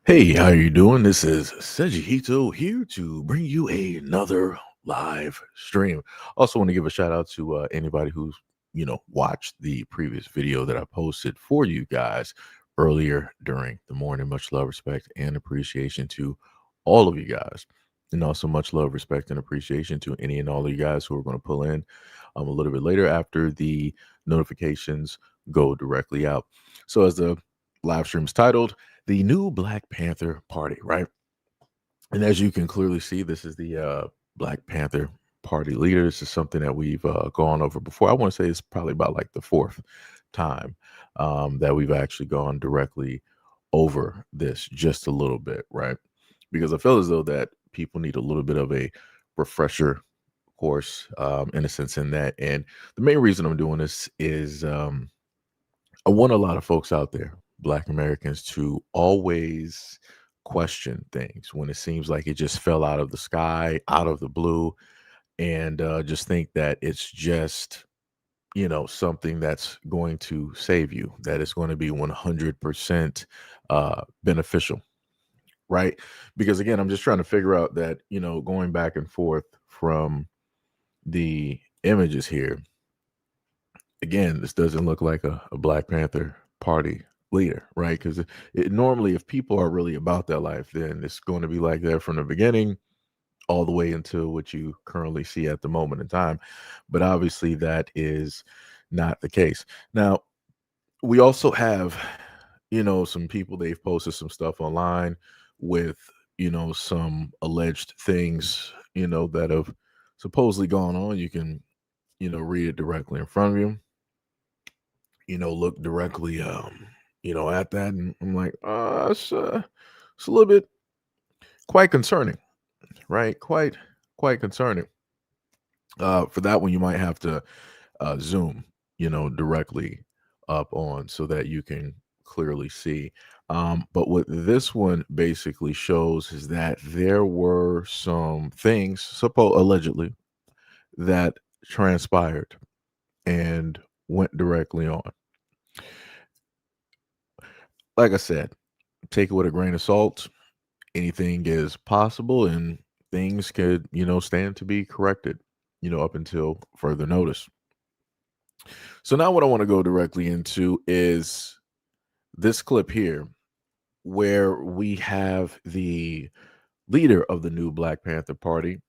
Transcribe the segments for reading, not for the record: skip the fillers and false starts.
Hey, how you doing? This is SEIJIHITO here to bring you another live stream. Also, want to give a shout out to anybody who's watched the previous video that I posted for you guys earlier during the morning. Much love, respect, and appreciation to all of you guys, and also much love, respect, and appreciation to any and all of you guys who are going to pull in a little bit later after the notifications go directly out. So, as the live stream's titled, the new Black Panther Party, right? And as you can clearly see, this is the Black Panther Party leader. This is something that we've gone over before. I want to say it's probably about like the fourth time that we've actually gone directly over this just a little bit, right? Because I feel as though that people need a little bit of a refresher course, in a sense, in that. And the main reason I'm doing this is I want a lot of folks out there, Black Americans, to always question things when it seems like it just fell out of the sky, out of the blue, and just think that it's just, something that's going to save you, that it's going to be 100% beneficial, right? Because again, I'm just trying to figure out that, going back and forth from the images here, again, this doesn't look like a Black Panther Party leader, right? Because it normally, if people are really about that life, then it's going to be like that from the beginning all the way until what you currently see at the moment in time. But obviously, that is not the case. Now, we also have, some people, they've posted some stuff online with, some alleged things, that have supposedly gone on. You can, read it directly in front of you, look directly, at that, and I'm like, it's a little bit quite concerning, right? Quite concerning. For that one, you might have to zoom, directly up on so that you can clearly see. But what this one basically shows is that there were some things, allegedly, that transpired and went directly on. Like I said, take it with a grain of salt. Anything is possible, and things could, stand to be corrected, up until further notice. So now what I want to go directly into is this clip here where we have the leader of the new Black Panther Party,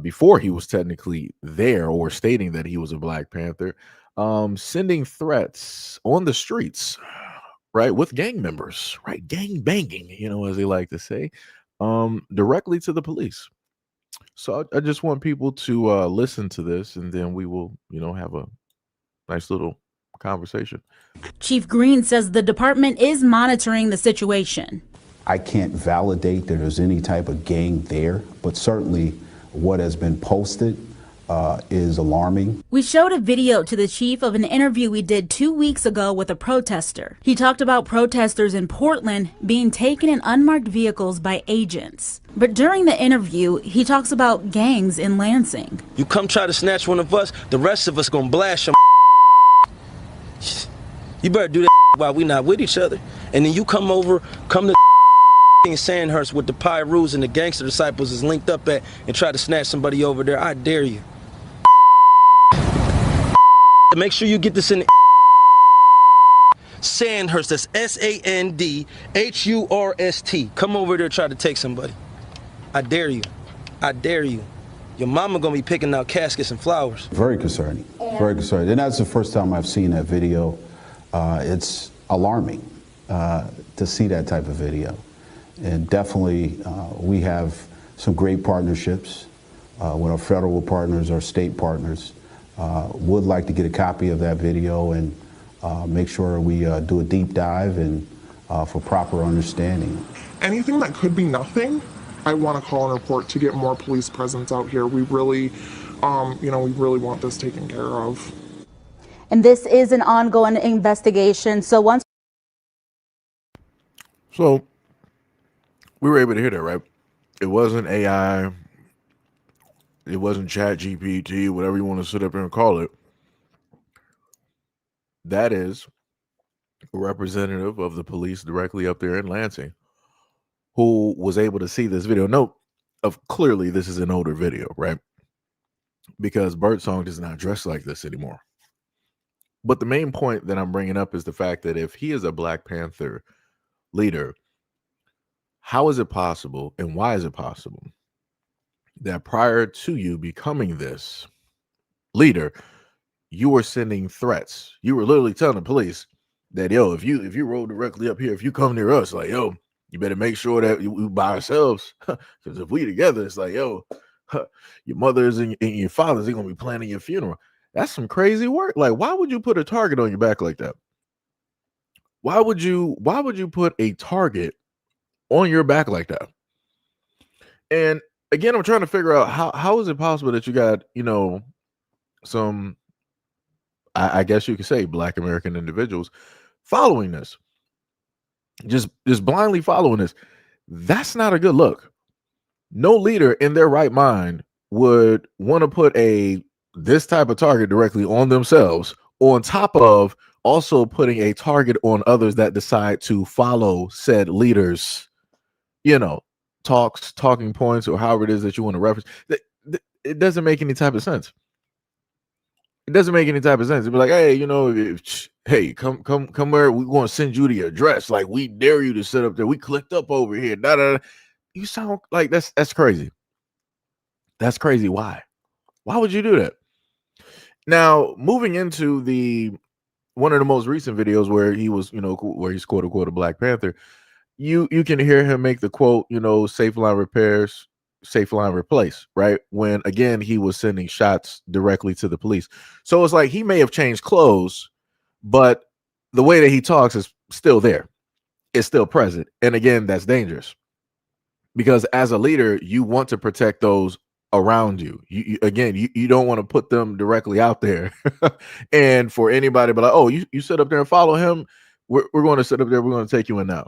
before he was technically there or stating that he was a Black Panther, sending threats on the streets, right, with gang members, right, gang banging, as they like to say, directly to the police. So I just want people to listen to this, and then we will, have a nice little conversation. Chief Green says the department is monitoring the situation. I can't validate that there's any type of gang there, but certainly what has been posted is alarming. We showed a video to the chief of an interview we did 2 weeks ago with a protester. He talked about protesters in Portland being taken in unmarked vehicles by agents. But during the interview, he talks about gangs in Lansing. You come try to snatch one of us, the rest of us gonna blast your. You better do that while we not with each other. And then you come to in Sandhurst with the Pyrus and the gangster disciples is linked up at and try to snatch somebody over there. I dare you. Make sure you get this in Sandhurst. That's Sandhurst. Come over there and try to take somebody. I dare you. I dare you. Your mama gonna be picking out caskets and flowers. Very concerning. Very concerning. And that's the first time I've seen that video. It's alarming to see that type of video. And definitely we have some great partnerships with our federal partners, our state partners. Would like to get a copy of that video and make sure we do a deep dive and for proper understanding. Anything that could be nothing, I want to call and report to get more police presence out here. We really, we really want this taken care of. And this is an ongoing investigation. So we were able to hear that, right? It wasn't AI. It wasn't Chat GPT, whatever you want to sit up here and call it. That is representative of the police directly up there in Lansing, who was able to see this video. Note of clearly this is an older video, right? Because Birdsong does not dress like this anymore. But the main point that I'm bringing up is the fact that if he is a Black Panther leader, how is it possible and why is it possible that prior to you becoming this leader, you were sending threats? You were literally telling the police that, yo, if you roll directly up here, if you come near us, like, yo, you better make sure that we by ourselves, because if we together, it's like, yo, your mothers and your fathers are gonna be planning your funeral. That's some crazy work. Like, why would you put a target on your back like that? Why would you put a target on your back like that? And again, I'm trying to figure out how is it possible that you got, some, I guess you could say, Black American individuals following this, just blindly following this. That's not a good look. No leader in their right mind would want to put this type of target directly on themselves, on top of also putting a target on others that decide to follow said leaders, talking points, or however it is that you want to reference. It doesn't make any type of sense. It doesn't make any type of sense. It'd be like, hey, hey, come where we want to send you the address. Like, we dare you to sit up there. We clicked up over here. Da, da, da. You sound like that's crazy. That's crazy. Why would you do that? Now, moving into one of the most recent videos where he was, where he's quote unquote a Black Panther, you can hear him make the quote, safe line repairs, safe line replace, right? When again, he was sending shots directly to the police. So it's like he may have changed clothes, but the way that he talks is still there. It's still present. And again, that's dangerous. Because as a leader, you want to protect those around you. You don't want to put them directly out there. And for anybody to be like, oh, you sit up there and follow him, we're going to sit up there, we're going to take you in now.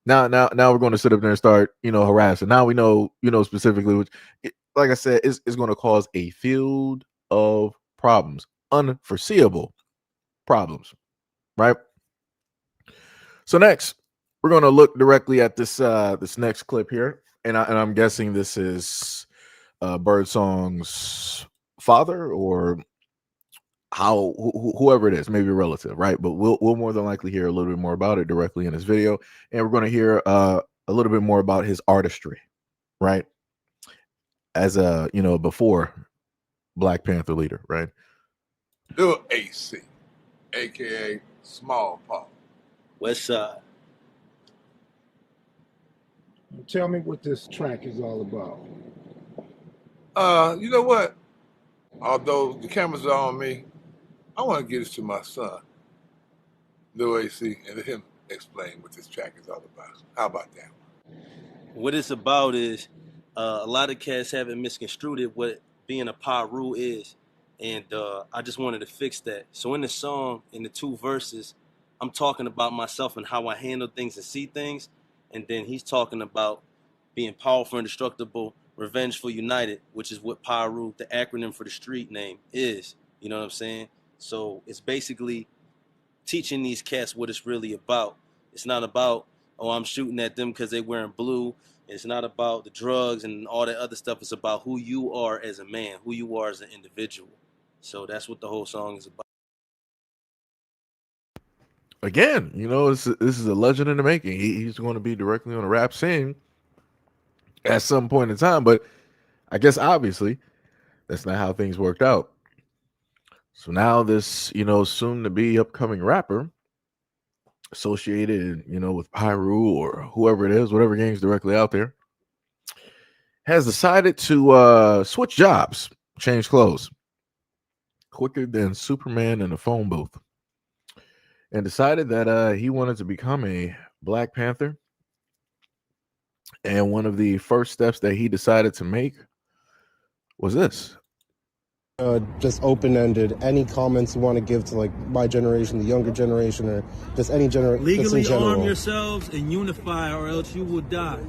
Now we're going to sit up there and start, harassing. Now we know, specifically, which, like I said, is going to cause a field of problems, unforeseeable problems, right? So next, we're going to look directly at this next clip here, and I'm guessing this is Birdsong's father, or whoever it is, maybe a relative, right? But we'll more than likely hear a little bit more about it directly in this video, and we're going to hear a little bit more about his artistry, right? As a before Black Panther leader, right? Little AC, aka Small Paul. West Side. Tell me what this track is all about. You know what? Although the cameras are on me, I want to give this to my son, Lil AC, and let him explain what this track is all about. How about that? What it's about is a lot of cats haven't misconstrued it, what being a Paru is. And I just wanted to fix that. So in the song, in the 2 verses, I'm talking about myself and how I handle things and see things. And then he's talking about being powerful, indestructible, revengeful, united, which is what Paru, the acronym for the street name, is. You know what I'm saying? So it's basically teaching these cats what it's really about. It's not about, oh, I'm shooting at them because they're wearing blue. It's not about the drugs and all that other stuff. It's about who you are as a man, who you are as an individual. So that's what the whole song is about. Again, this is a legend in the making. He's going to be directly on a rap scene at some point in time, but I guess obviously that's not how things worked out. So now this, soon to be upcoming rapper associated, with Pyru or whoever it is, whatever gang's directly out there, has decided to switch jobs, change clothes quicker than Superman in a phone booth, and decided that he wanted to become a Black Panther. And one of the first steps that he decided to make was this. Just open-ended. Any comments you want to give to like my generation, the younger generation, or just any generation? Legally arm yourselves and unify, or else you will die.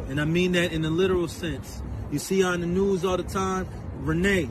And I mean that in a literal sense. You see on the news all the time, Renee,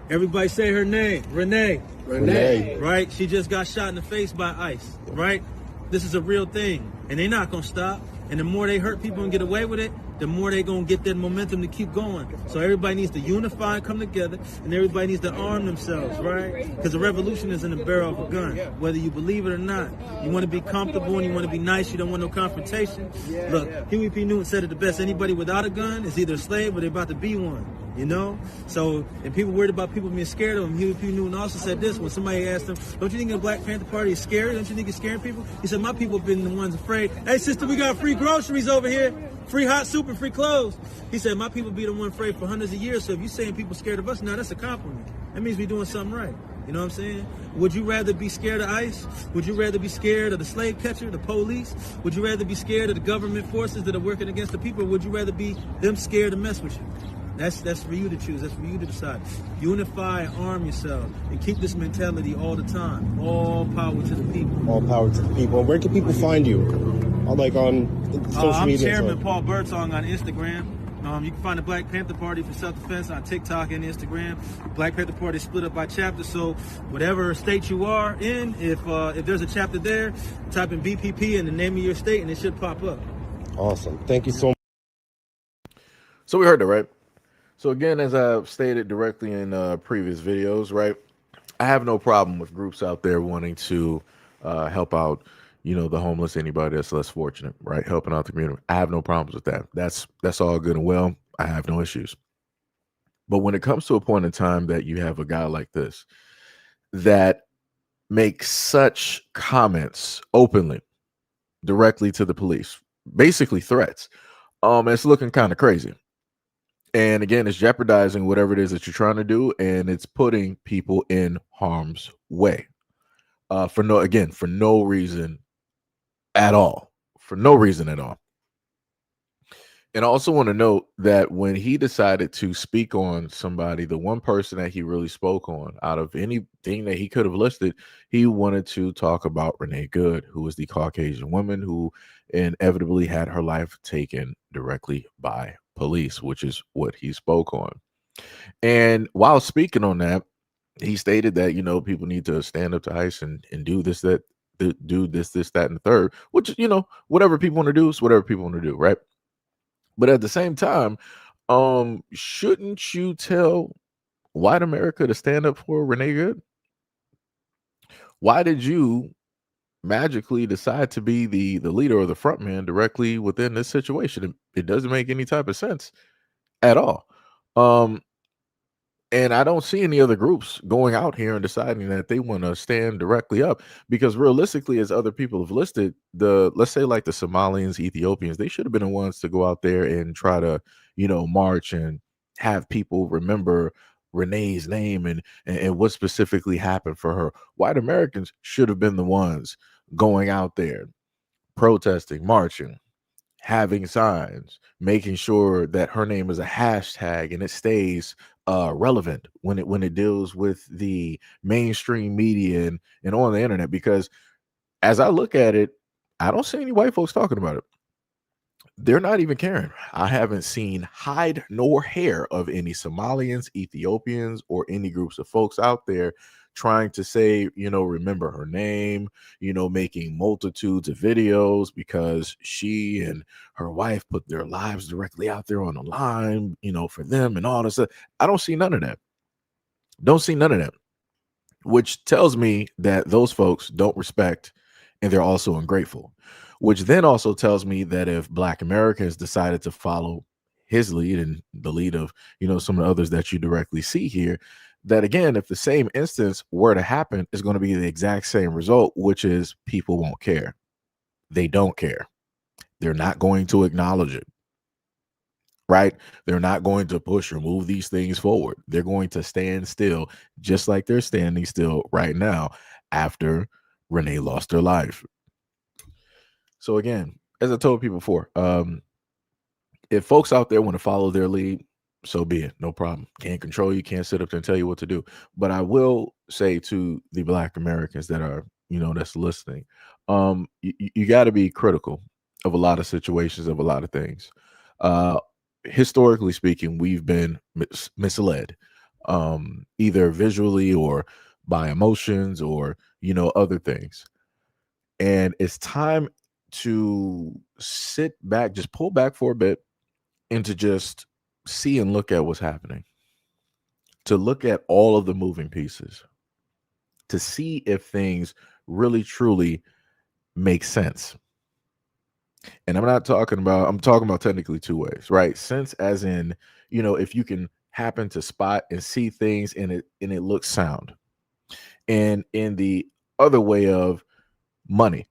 Everybody say her name, Renee. Renee. Right? She just got shot in the face by ICE, right? This is a real thing, and they're not gonna stop. And the more they hurt people and get away with it, the more they gonna get that momentum to keep going. So everybody needs to unify and come together, and everybody needs to arm themselves, right? Because the revolution is in the barrel of a gun, whether you believe it or not. You want to be comfortable and you want to be nice. You don't want no confrontation. Look, Huey P. Newton said it the best. Anybody without a gun is either a slave or they're about to be one. You know? So, and people worried about people being scared of him. Huey P. Newton also said this when somebody asked him, don't you think the Black Panther Party is scary? Don't you think it's scaring people? He said, my people have been the ones afraid. Hey, sister, we got free groceries over here. Free hot soup and free clothes. He said, my people be the one afraid for hundreds of years. So if you're saying people scared of us, now that's a compliment. That means we're doing something right. You know what I'm saying? Would you rather be scared of ICE? Would you rather be scared of the slave catcher, the police? Would you rather be scared of the government forces that are working against the people? Or would you rather be them scared to mess with you? That's for you to choose. That's for you to decide. Unify and arm yourself and keep this mentality all the time. All power to the people. All power to the people. Where can people find you? Like on social media? I'm Chairman Paul Birdsong on Instagram. You can find the Black Panther Party for self-defense on TikTok and Instagram. Black Panther Party is split up by chapter, so whatever state you are in, if there's a chapter there, type in BPP and the name of your state and it should pop up. Awesome. Thank you so much. So we heard that, right? So again, as I've stated directly in previous videos, right, I have no problem with groups out there wanting to help out, you know, the homeless, anybody that's less fortunate, right, helping out the community. I have no problems with that. That's all good and well. I have no issues. But when it comes to a point in time that you have a guy like this that makes such comments openly, directly to the police, basically threats, it's looking kind of crazy. And again, it's jeopardizing whatever it is that you're trying to do, and it's putting people in harm's way for no reason at all. For no reason at all. And I also want to note that when he decided to speak on somebody, the one person that he really spoke on out of anything that he could have listed, he wanted to talk about Renee Good, who was the Caucasian woman who inevitably had her life taken directly by police, which is what he spoke on. And while speaking on that, he stated that, you know, people need to stand up to ICE and do this, that, do this, that, and the third, which, you know, whatever people want to do is whatever people want to do, right? But at the same time, shouldn't you tell white America to stand up for Renee Good? Why did you magically decide to be the leader or the front man directly within this situation? It doesn't make any type of sense at all. And I don't see any other groups going out here and deciding that they want to stand directly up, because realistically, as other people have listed, let's say like the Somalians, Ethiopians, they should have been the ones to go out there and try to, you know, march and have people remember Renee's name and what specifically happened for her. White Americans should have been the ones going out there, protesting, marching, having signs, making sure that her name is a hashtag and it stays relevant when it deals with the mainstream media and on the internet. Because as I look at it, I don't see any white folks talking about it. They're not even caring. I haven't seen hide nor hair of any Somalians, Ethiopians, or any groups of folks out there trying to say, you know, remember her name, you know, making multitudes of videos because she and her wife put their lives directly out there on the line, you know, for them and all this stuff. I don't see none of that. Don't see none of that, which tells me that those folks don't respect and they're also ungrateful, which then also tells me that if Black America has decided to follow his lead and the lead of, you know, some of the others that you directly see here, that again, if the same instance were to happen, is going to be the exact same result, which is people won't care. They don't care. They're not going to acknowledge it, right? They're not going to push or move these things forward. They're going to stand still, just like they're standing still right now after Renee lost her life. So again, as I told people before, if folks out there want to follow their lead, so be it. No problem. Can't control you. Can't sit up there and tell you what to do. But I will say to the Black Americans that are, you know, that's listening, you got to be critical of a lot of situations, of a lot of things. Historically speaking, we've been misled. either visually or by emotions or, other things. And it's time to sit back, just pull back for a bit and to just see and look at what's happening, to look at all of the moving pieces, to see if things really truly make sense. And I'm talking about technically two ways, right? Sense as in, if you can happen to spot and see things and it looks sound. And in the other way of money,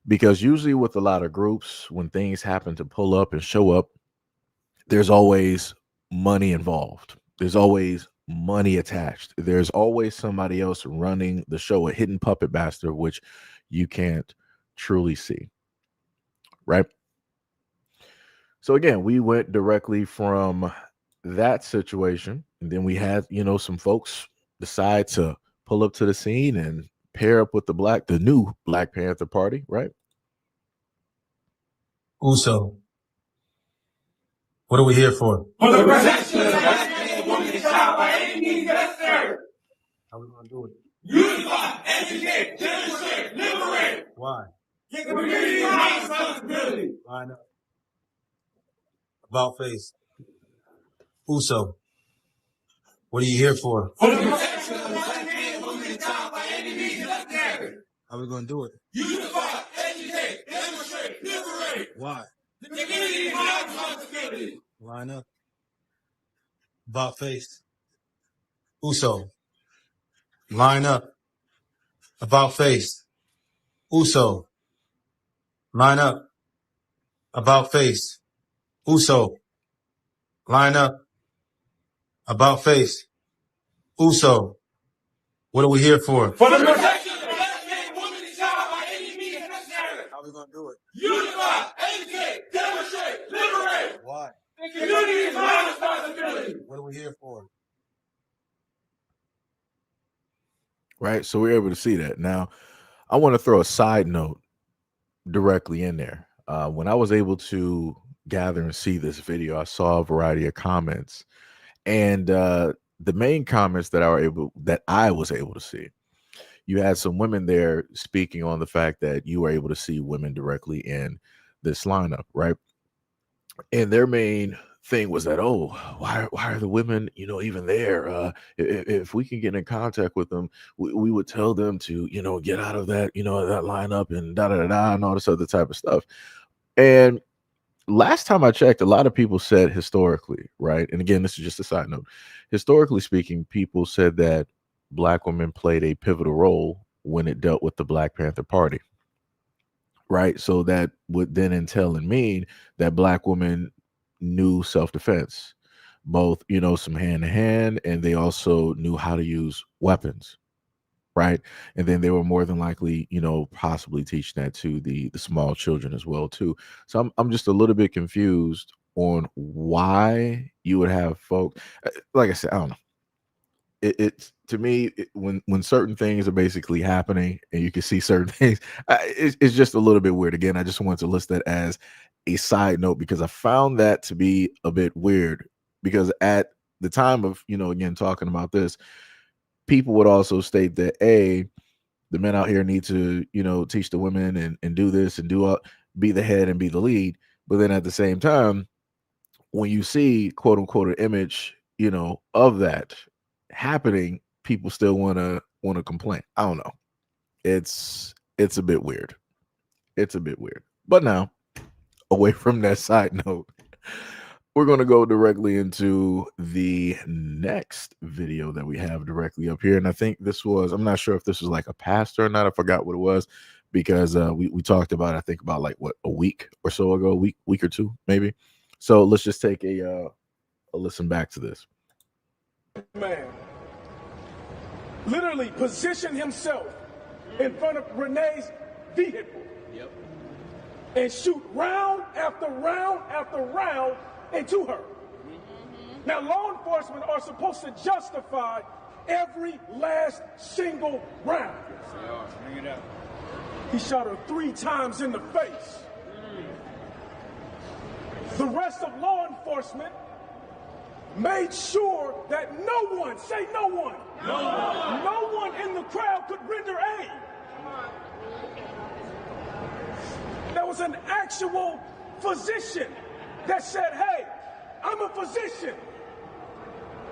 because usually with a lot of groups, when things happen to pull up and show up, there's always money involved. There's always money attached. There's always somebody else running the show, a hidden puppet master, which you can't truly see. Right? So again, we went directly from that situation, and then we had, some folks decide to pull up to the scene and pair up with the new Black Panther Party, right? Uso, what are we here for? For the protection of the black man, woman, and child by any means necessary. How are we going to do it? Unify, educate, demonstrate, liberate. Why? Get the community my responsibility. Line up. About face. Uso, what are you here for? For the protection of the black man, woman, and child by any means necessary. How are we going to do it? Unify, educate, demonstrate, liberate. Why? The community my responsibility. Line up. About face. Uso, line up. About face. Uso, line up. About face. Uso, line up. About face. Uso, what are we here for? For the protection of the black man, woman, and child by any means necessary. How are we going to do it? Unify, educate, demonstrate, liberate. Why? The community is my responsibility. What are we here for? Right. So we're able to see that. Now, I want to throw a side note directly in there. When I was able to gather and see this video, I saw a variety of comments, and the main comments that I was able to see, you had some women there speaking on the fact that you were able to see women directly in this lineup, right? And their main thing was that, oh, why are the women, even there? If we can get in contact with them, we would tell them to, get out of that, that lineup and da and all this other type of stuff. And last time I checked, a lot of people said historically, right? And again, this is just a side note. Historically speaking, people said that Black women played a pivotal role when it dealt with the Black Panther Party, right? So that would then entail and mean that Black women knew self-defense, both, some hand-to-hand, and they also knew how to use weapons, right? And then they were more than likely, possibly teaching that to the small children as well too. So I'm just a little bit confused on why you would have folks, like I said, I don't know. It's to me, when certain things are basically happening and you can see certain things, it's just a little bit weird. Again, I just wanted to list that as a side note because I found that to be a bit weird, because at the time of, again, talking about this, people would also state that, the men out here need to, teach the women and do this and be the head and be the lead. But then at the same time, when you see quote unquote an image, of that happening, people still want to complain. I don't know. It's a bit weird. It's a bit weird. But now, away from that side note, we're going to go directly into the next video that we have directly up here. And I think I'm not sure if this was like a pastor or not. I forgot what it was, because we talked about, I think about like a week or so ago, week or two, maybe. So let's just take a listen back to this. Man literally positioned himself in front of Renee's vehicle. Yep. And shoot round after round after round into her. Now, law enforcement are supposed to justify every last single round. Yes, they are. Bring it up. He shot her 3 times in the face. The rest of law enforcement made sure that no one, say no one, no one in the crowd could render aid. There was an actual physician that said, hey, I'm a physician.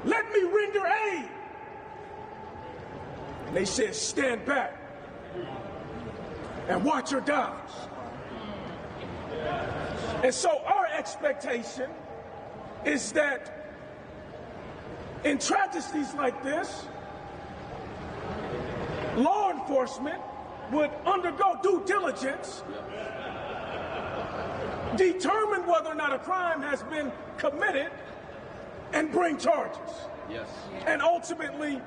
Let me render aid. And they said, stand back and watch her dodge. And so our expectation is that in tragedies like this, law enforcement would undergo due diligence, determine whether or not a crime has been committed, and bring charges. Yes. And ultimately,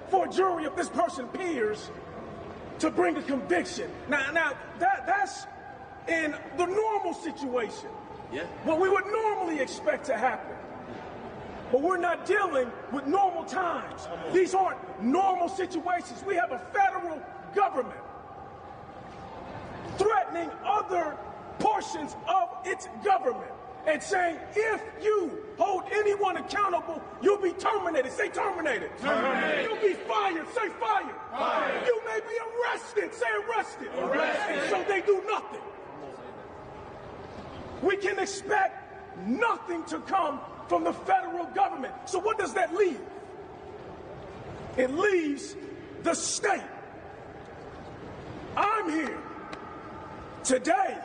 for a jury, if this person appears, to bring a conviction. Now that's in the normal situation. Yeah. What we would normally expect to happen. But we're not dealing with normal times. These aren't normal situations. We have a federal government threatening other portions of its government and saying, if you hold anyone accountable, you'll be terminated. Say terminated. Terminated. You'll be fired. Say fired. Fired. You may be arrested. Say arrested. Arrested. And so they do nothing. We can expect nothing to come from the federal government. So what does that leave? It leaves the state. I'm here today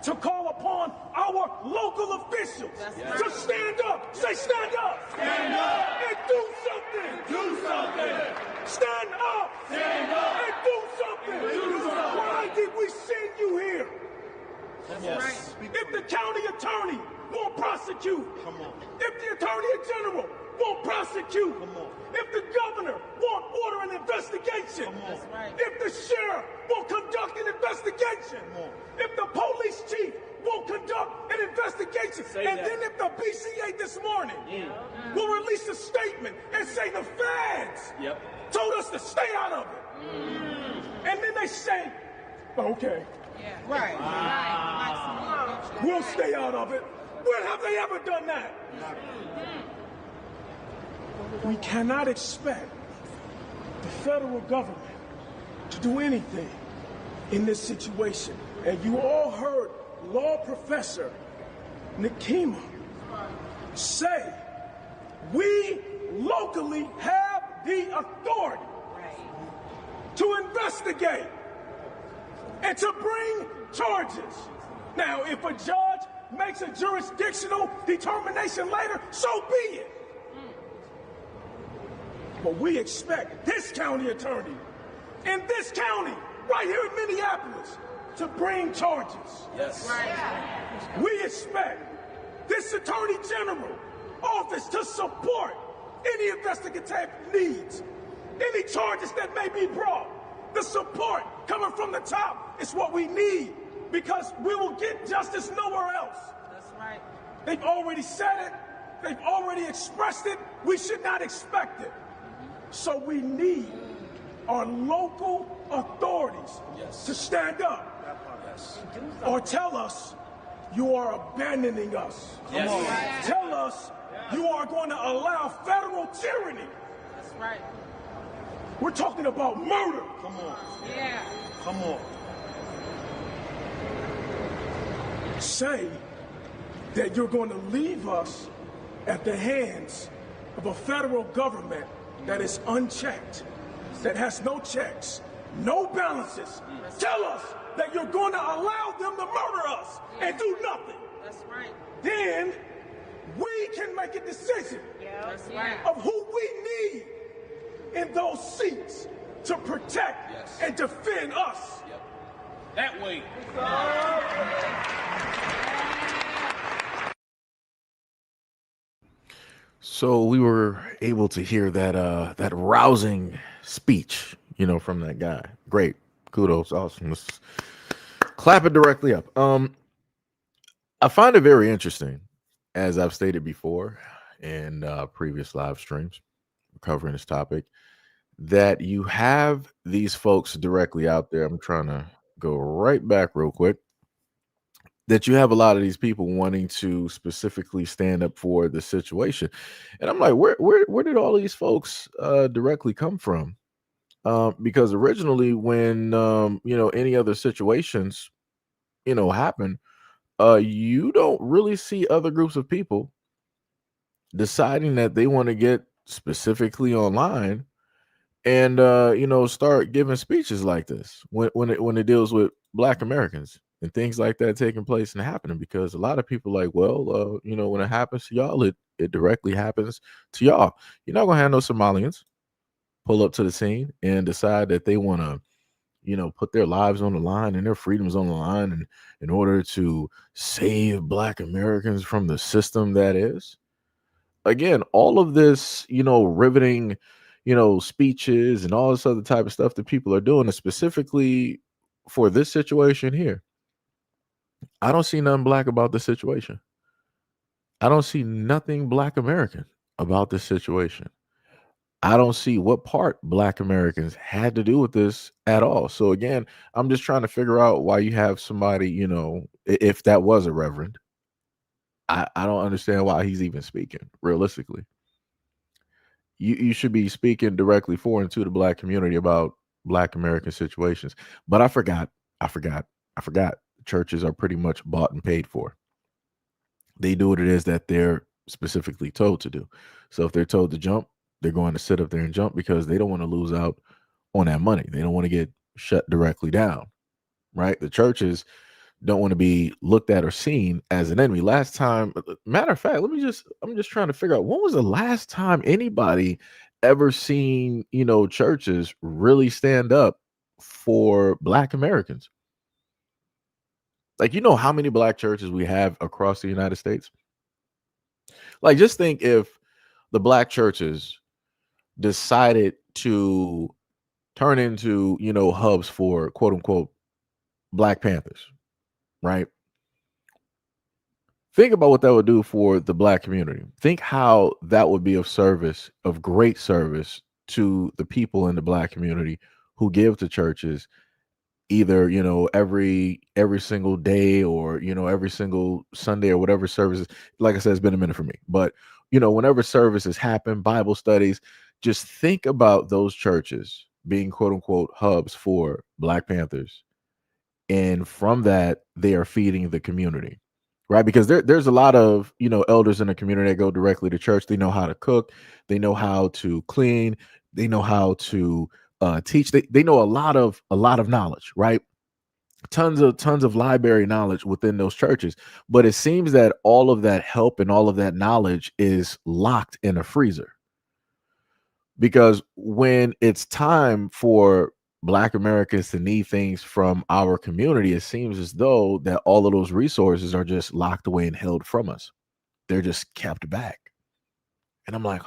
to call upon our local officials to stand up. Say stand up. Stand up. And do something. Do something. Stand up. Stand up. And do something. Do something. Why did we send you here? Yes. If the county attorney won't prosecute, if the attorney general won't prosecute, if the governor won't order an investigation, if the sheriff won't conduct an investigation, if the police chief won't conduct an investigation, and then if the BCA this morning will release a statement and say the feds told us to stay out of it, and then they say, okay, we'll stay out of it. When have they ever done that? We cannot expect the federal government to do anything in this situation. And you all heard law professor Nikema say, we locally have the authority to investigate and to bring charges. Now, if a judge makes a jurisdictional determination later, so be it. But we expect this county attorney in this county, right here in Minneapolis, to bring charges. Yes. We expect this attorney general office to support any investigative needs, any charges that may be brought. The support coming from the top is what we need, because we will get justice nowhere else. That's right. They've already said it. They've already expressed it. We should not expect it. So we need our local authorities to stand up or tell us you are abandoning us. Tell us you are going to allow federal tyranny. That's right. We're talking about murder. Come on. Yeah. Come on. Say that you're going to leave us at the hands of a federal government that is unchecked, that has no checks, no balances. Tell us that you're going to allow them to murder us and do nothing. That's right. Then we can make a decision That's right. of who we need in those seats to protect and defend us. That way. So we were able to hear that rousing speech, from that guy. Great, kudos, awesome. Let's clap it directly up. I find it very interesting, as I've stated before in previous live streams covering this topic, that you have these folks directly out there. I'm trying to go right back real quick. that you have a lot of these people wanting to specifically stand up for the situation. And I'm like, where did all these folks directly come from? Because originally, when any other situations happen, you don't really see other groups of people deciding that they want to get specifically online and start giving speeches like this when it deals with Black Americans and things like that taking place and happening, because a lot of people like, well, when it happens to y'all, it directly happens to y'all. You're not gonna have no Somalians pull up to the scene and decide that they want to put their lives on the line and their freedoms on the line, and in order to save Black Americans from the system that is. Again, all of this, riveting, speeches and all this other type of stuff that people are doing is specifically for this situation here. I don't see nothing Black about the situation. I don't see nothing Black American about this situation. I don't see what part Black Americans had to do with this at all. So again, I'm just trying to figure out why you have somebody, if that was a reverend, I don't understand why he's even speaking realistically. You should be speaking directly for and to the Black community about Black American situations. But I forgot. Churches are pretty much bought and paid for. They do what it is that they're specifically told to do. So if they're told to jump, they're going to sit up there and jump because they don't want to lose out on that money. They don't want to get shut directly down, right? The churches don't want to be looked at or seen as an enemy. Last time, matter of fact, I'm just trying to figure out, when was the last time anybody ever seen, churches really stand up for Black Americans? Like, how many Black churches we have across the United States? Like, just think if the Black churches decided to turn into, hubs for quote unquote Black Panthers, right? Think about what that would do for the Black community. Think how that would be of service, of great service to the people in the Black community who give to churches either, every single day or, every single Sunday or whatever services. Like I said, it's been a minute for me, but whenever services happen, Bible studies, just think about those churches being quote unquote hubs for Black Panthers. And from that, they are feeding the community, right? Because there's a lot of, elders in the community that go directly to church. They know how to cook. They know how to clean. They know how to teach. They know a lot of knowledge, right? Tons of library knowledge within those churches. But it seems that all of that help and all of that knowledge is locked in a freezer. Because when it's time for Black Americans to need things from our community, it seems as though that all of those resources are just locked away and held from us. They're just kept back. And I'm like,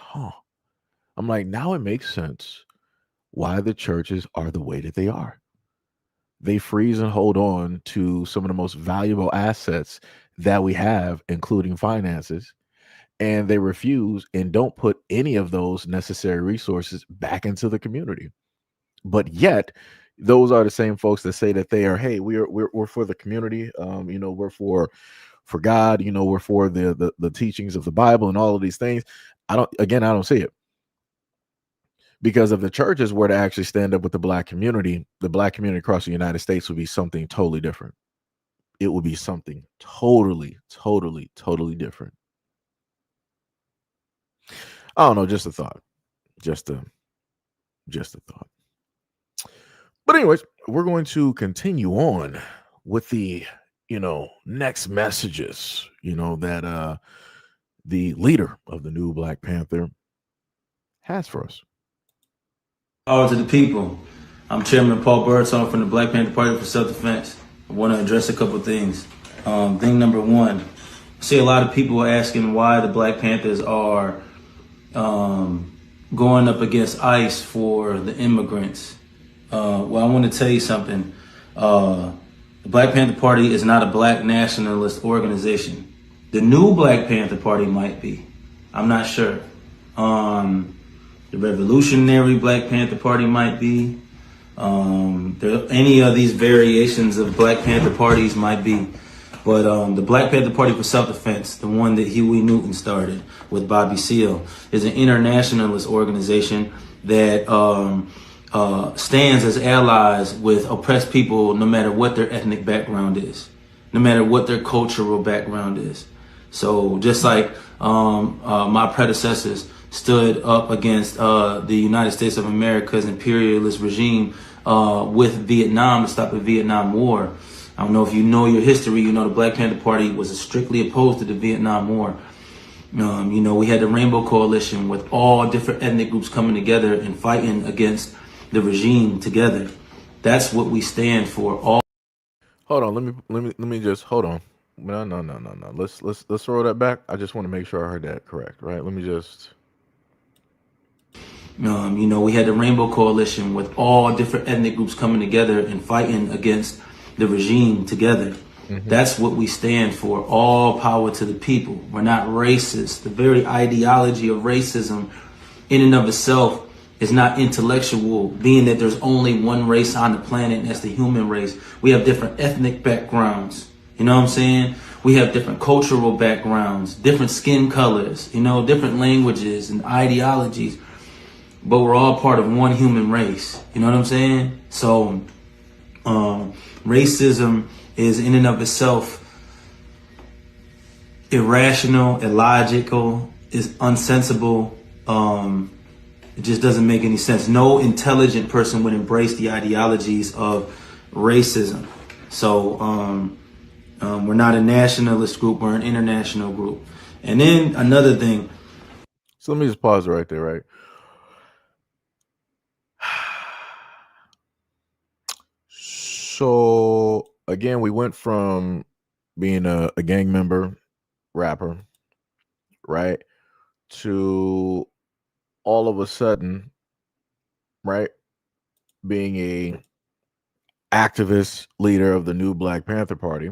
now it makes sense why the churches are the way that they are. They freeze and hold on to some of the most valuable assets that we have, including finances, and they refuse and don't put any of those necessary resources back into the community. But yet, those are the same folks that say that they are, hey, we're for the community, we're for God, we're for the teachings of the Bible and all of these things. I don't see it. Because if the churches were to actually stand up with the Black community across the United States would be something totally different. It would be something totally, totally, totally different. I don't know, just a thought. Just a thought. But anyways, we're going to continue on with the, next messages, that the leader of the new Black Panther has for us. Power to the people. I'm Chairman Paul Burton from the Black Panther Party for Self-Defense. I want to address a couple of things. Thing number one, I see a lot of people asking why the Black Panthers are going up against ICE for the immigrants. Well, I want to tell you something. The Black Panther Party is not a Black nationalist organization. The new Black Panther Party might be. I'm not sure. The Revolutionary Black Panther Party might be. Any of these variations of Black Panther parties might be. But the Black Panther Party for Self-Defense, the one that Huey Newton started with Bobby Seale, is an internationalist organization that stands as allies with oppressed people no matter what their ethnic background is, no matter what their cultural background is. So just like my predecessors stood up against the United States of America's imperialist regime with Vietnam to stop the Vietnam War. I don't know if you know your history. You know the Black Panther Party was strictly opposed to the Vietnam War. You know, we had the Rainbow Coalition with all different ethnic groups coming together and fighting against the regime together. That's what we stand for. All. Hold on, let me just hold on. No. Let's throw that back. I just want to make sure I heard that correct, right? Let me just. You know, we had the Rainbow Coalition with all different ethnic groups coming together and fighting against the regime together. That's what we stand for. All power to the people. We're not racist. The very ideology of racism in and of itself is not intellectual, being that there's only one race on the planet, and that's the human race. We have different ethnic backgrounds. You know what I'm saying? We have different cultural backgrounds, different skin colors, you know, different languages and ideologies, but we're all part of one human race. You know what I'm saying? So racism is in and of itself irrational, illogical, is unsensible. It just doesn't make any sense. No intelligent person would embrace the ideologies of racism. So we're not a nationalist group, we're an international group. And then another thing. So let me just pause right there, right? So again, we went from being a gang member, rapper, right, to all of a sudden, right, being a activist leader of the new Black Panther Party,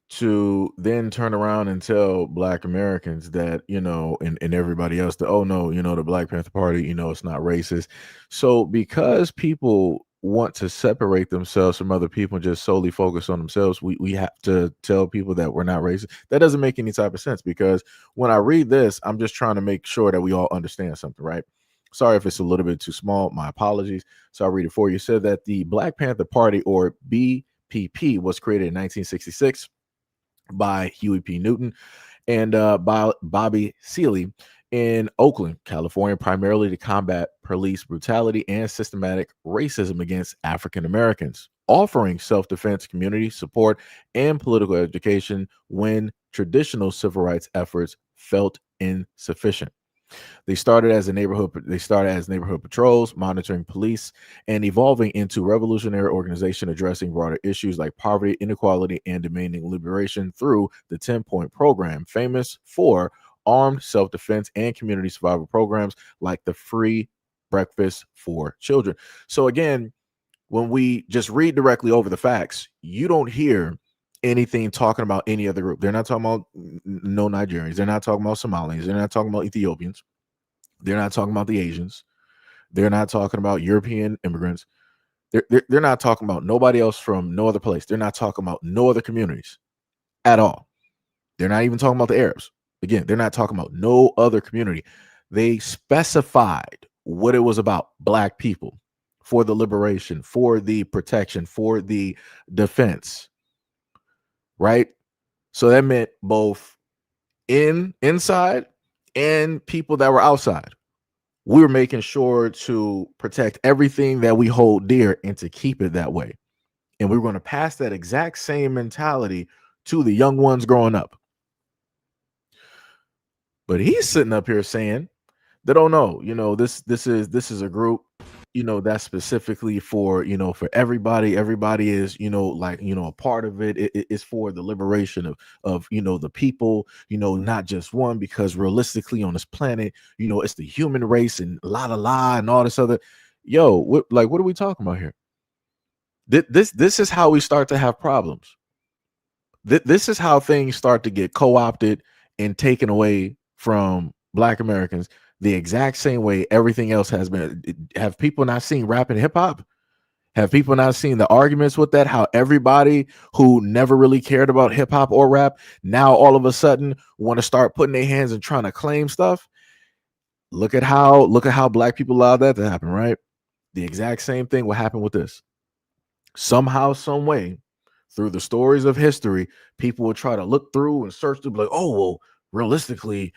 to then turn around and tell Black Americans that, you know, and everybody else that, oh no, you know, the Black Panther Party, you know, it's not racist. So because people want to separate themselves from other people and just solely focus on themselves, we have to tell people that we're not racist. That doesn't make any type of sense, because when I read this, I'm just trying to make sure that we all understand something, right? Sorry if it's a little bit too small, my apologies. So I'll read it for you. It said that the Black Panther Party, or BPP, was created in 1966 by Huey P. Newton and by Bobby Seale in Oakland, California, primarily to combat police brutality and systematic racism against African Americans, offering self-defense, community support, and political education when traditional civil rights efforts felt insufficient. They started as neighborhood patrols, monitoring police, and evolving into revolutionary organization addressing broader issues like poverty, inequality, and demanding liberation through the 10-point program, famous for armed self-defense and community survival programs like the Free Breakfast for Children. So again, when we just read directly over the facts, you don't hear anything talking about any other group. They're not talking about no Nigerians. They're not talking about Somalis. They're not talking about Ethiopians. They're not talking about the Asians. They're not talking about European immigrants. They're not talking about nobody else from no other place. They're not talking about no other communities at all. They're not even talking about the Arabs. Again, they're not talking about no other community. They specified what it was about: Black people, for the liberation, for the protection, for the defense, right? So that meant both inside and people that were outside. We were making sure to protect everything that we hold dear and to keep it that way. And we were going to pass that exact same mentality to the young ones growing up. But he's sitting up here saying that, oh no, you know, this is a group, you know, that's specifically for, you know, for everybody. Everybody is, you know, like, you know, a part of it. It's for the liberation of, you know, the people, you know, not just one, because realistically on this planet, you know, it's the human race and la and all this other. Yo, what are we talking about here? This is how we start to have problems. This is how things start to get co-opted and taken away from Black Americans, the exact same way everything else has been. Have people not seen rap and hip hop? Have people not seen the arguments with that? How everybody who never really cared about hip hop or rap now all of a sudden want to start putting their hands and trying to claim stuff? Look at how black people allowed that to happen, right? The exact same thing will happen with this. Somehow, some way, through the stories of history, people will try to look through and search to be like, oh, well, realistically,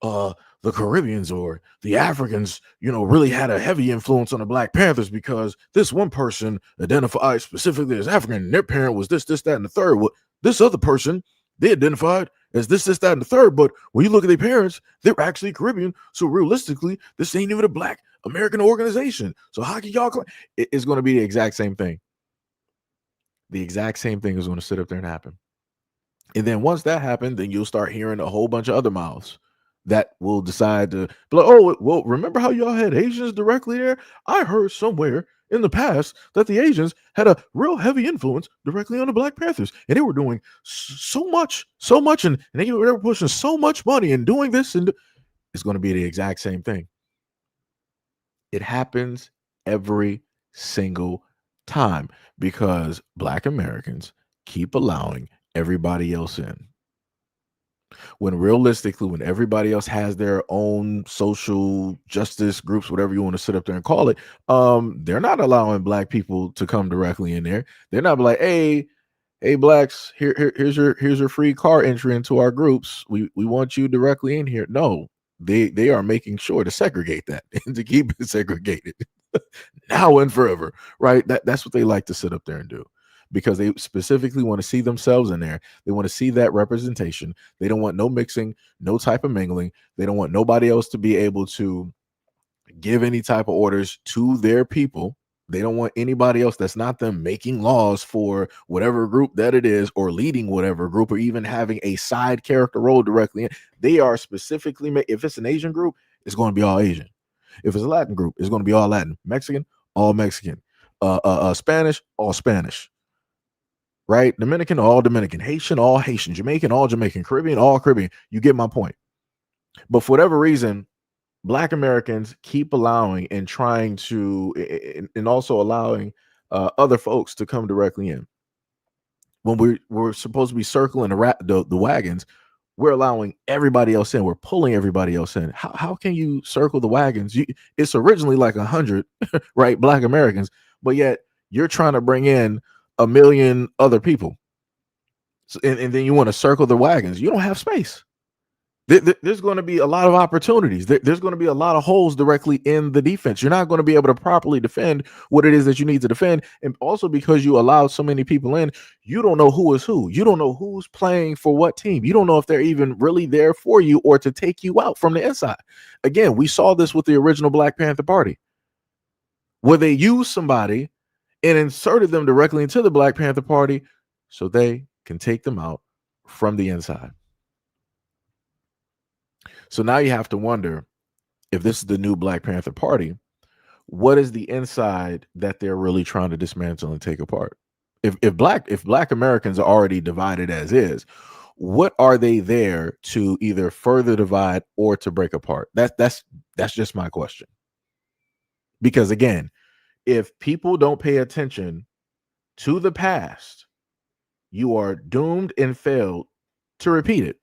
the Caribbeans or the Africans, really had a heavy influence on the Black Panthers because this one person identified specifically as African, and their parent was this, that, and the third. Well, this other person, they identified as this, that, and the third. But when you look at their parents, they're actually Caribbean. So realistically, this ain't even a Black American organization. So how can y'all it's going to be the exact same thing. The exact same thing is going to sit up there and happen. And then once that happened, then you'll start hearing a whole bunch of other mouths that will decide to be like, oh, well, remember how y'all had Asians directly there? I heard somewhere in the past that the Asians had a real heavy influence directly on the Black Panthers. And they were doing so much, and they were pushing so much money and doing this. And it's going to be the exact same thing. It happens every single time because Black Americans keep allowing everybody else in. When realistically, when everybody else has their own social justice groups, whatever you want to sit up there and call it, they're not allowing Black people to come directly in there. They're not like, hey, Blacks, here's your free car entry into our groups. We want you directly in here. No, they are making sure to segregate that and to keep it segregated now and forever, right? That's what they like to sit up there and do, because they specifically want to see themselves in there. They want to see that representation. They don't want no mixing, no type of mingling. They don't want nobody else to be able to give any type of orders to their people. They don't want anybody else that's not them making laws for whatever group that it is, or leading whatever group, or even having a side character role directly in. They are specifically if it's an Asian group, it's going to be all Asian. If it's a Latin group, it's going to be all Latin. Mexican, all Mexican. Spanish, all Spanish. Right? Dominican, all Dominican. Haitian, all Haitian. Jamaican, all Jamaican. Caribbean, all Caribbean. You get my point. But for whatever reason, Black Americans keep allowing and trying to, and also allowing other folks to come directly in. When we're supposed to be circling the wagons, we're allowing everybody else in. We're pulling everybody else in. How can you circle the wagons? It's originally like 100, right, Black Americans, but yet you're trying to bring in 1 million other people. So, and then you want to circle the wagons. You don't have space. There's going to be a lot of opportunities. There's going to be a lot of holes directly in the defense. You're not going to be able to properly defend what it is that you need to defend. And also, because you allowed so many people in, you don't know who is who. You don't know who's playing for what team. You don't know if they're even really there for you or to take you out from the inside. Again, we saw this with the original Black Panther Party, where they used somebody and inserted them directly into the Black Panther Party so they can take them out from the inside. So now you have to wonder, if this is the new Black Panther Party, what is the inside that they're really trying to dismantle and take apart? If Black Americans are already divided as is, what are they there to either further divide or to break apart? That's just my question. Because again, if people don't pay attention to the past, you are doomed and failed to repeat it.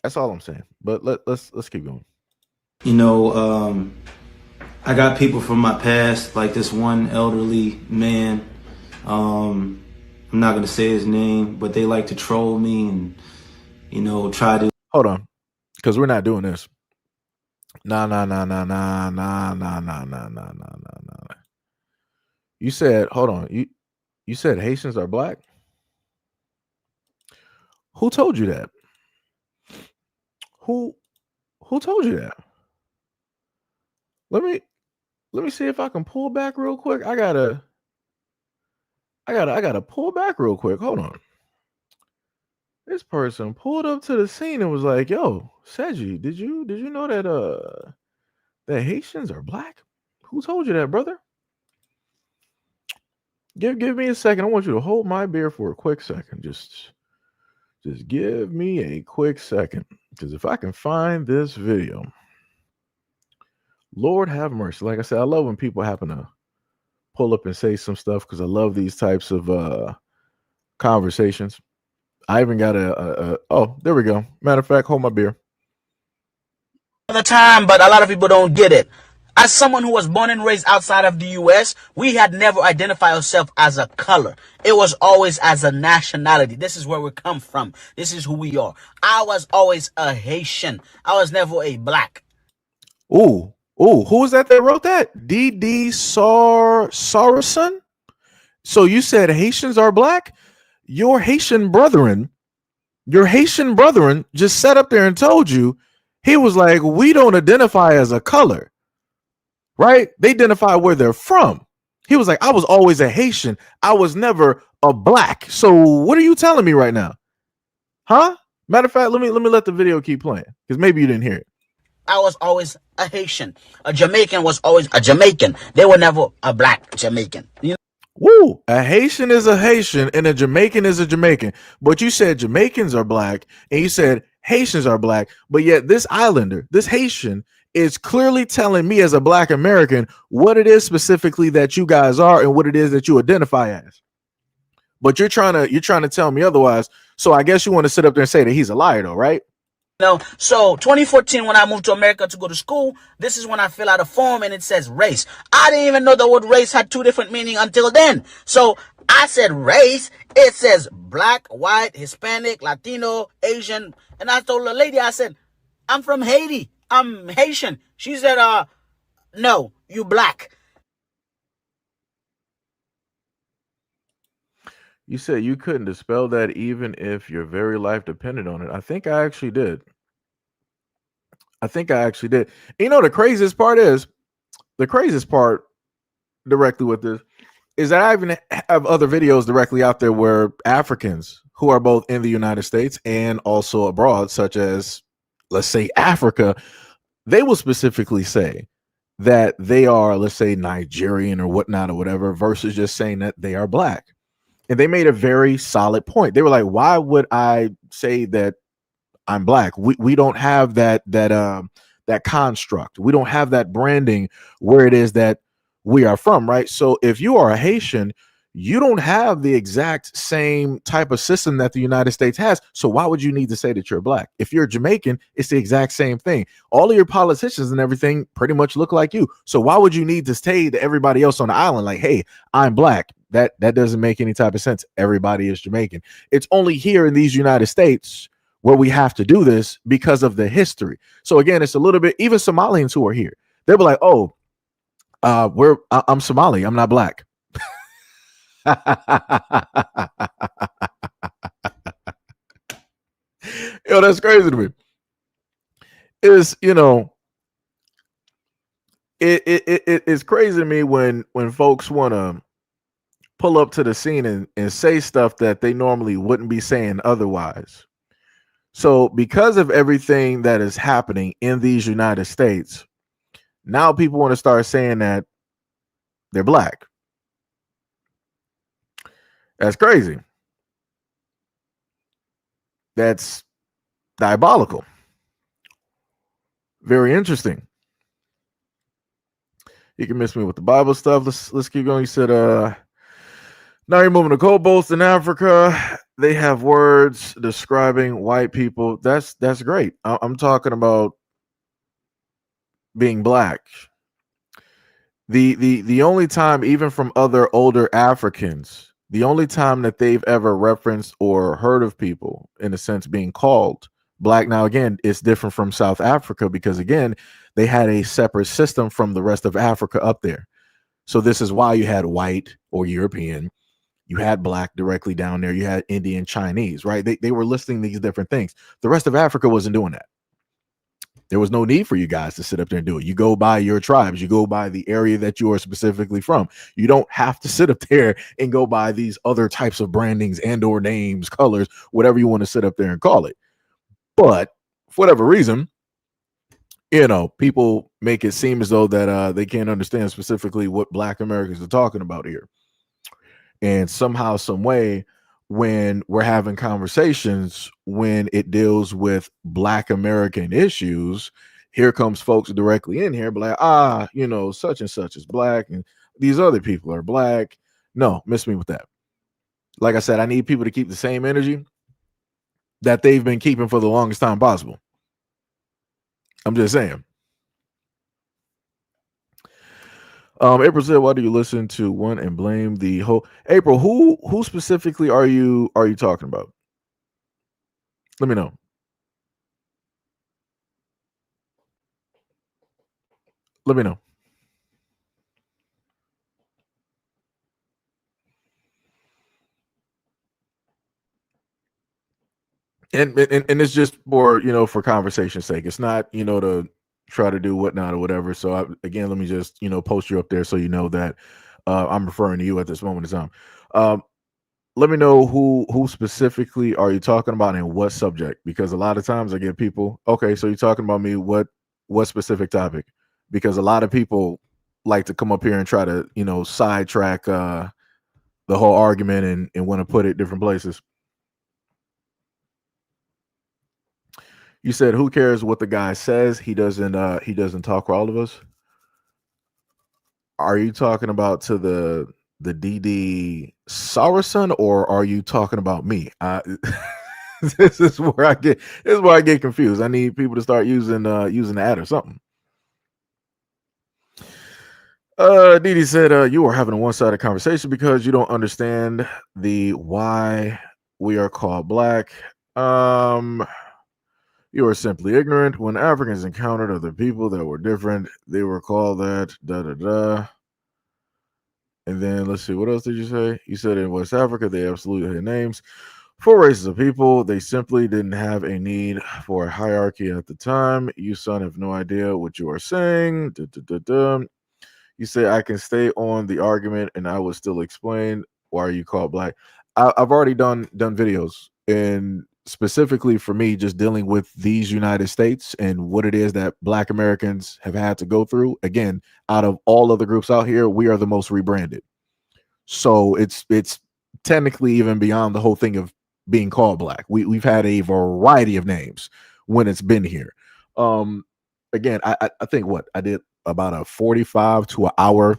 That's all I'm saying. But let's keep going. I got people from my past, like this one elderly man. I'm not gonna say his name, but they like to troll me and try to. Hold on, because we're not doing this. Nah. You said, hold on. You said Haitians are Black? Who told you that? Who told you that? Let me see if I can pull back real quick. I gotta pull back real quick. Hold on. This person pulled up to the scene and was like, "Yo, Seji, did you know that that Haitians are Black? Who told you that, brother?" Give me a second. I want you to hold my beer for a quick second. Just give me a quick second, because if I can find this video, Lord have mercy. Like I said, I love when people happen to pull up and say some stuff because I love these types of conversations. I even got oh, there we go. Matter of fact, hold my beer. The time, but a lot of people don't get it. As someone who was born and raised outside of the U.S., we had never identified ourselves as a color. It was always as a nationality. This is where we come from. This is who we are. I was always a Haitian. I was never a black. Ooh, who was that wrote that? D.D. Saracen? So you said Haitians are black? Your Haitian brethren just sat up there and told you, he was like, we don't identify as a color, right? They identify where they're from. He was like, I was always a Haitian. I was never a black. So what are you telling me right now? Huh? Matter of fact, let me let the video keep playing because maybe you didn't hear it. I was always a Haitian. A Jamaican was always a Jamaican. They were never a black Jamaican. You know? Woo! A Haitian is a Haitian and a Jamaican is a Jamaican. But you said Jamaicans are black and you said Haitians are black. But yet this islander, this Haitian, is clearly telling me as a black American what it is specifically that you guys are and what it is that you identify as. But you're trying to tell me otherwise. So I guess you want to sit up there and say that he's a liar, though, right? No. So 2014, when I moved to America to go to school, this is when I fill out a form and it says race. I didn't even know the word race had two different meanings until then. So I said race. It says black, white, Hispanic, Latino, Asian. And I told the lady, I said, I'm from Haiti. I'm Haitian. She said, no, you black. You said you couldn't dispel that even if your very life depended on it. I think I actually did. You know, the craziest part directly with this is that I even have other videos directly out there where Africans who are both in the United States and also abroad, such as, let's say, Africa, they will specifically say that they are, let's say, Nigerian or whatnot or whatever, versus just saying that they are black. And they made a very solid point. They were like, why would I say that I'm black? We don't have that construct. We don't have that branding where it is that we are from, right? So if you are a Haitian, you don't have the exact same type of system that the United States has. So why would you need to say that you're black? If you're Jamaican, it's the exact same thing. All of your politicians and everything pretty much look like you. So why would you need to say to everybody else on the island, like, hey, I'm black? That doesn't make any type of sense. Everybody is Jamaican. It's only here in these United States where we have to do this because of the history. So again, it's a little bit, even Somalians who are here, they'll be like, oh, I'm Somali. I'm not black. Yo, that's crazy to me. It's, you know, it's crazy to me when folks want to pull up to the scene and say stuff that they normally wouldn't be saying otherwise. So because of everything that is happening in these United States, now people want to start saying that they're black. That's crazy. That's diabolical. Very interesting. You can miss me with the Bible stuff. Let's keep going. You said now you're moving to goalposts in Africa. They have words describing white people. That's great. I'm talking about being black. The only time, even from other older Africans, the only time that they've ever referenced or heard of people in a sense being called black. Now, again, it's different from South Africa because, again, they had a separate system from the rest of Africa up there. So this is why you had white or European. You had black directly down there. You had Indian, Chinese, right? They were listing these different things. The rest of Africa wasn't doing that. There was no need for you guys to sit up there and do it. You go by your tribes. You go by the area that you are specifically from. You don't have to sit up there and go by these other types of brandings and or names, colors, whatever you want to sit up there and call it. But for whatever reason, you know, people make it seem as though that they can't understand specifically what Black Americans are talking about here. And somehow, some way, when we're having conversations, when it deals with Black American issues, here comes folks directly in here, but like, you know, such and such is black, and these other people are black. No, miss me with that. Like I said, I need people to keep the same energy that they've been keeping for the longest time possible. I'm just saying. April said, "Why do you listen to one and blame the whole?" April, who specifically are you talking about? Let me know. Let me know. And it's just for, you know, for conversation's sake. It's not, you know, to try to do whatnot or whatever. So again, let me just, you know, post you up there so you know that I'm referring to you at this moment in time. Let me know who specifically are you talking about and what subject, because a lot of times I get people, okay, so you're talking about me, what specific topic? Because a lot of people like to come up here and try to, you know, sidetrack the whole argument and want to put it different places. You said, who cares what the guy says? He doesn't talk for all of us. Are you talking about to the DD Saracen, or are you talking about me? This is where I get confused. I need people to start using the ad or something. Didi said, you are having a one-sided conversation because you don't understand the why we are called black. You are simply ignorant. When Africans encountered other people that were different, they were called that, da da da. And then let's see, what else did you say? You said in West Africa, they absolutely had names for races of people. They simply didn't have a need for a hierarchy at the time. You, son, have no idea what you are saying. Da, da, da, da. You say I can stay on the argument and I would still explain why you call black. I've already done videos, and specifically for me, just dealing with these United States and what it is that Black Americans have had to go through. Again, out of all other groups out here, we are the most rebranded. So it's technically even beyond the whole thing of being called black. We've had a variety of names when it's been here. Again, I think what I did about a 45 to an hour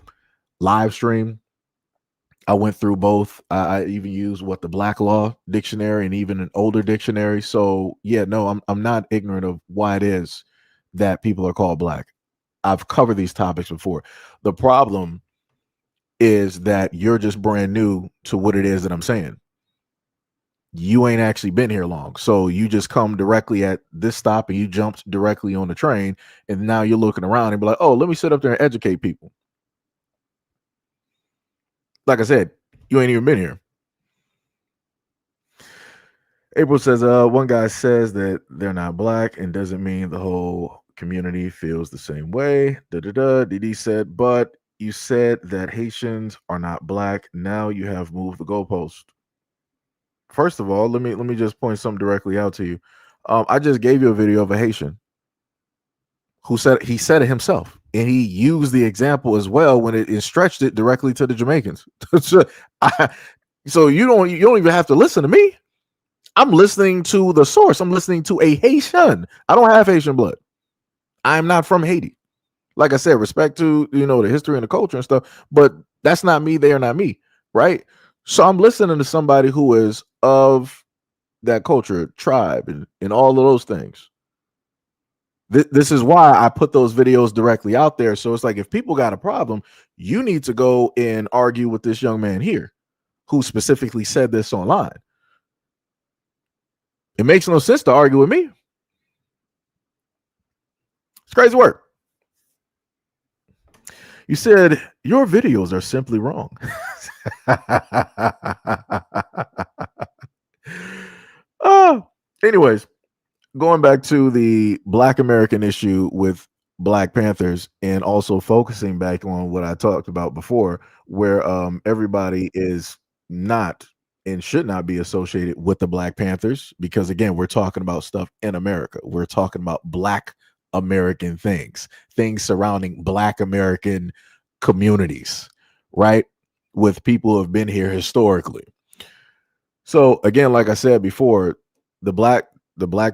live stream. I went through both. I even used the Black Law Dictionary and even an older dictionary. So yeah, no, I'm not ignorant of why it is that people are called black. I've covered these topics before. The problem is that you're just brand new to what it is that I'm saying. You ain't actually been here long. So you just come directly at this stop and you jumped directly on the train. And now you're looking around and be like, oh, let me sit up there and educate people. Like I said, you ain't even been here. April says, one guy says that they're not black and doesn't mean the whole community feels the same way. DD said, but you said that Haitians are not black. Now you have moved the goalpost. First of all, let me just point something directly out to you. I just gave you a video of a Haitian who said it himself, and he used the example as well when it stretched it directly to the Jamaicans. So you don't even have to listen to me. I'm listening to the source. I'm listening to a Haitian. I don't have Haitian blood. I'm not from Haiti. Like I said, respect to, you know, the history and the culture and stuff, but that's not me. They are not me, right? So I'm listening to somebody who is of that culture, tribe, and all of those things. This is why I put those videos directly out there. So it's like, if people got a problem, you need to go and argue with this young man here who specifically said this online. It makes no sense to argue with me. It's crazy work. You said your videos are simply wrong. Anyways, going back to the Black American issue with Black Panthers, and also focusing back on what I talked about before, where everybody is not and should not be associated with the Black Panthers, because again, we're talking about stuff in America. We're talking about Black American things surrounding Black American communities, right? With people who have been here historically. So again, like I said before, the Black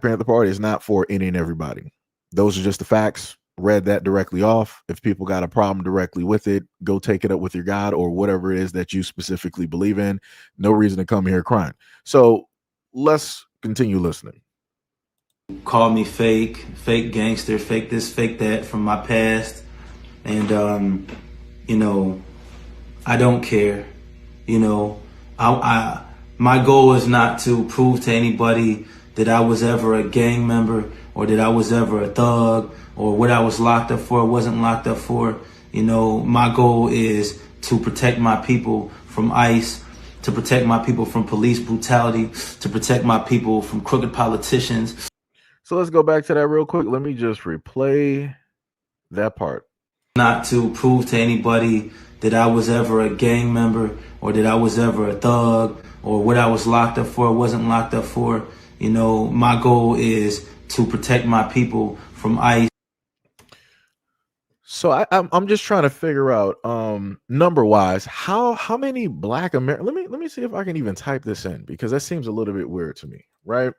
Panther Party is not for any and everybody. Those are just the facts. Read that directly off. If people got a problem directly with it, go take it up with your God or whatever it is that you specifically believe in. No reason to come here crying. So let's continue listening. Call me fake gangster, fake this, fake that from my past. And, you know, I don't care. You know, my goal is not to prove to anybody that I was ever a gang member or that I was ever a thug or what I was locked up for or wasn't locked up for. You know, my goal is to protect my people from ICE, to protect my people from police brutality, to protect my people from crooked politicians. So let's go back to that real quick. Let me just replay that part. Not to prove to anybody that I was ever a gang member or that I was ever a thug or what I was locked up for or wasn't locked up for. You know, my goal is to protect my people from ICE. So I'm just trying to figure out number wise how many Black Americans. Let me see if I can even type this in because that seems a little bit weird to me, right?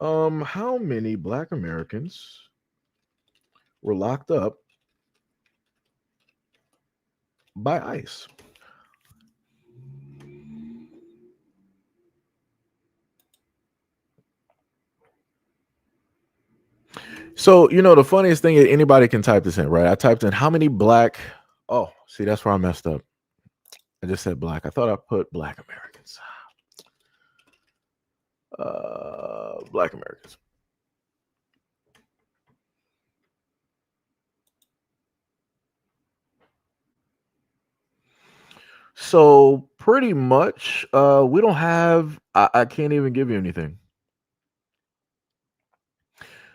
How many Black Americans were locked up by ICE? So, you know, the funniest thing is anybody can type this in, right? I typed in how many Black. Oh, see, that's where I messed up. I just said Black. I thought I put Black Americans. Black Americans. So pretty much, we don't have. I can't even give you anything.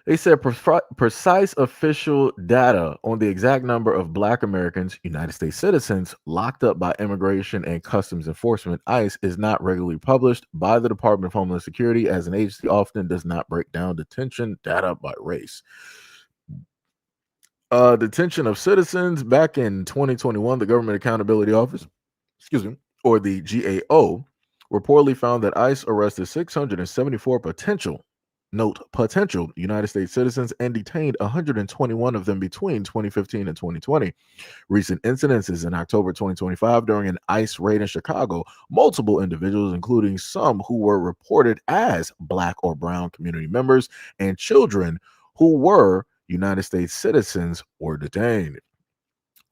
They said precise official data on the exact number of Black Americans, United States citizens, locked up by Immigration and Customs Enforcement, ICE, is not regularly published by the Department of Homeland Security, as an agency often does not break down detention data by race. Detention of citizens back in 2021, the Government Accountability Office, or the GAO, reportedly found that ICE arrested 674 potential United States citizens and detained 121 of them between 2015 and 2020. Recent incidences in October 2025 during an ICE raid in Chicago, multiple individuals, including some who were reported as Black or brown community members and children who were United States citizens, were detained.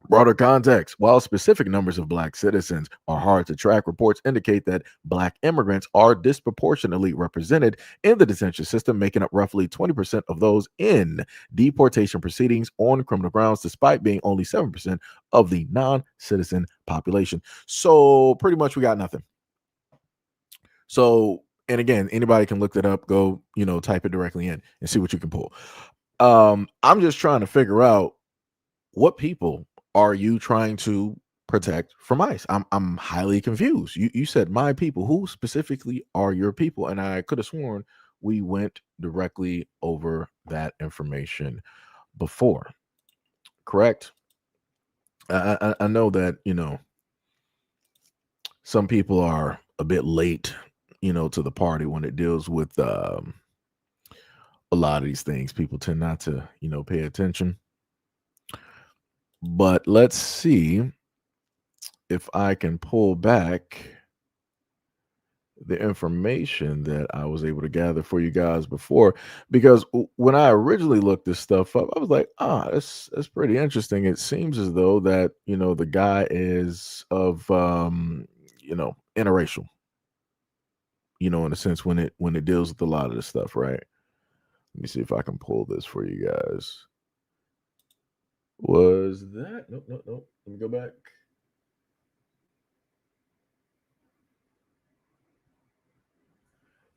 Broader context: while specific numbers of Black citizens are hard to track, reports indicate that Black immigrants are disproportionately represented in the detention system, making up roughly 20% of those in deportation proceedings on criminal grounds, despite being only 7% of the non-citizen population. So pretty much we got nothing. So, and again, anybody can look that up, go, type it directly in and see what you can pull. I'm just trying to figure out what people are you trying to protect from ICE? I'm highly confused. You said my people. Who specifically are your people? And I could have sworn we went directly over that information before. Correct? I know that, some people are a bit late, to the party when it deals with a lot of these things. People tend not to, pay attention. But let's see if I can pull back the information that I was able to gather for you guys before, because when I originally looked this stuff up, I was like, that's pretty interesting. It seems as though that, the guy is of, interracial, in a sense when it deals with a lot of this stuff, right? Let me see if I can pull this for you guys. Was that? Nope. Let me go back.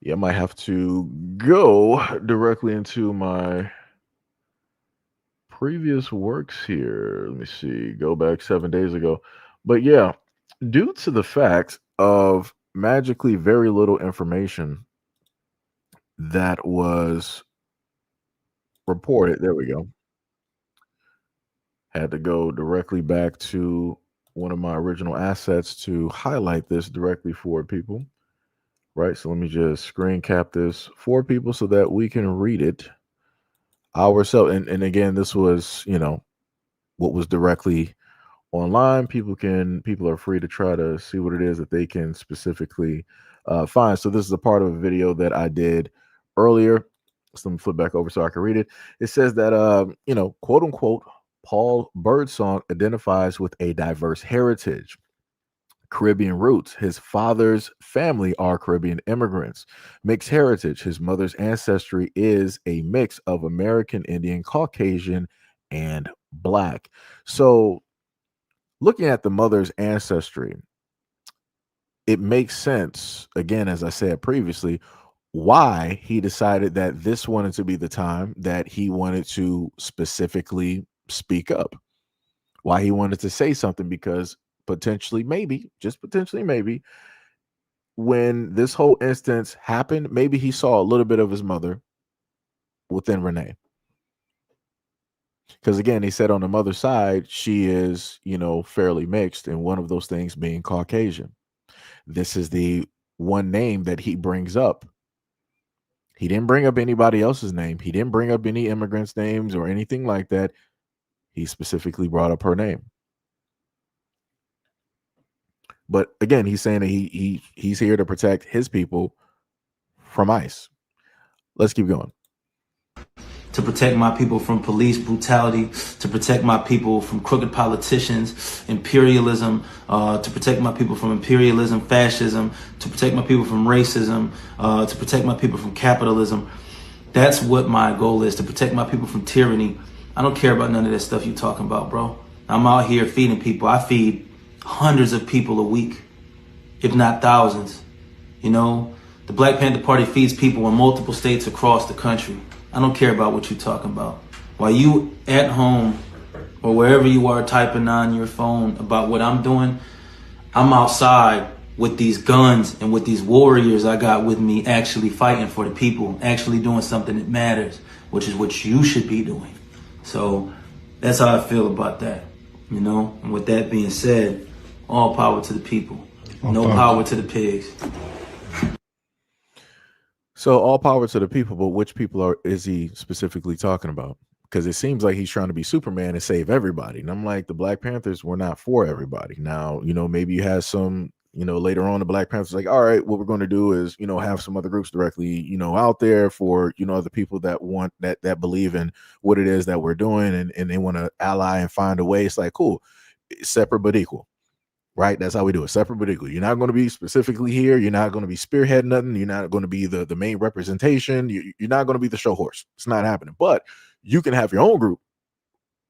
Yeah, I might have to go directly into my previous works here. Let me see. Go back 7 days ago. But yeah, due to the fact of magically very little information that was reported. There we go. Had to go directly back to one of my original assets to highlight this directly for people. Right, so let me just screen cap this for people so that we can read it ourselves. And again, this was, what was directly online. People are free to try to see what it is that they can specifically find. So this is a part of a video that I did earlier. So let me flip back over so I can read it. It says that quote unquote, Paul Birdsong identifies with a diverse heritage, Caribbean roots. His father's family are Caribbean immigrants. Mixed heritage. His mother's ancestry is a mix of American Indian, Caucasian, and Black. So looking at the mother's ancestry, it makes sense, again, as I said previously, why he decided that this wanted to be the time that he wanted to specifically speak up, why he wanted to say something, because potentially, maybe, just potentially, maybe, when this whole instance happened, maybe he saw a little bit of his mother within Renee. Because again, he said on the mother's side, she is, fairly mixed, and one of those things being Caucasian. This is the one name that he brings up. He didn't bring up anybody else's name. He didn't bring up any immigrants' names or anything like that. He specifically brought up her name. But again, he's saying that he's here to protect his people from ICE. Let's keep going. To protect my people from police brutality, to protect my people from crooked politicians, imperialism, to protect my people from imperialism, fascism, to protect my people from racism, to protect my people from capitalism. That's what my goal is, to protect my people from tyranny. I don't care about none of that stuff you talking about, bro. I'm out here feeding people. I feed hundreds of people a week, if not thousands. The Black Panther Party feeds people in multiple states across the country. I don't care about what you're talking about. While you at home or wherever you are typing on your phone about what I'm doing, I'm outside with these guns and with these warriors I got with me, actually fighting for the people, actually doing something that matters, which is what you should be doing. So that's how I feel about that, And with that being said, all power to the people. No power to the pigs. So all power to the people, but which people is he specifically talking about? Because it seems like he's trying to be Superman and save everybody. And I'm like, the Black Panthers were not for everybody. Now, maybe you have some, later on the Black Panthers like, all right, what we're going to do is, have some other groups directly, out there for, other people that want that believe in what it is that we're doing, and they want to ally and find a way. It's like, cool, separate but equal. Right? That's how we do it. Separate but equal. You're not going to be specifically here. You're not going to be spearheading nothing. You're not going to be the main representation. You're not going to be the show horse. It's not happening. But you can have your own group,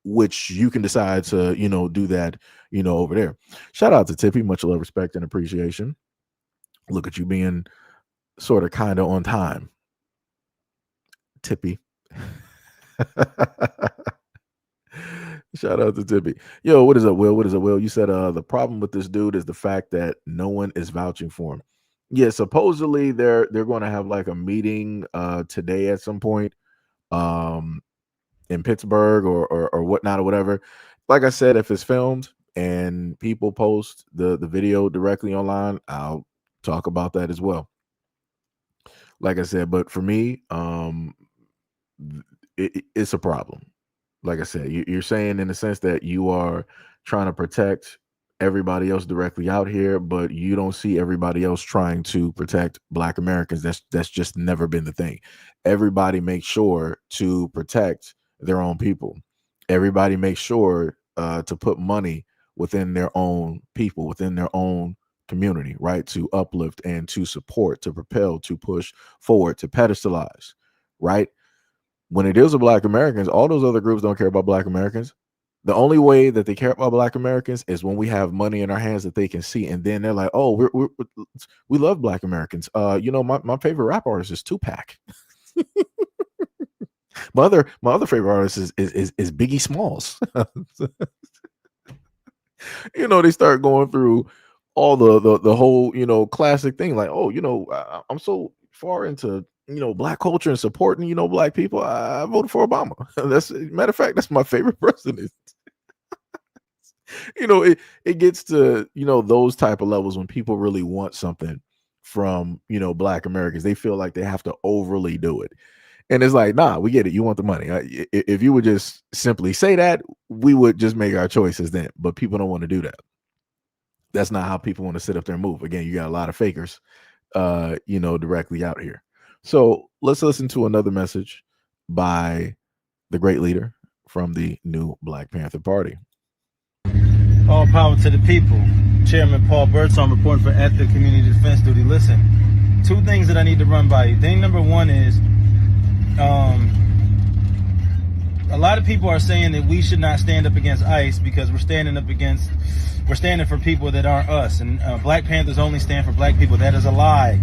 which you can decide to, do that, over there. Shout out to Tippy. Much love, respect, and appreciation. Look at you being sort of kind of on time. Tippy. Shout out to Tippy. Yo, what is up, Will? What is up, Will? You said the problem with this dude is the fact that no one is vouching for him. Yeah, supposedly they're going to have like a meeting today at some point in Pittsburgh or whatnot or whatever. Like I said, if it's filmed and people post the video directly online, I'll talk about that as well. Like I said, but for me, it's a problem. Like I said, you're saying in the sense that you are trying to protect everybody else directly out here, but you don't see everybody else trying to protect Black Americans. That's just never been the thing. Everybody makes sure to protect their own people. Everybody makes sure to put money within their own people, within their own community, right? To uplift and to support, to propel, to push forward, to pedestalize, right? When it deals with Black Americans, all those other groups don't care about Black Americans. The only way that they care about Black Americans is when we have money in our hands that they can see, and then they're like, "Oh, we love Black Americans." My favorite rap artist is Tupac. my other favorite artist is Biggie Smalls. They start going through all the whole classic thing, like, oh, I'm so far into Black culture and supporting Black people. I voted for Obama. That's, matter of fact, that's my favorite president. It gets to those type of levels when people really want something from Black Americans. They feel like they have to overly do it, And it's like, nah, we get it. You want the money. If you would just simply say that, we would just make our choices then. But people don't want to do that. That's not how people want to sit up there and move. Again, you got a lot of fakers, directly out here. So let's listen to another message by the great leader from the new Black Panther Party. All power to the people. Chairman Paul Birdsong reporting for Ethnic Community Defense Duty. Listen, two things that I need to run by you. Thing number one is, a lot of people are saying that we should not stand up against ICE because we're standing for people that aren't us. And Black Panthers only stand for black people. That is a lie.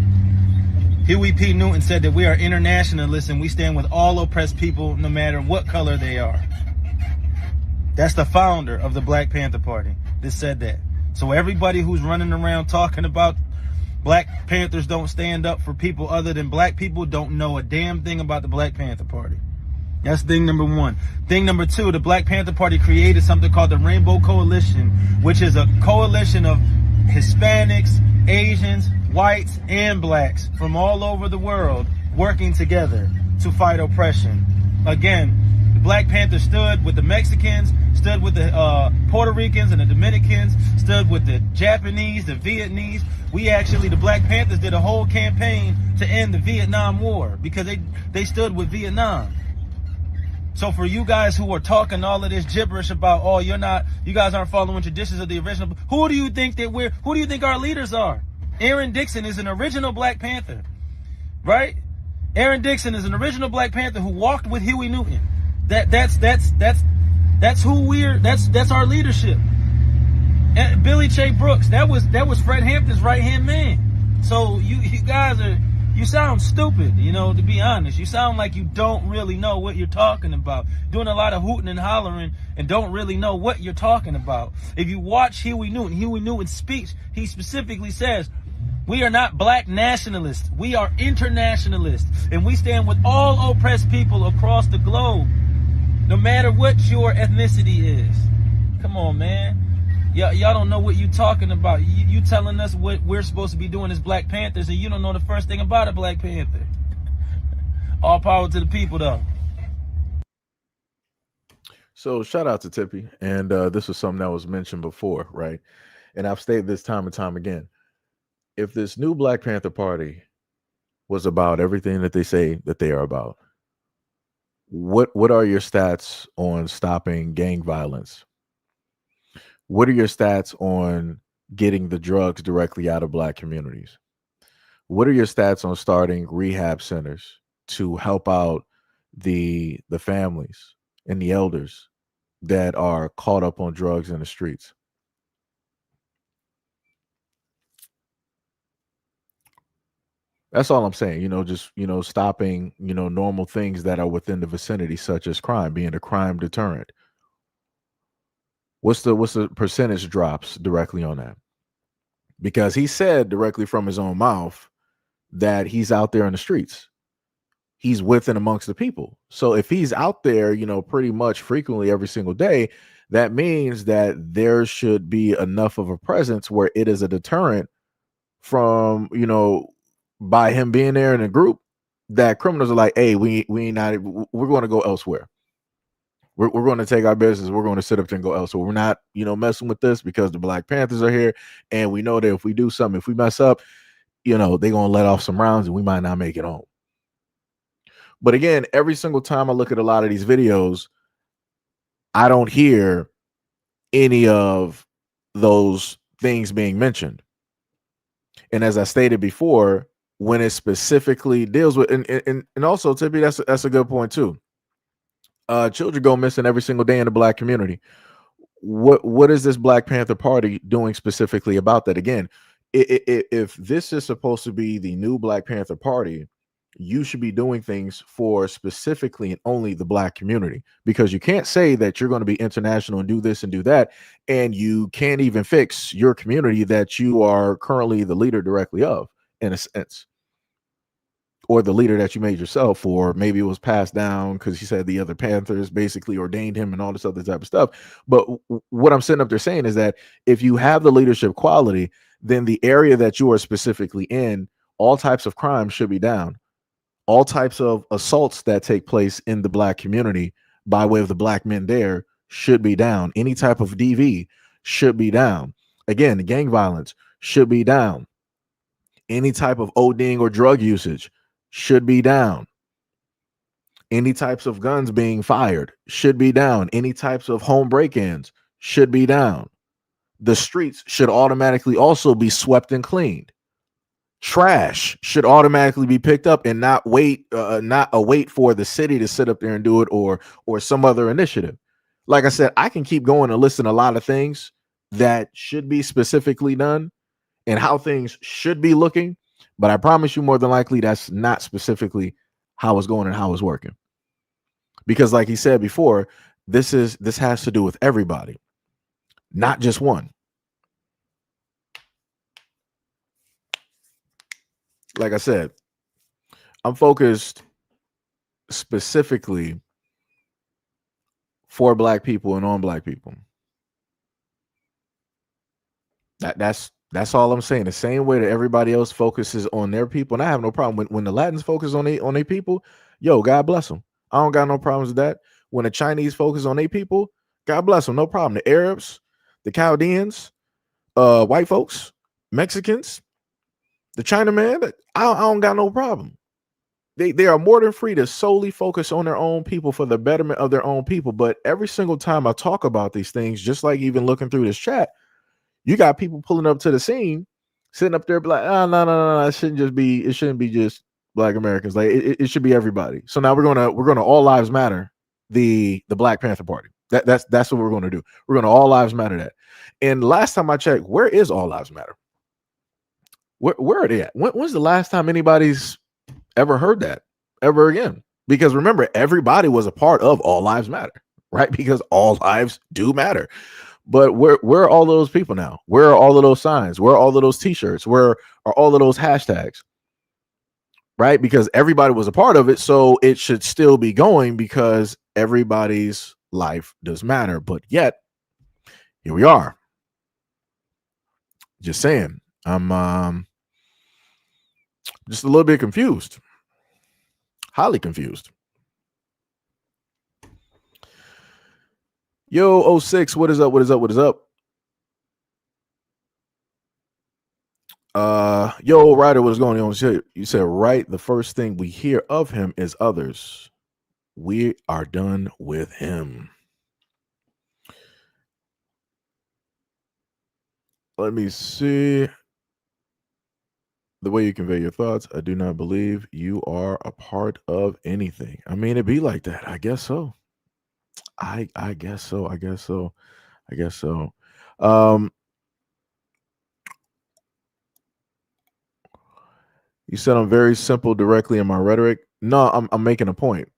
Huey P. Newton said that we are internationalists and we stand with all oppressed people no matter what color they are. That's the founder of the Black Panther Party that said that. So everybody who's running around talking about Black Panthers don't stand up for people other than black people don't know a damn thing about the Black Panther Party. That's thing number one. Thing number two, the Black Panther Party created something called the Rainbow Coalition, which is a coalition of Hispanics, Asians, whites, and blacks from all over the world working together to fight oppression. Again, the Black Panthers stood with the Mexicans, stood with the Puerto Ricans and the Dominicans, stood with the Japanese, the Vietnamese. The Black Panthers did a whole campaign to end the Vietnam War because they stood with Vietnam. So for you guys who are talking all of this gibberish about, you guys aren't following traditions of the original, who do you think our leaders are? Aaron Dixon is an original Black Panther, right? Aaron Dixon is an original Black Panther who walked with Huey Newton. That's our leadership. And Billy Che Brooks, that was Fred Hampton's right-hand man. So you guys you sound stupid, to be honest. You sound like you don't really know what you're talking about. Doing a lot of hooting and hollering and don't really know what you're talking about. If you watch Huey Newton's speech, he specifically says, we are not black nationalists. We are internationalists. And we stand with all oppressed people across the globe, no matter what your ethnicity is. Come on, man. Y'all don't know what you talking about. You telling us what we're supposed to be doing as Black Panthers, and you don't know the first thing about a Black Panther. All power to the people, though. So shout out to Tippy. And this was something that was mentioned before, right? And I've stated this time and time again. If this new Black Panther Party was about everything that they say that they are about, what are your stats on stopping gang violence? What are your stats on getting the drugs directly out of black communities? What are your stats on starting rehab centers to help out the families and the elders that are caught up on drugs in the streets? That's all I'm saying. Just stopping, normal things that are within the vicinity, such as crime, being a crime deterrent. What's the percentage drops directly on that? Because he said directly from his own mouth that he's out there in the streets. He's with and amongst the people. So if he's out there, pretty much frequently every single day, that means that there should be enough of a presence where it is a deterrent from, by him being there in a group, that criminals are like, hey, we're going to go elsewhere. We're going to take our business. We're going to sit up there and go elsewhere. We're not, messing with this because the Black Panthers are here. And we know that if we do something, if we mess up, they're going to let off some rounds and we might not make it home. But again, every single time I look at a lot of these videos, I don't hear any of those things being mentioned. And as I stated before, when it specifically deals with, and also, Tippy, that's a good point too. Children go missing every single day in the black community. What is this Black Panther Party doing specifically about that? Again, if this is supposed to be the new Black Panther Party, you should be doing things for specifically and only the black community, because you can't say that you're going to be international and do this and do that, and you can't even fix your community that you are currently the leader directly of, in a sense. Or the leader that you made yourself, or maybe it was passed down because he said the other Panthers basically ordained him and all this other type of stuff. But what I'm sitting up there saying is that if you have the leadership quality, then the area that you are specifically in, all types of crime should be down. all types of assaults that take place in the black community by way of the black men there should be down. Any type of DV should be down. Again, gang violence should be down. Any type of ODing or drug usage should be down. Any types of guns being fired should be down. Any types of home break-ins should be down. The streets should automatically also be swept and cleaned. Trash should automatically be picked up and not wait for the city to sit up there and do it, or some other initiative. Like I said, I can keep going and listen a lot of things that should be specifically done and how things should be looking, but I promise you more than likely that's not specifically how it's going and how it's working. Because like he said before, this has to do with everybody, not just one. Like I said, I'm focused specifically for black people and on black people. That's all I'm saying. The same way that everybody else focuses on their people, and I have no problem when the Latins focus on their people. Yo, God bless them. I don't got no problems with that. When the Chinese focus on their people, God bless them, no problem. The Arabs, the Chaldeans, white folks, Mexicans, the Chinaman, I don't got no problem. They are more than free to solely focus on their own people for the betterment of their own people. But every single time I talk about these things, just like even looking through this chat, you got people pulling up to the scene, sitting up there like, oh, no, it shouldn't be just black Americans. Like it should be everybody. So now we're gonna all lives matter the Black Panther Party. That's what we're gonna do. We're gonna all lives matter that. And last time I checked, where is all lives matter? Where are they at? When's the last time anybody's ever heard that ever again? Because remember, everybody was a part of all lives matter, right? Because all lives do matter. But where are all those people now? Where are all of those signs? Where are all of those t-shirts? Where are all of those hashtags? Right? Because everybody was a part of it, so it should still be going because everybody's life does matter. But yet, here we are. Just saying, I'm just a little bit confused. Highly confused. Yo, 06, what is up? What is up? What is up? Yo, Ryder, what is going on? You said, right, the first thing we hear of him is others. We are done with him. Let me see. The way you convey your thoughts, I do not believe you are a part of anything. I mean, it'd be like that. I guess so. I guess so. I guess so. I guess so. You said I'm very simple directly in my rhetoric. No, I'm making a point.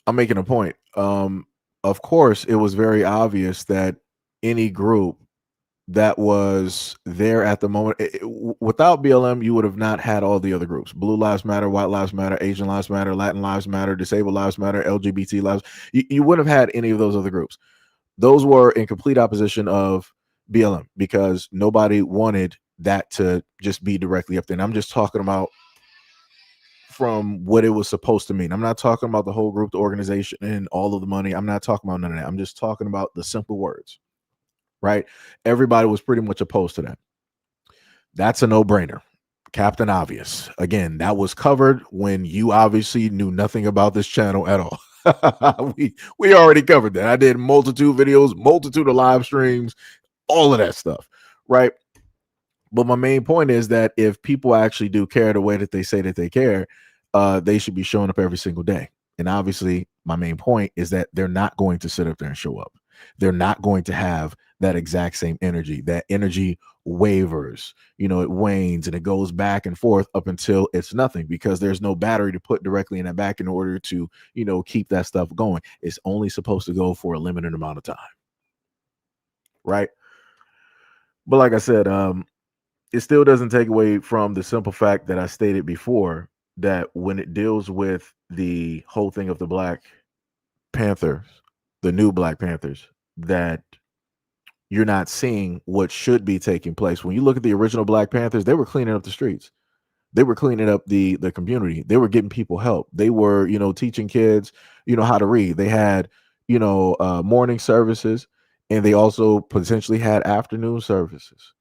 I'm making a point. Of course, it was very obvious that any group that was there at the moment, without BLM, you would have not had all the other groups. Blue Lives Matter, White Lives Matter, Asian Lives Matter, Latin Lives Matter, Disabled Lives Matter, LGBT Lives. You wouldn't have had any of those other groups. Those were in complete opposition of BLM because nobody wanted that to just be directly up there. And I'm just talking about from what it was supposed to mean. I'm not talking about the whole group, the organization, and all of the money. I'm not talking about none of that. I'm just talking about the simple words, right? Everybody was pretty much opposed to that. That's a no-brainer. Captain Obvious. Again, that was covered when you obviously knew nothing about this channel at all. we already covered that. I did multitude videos, multitude of live streams, all of that stuff, right? But my main point is that if people actually do care the way that they say that they care, they should be showing up every single day. And obviously, my main point is that they're not going to sit up there and show up. They're not going to have that exact same energy. That energy wavers, it wanes and it goes back and forth up until it's nothing because there's no battery to put directly in that back in order to, keep that stuff going. It's only supposed to go for a limited amount of time. Right. But like I said, it still doesn't take away from the simple fact that I stated before that when it deals with the whole thing of the Black Panthers, the new Black Panthers, that you're not seeing what should be taking place. When you look at the original Black Panthers, they were cleaning up the streets. They were cleaning up the community. They were getting people help. They were, teaching kids, how to read. They had, morning services, and they also potentially had afternoon services,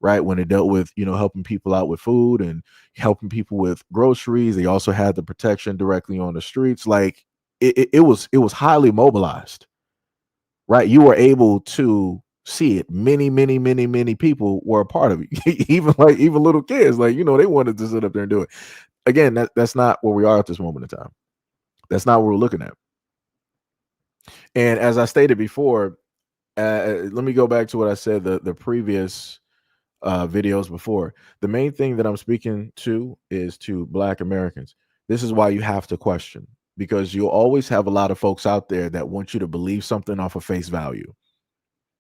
right? When it dealt with, helping people out with food and helping people with groceries. They also had the protection directly on the streets. Like it was highly mobilized, right? You were able to see it. Many people were a part of it. even little kids, like, they wanted to sit up there and do it. Again, that's not where we are at this moment in time. That's not what we're looking at. And as I stated before, let me go back to what I said the previous videos before. The main thing that I'm speaking to is to Black Americans. This is why you have to question, because you'll always have a lot of folks out there that want you to believe something off of face value.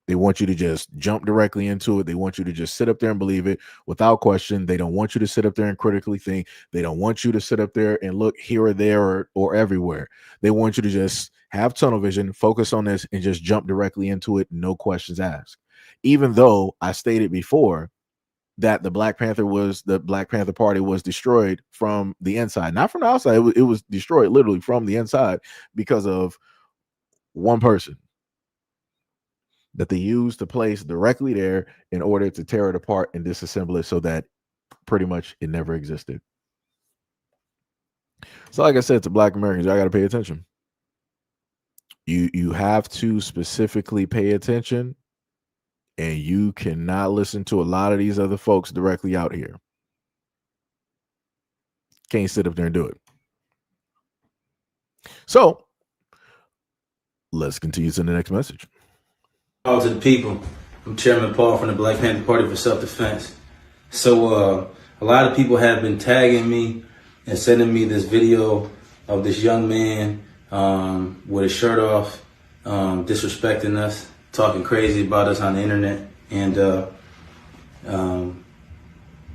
They want you to just jump directly into it. They want you to just sit up there and believe it without question. They don't want you to sit up there and critically think. They don't want you to sit up there and look here or there or everywhere. They want you to just have tunnel vision, focus on this, and just jump directly into it, no questions asked. Even though I stated before that the Black Panther Party was destroyed from the inside, not from the outside. It was destroyed literally from the inside because of one person that they used to place directly there in order to tear it apart and disassemble it, so that pretty much it never existed. So like I said to Black Americans, y'all got to pay attention. You have to specifically pay attention, and you cannot listen to a lot of these other folks directly out here. Can't sit up there and do it. So let's continue to the next message. All to the people. I'm Chairman Paul from the Black Panther Party for Self-Defense. So a lot of people have been tagging me and sending me this video of this young man with his shirt off, disrespecting us, talking crazy about us on the internet. And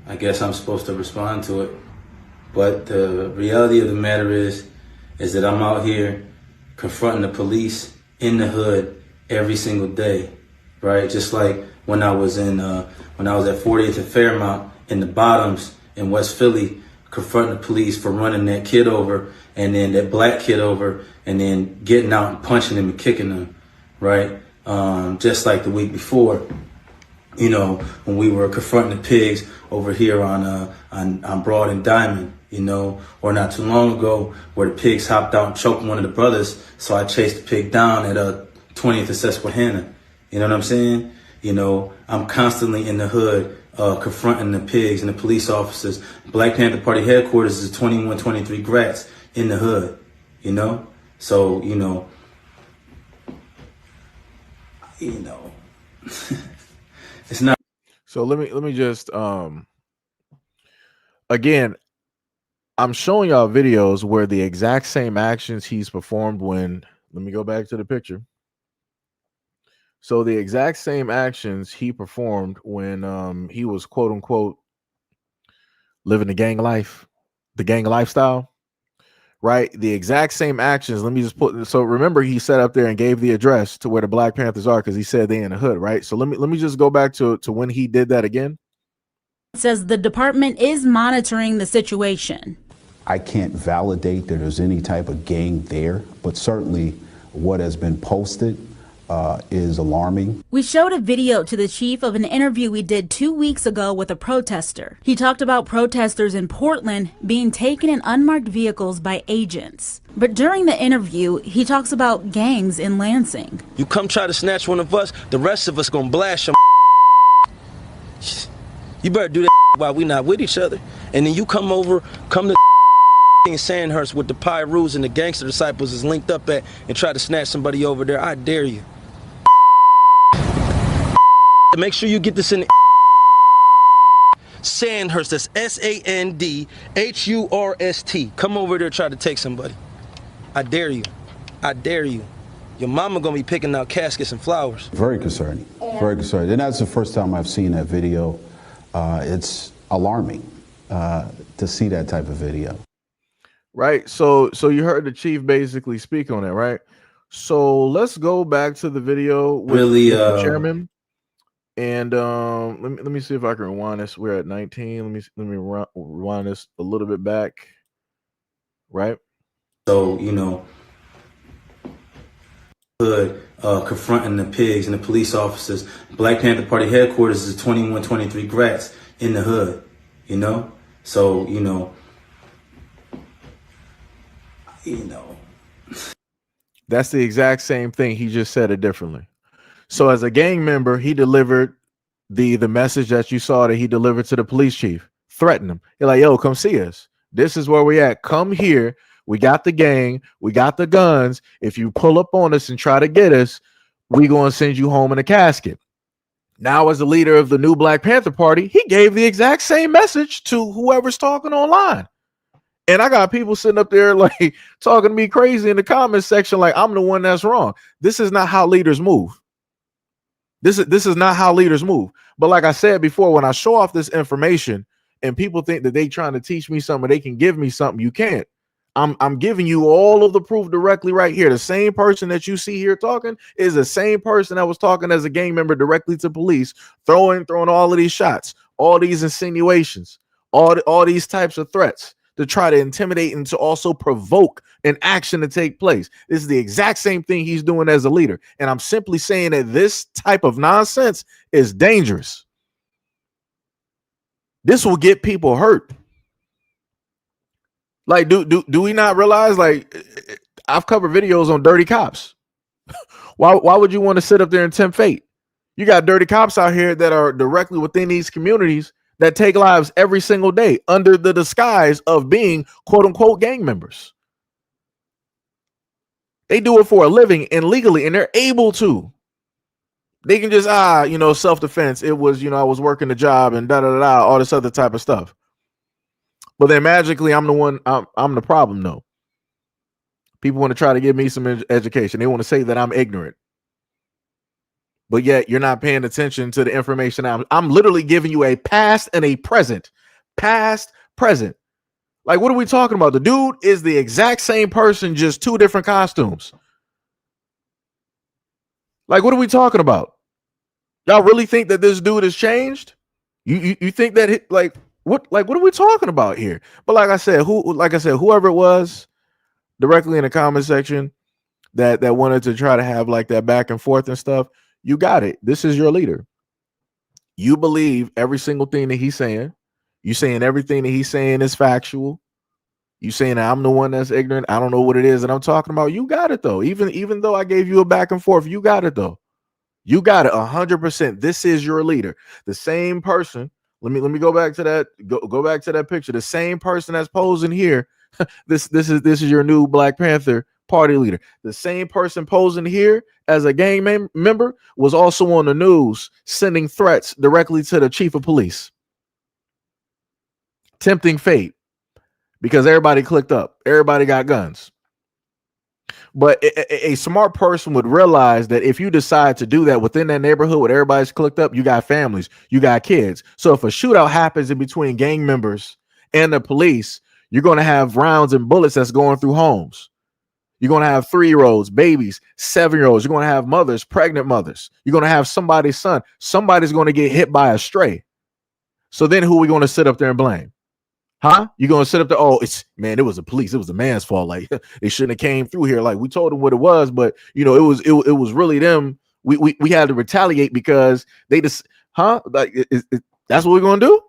I guess I'm supposed to respond to it. But the reality of the matter is that I'm out here confronting the police in the hood every single day, right? Just like when I was at 40th and Fairmount in the Bottoms in West Philly, confronting the police for running that kid over, and then that black kid over, and then getting out and punching him and kicking him, right? Just like the week before, when we were confronting the pigs over here on Broad and Diamond, or not too long ago where the pigs hopped out and choked one of the brothers. So I chased the pig down at 20th and Susquehanna. You know what I'm saying? I'm constantly in the hood confronting the pigs and the police officers. Black Panther Party headquarters is 2123 Gratz in the hood, So, it's not. So let me just again, I'm showing y'all videos where the exact same actions he's performed when, let me go back to the picture. So the exact same actions he performed when he was quote unquote living the gang life, the gang lifestyle, right? The exact same actions. Let me just put, so remember he sat up there and gave the address to where the Black Panthers are because he said they in the hood, right? So let me just go back to when he did that again. It says the department is monitoring the situation. I can't validate that there's any type of gang there, but certainly what has been posted is alarming. We showed a video to the chief of an interview we did 2 weeks ago with a protester. He talked about protesters in Portland being taken in unmarked vehicles by agents. But during the interview, he talks about gangs in Lansing. You come try to snatch one of us, the rest of us gonna blast your. You better do that while we not with each other. And then you come to in Sandhurst with the Pyrus and the gangster disciples is linked up at and try to snatch somebody over there. I dare you. Make sure you get this in Sandhurst. That's Sandhurst. Come over there, try to take somebody. I dare you. I dare you. Your mama gonna be picking out caskets and flowers. Very concerning. Very concerning. And that's the first time I've seen that video. It's alarming to see that type of video. Right. So you heard the chief basically speak on it, right? So let's go back to the video with the chairman. And let me see if I can rewind this. We're at 19. Let me rewind this a little bit back. Right. So, you know, hood confronting the pigs and the police officers. Black Panther Party headquarters is 21, 23 grats in the hood, you know? So, you know. That's the exact same thing. He just said it differently. So as a gang member, he delivered the message that you saw that he delivered to the police chief, threatened him. You're like, yo, come see us. This is where we at. Come here. We got the gang. We got the guns. If you pull up on us and try to get us, we going to send you home in a casket. Now, as the leader of the new Black Panther Party, he gave the exact same message to whoever's talking online. And I got people sitting up there like talking to me crazy in the comments section like I'm the one that's wrong. This is not how leaders move. This is not how leaders move. But like I said before, when I show off this information and people think that they trying to teach me something, they can give me something, you can't. I'm giving you all of the proof directly right here. The same person that you see here talking is the same person that was talking as a gang member directly to police, throwing all of these shots, all these insinuations, all these types of threats to try to intimidate and to also provoke an action to take place. This is the exact same thing he's doing as a leader. And I'm simply saying that this type of nonsense is dangerous. This will get people hurt. Like, do we not realize, like, I've covered videos on dirty cops. Why would you want to sit up there and tempt fate? You got dirty cops out here that are directly within these communities that take lives every single day under the disguise of being quote unquote gang members. They do it for a living and legally, and they're able to. They can just, self-defense. It was, I was working the job and all this other type of stuff. But then magically, I'm the problem, though. People want to try to give me some education. They want to say that I'm ignorant. But yet you're not paying attention to the information. I'm literally giving you a past and a present. Past, present. Like, what are we talking about? The dude is the exact same person, just two different costumes. Like, what are we talking about? Y'all really think that this dude has changed? You think that what are we talking about here? But like I said, whoever it was directly in the comment section that wanted to try to have like that back and forth and stuff, you got it. This is your leader. You believe every single thing that he's saying. You saying everything that he's saying is factual. You saying that I'm the one that's ignorant. I don't know what it is that I'm talking about. You got it though. Even though I gave you a back and forth, you got it though. You got it 100%. This is your leader. The same person. Let me go back to that. Go back to that picture. The same person that's posing here. This is your new Black Panther Party leader. The same person posing here as a gang member was also on the news sending threats directly to the chief of police. Tempting fate because everybody clicked up. Everybody got guns. But a smart person would realize that if you decide to do that within that neighborhood where everybody's clicked up, you got families, you got kids. So if a shootout happens in between gang members and the police, you're going to have rounds and bullets that's going through homes. You're going to have 3-year-olds, babies, 7-year-olds. You're going to have mothers, pregnant mothers. You're going to have somebody's son. Somebody's going to get hit by a stray. So then who are we going to sit up there and blame? Huh? You're going to sit up there, it was the police. It was the man's fault. Like, they shouldn't have came through here. Like, we told them what it was, but, it was really them. We had to retaliate because they just, Like, that's what we're going to do?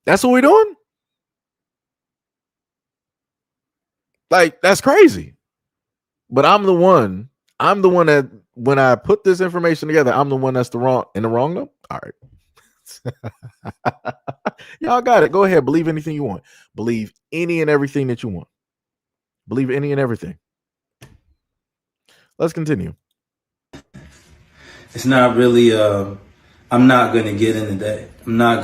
That's what we're doing? Like, that's crazy. But I'm the one that, when I put this information together, I'm the one that's in the wrong though. All right. Y'all got it. Go ahead. Believe anything you want. Believe any and everything that you want. Believe any and everything. Let's continue. It's not really I'm not gonna get into that. I'm not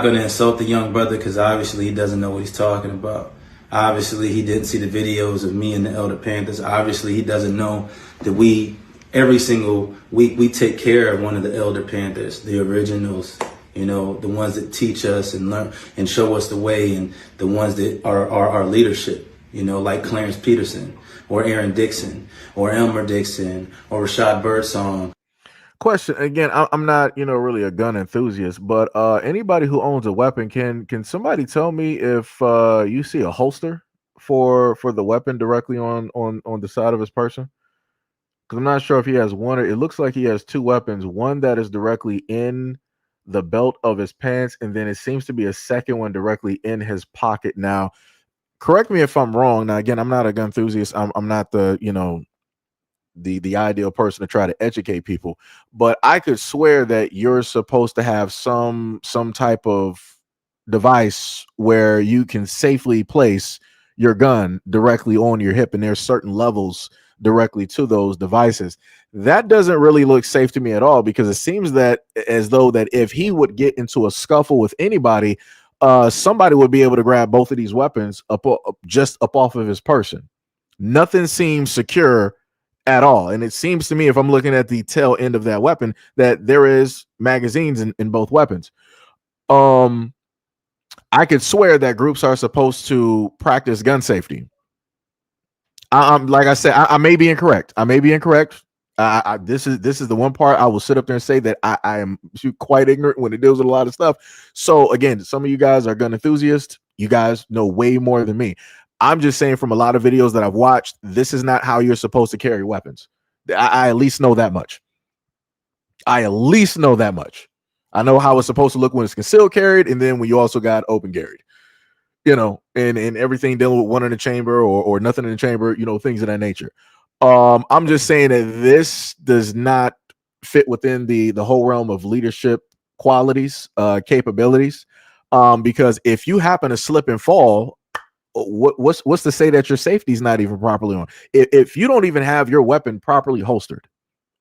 gonna insult the young brother because obviously he doesn't know what he's talking about. Obviously he didn't see the videos of me and the Elder Panthers. Obviously he doesn't know that every single week we take care of one of the Elder Panthers, the originals, the ones that teach us and learn and show us the way, and the ones that are our leadership. like Clarence Peterson or Aaron Dixon or Elmer Dixon or Rashad Birdsong. Question again. I'm not, really a gun enthusiast, but anybody who owns a weapon, can somebody tell me if you see a holster for the weapon directly on the side of his person? Because I'm not sure if he has one. Or it looks like he has two weapons. One that is directly in the belt of his pants, and then it seems to be a second one directly in his pocket. Now, correct me if I'm wrong. Now, again, I'm not a gun enthusiast. I'm not the ideal person to try to educate people, but I could swear that you're supposed to have some type of device where you can safely place your gun directly on your hip, and there's certain levels directly to those devices. That doesn't really look safe to me at all, because it seems that as though that if he would get into a scuffle with anybody, somebody would be able to grab both of these weapons just up off of his person. Nothing seems secure at all. And it seems to me, if I'm looking at the tail end of that weapon, that there is magazines in both weapons. I could swear that groups are supposed to practice gun safety. I'm like I said, I may be incorrect. This is the one part I will sit up there and say that I am quite ignorant when it deals with a lot of stuff. So again, some of you guys are gun enthusiasts. You guys know way more than me. I'm just saying, from a lot of videos that I've watched, this is not how you're supposed to carry weapons. I at least know that much. I know how it's supposed to look when it's concealed carried, and then when you also got open carried. And everything dealing with one in the chamber or nothing in the chamber, things of that nature. I'm just saying that this does not fit within the whole realm of leadership qualities, capabilities. Because if you happen to slip and fall, what's to say that your safety is not even properly on? If you don't even have your weapon properly holstered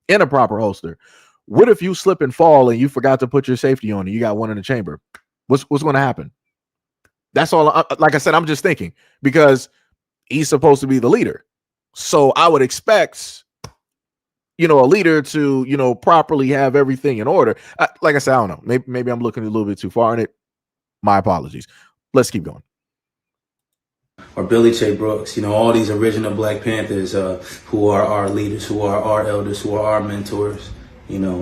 in a proper holster, what if you slip and fall and you forgot to put your safety on and you got one in the chamber? What's going to happen? That's all. Like I said, I'm just thinking, because he's supposed to be the leader. So I would expect, a leader to, properly have everything in order. Like I said, I don't know. Maybe I'm looking a little bit too far in it. My apologies. Let's keep going. Or Billy J. Brooks, all these original Black Panthers who are our leaders, who are our elders, who are our mentors,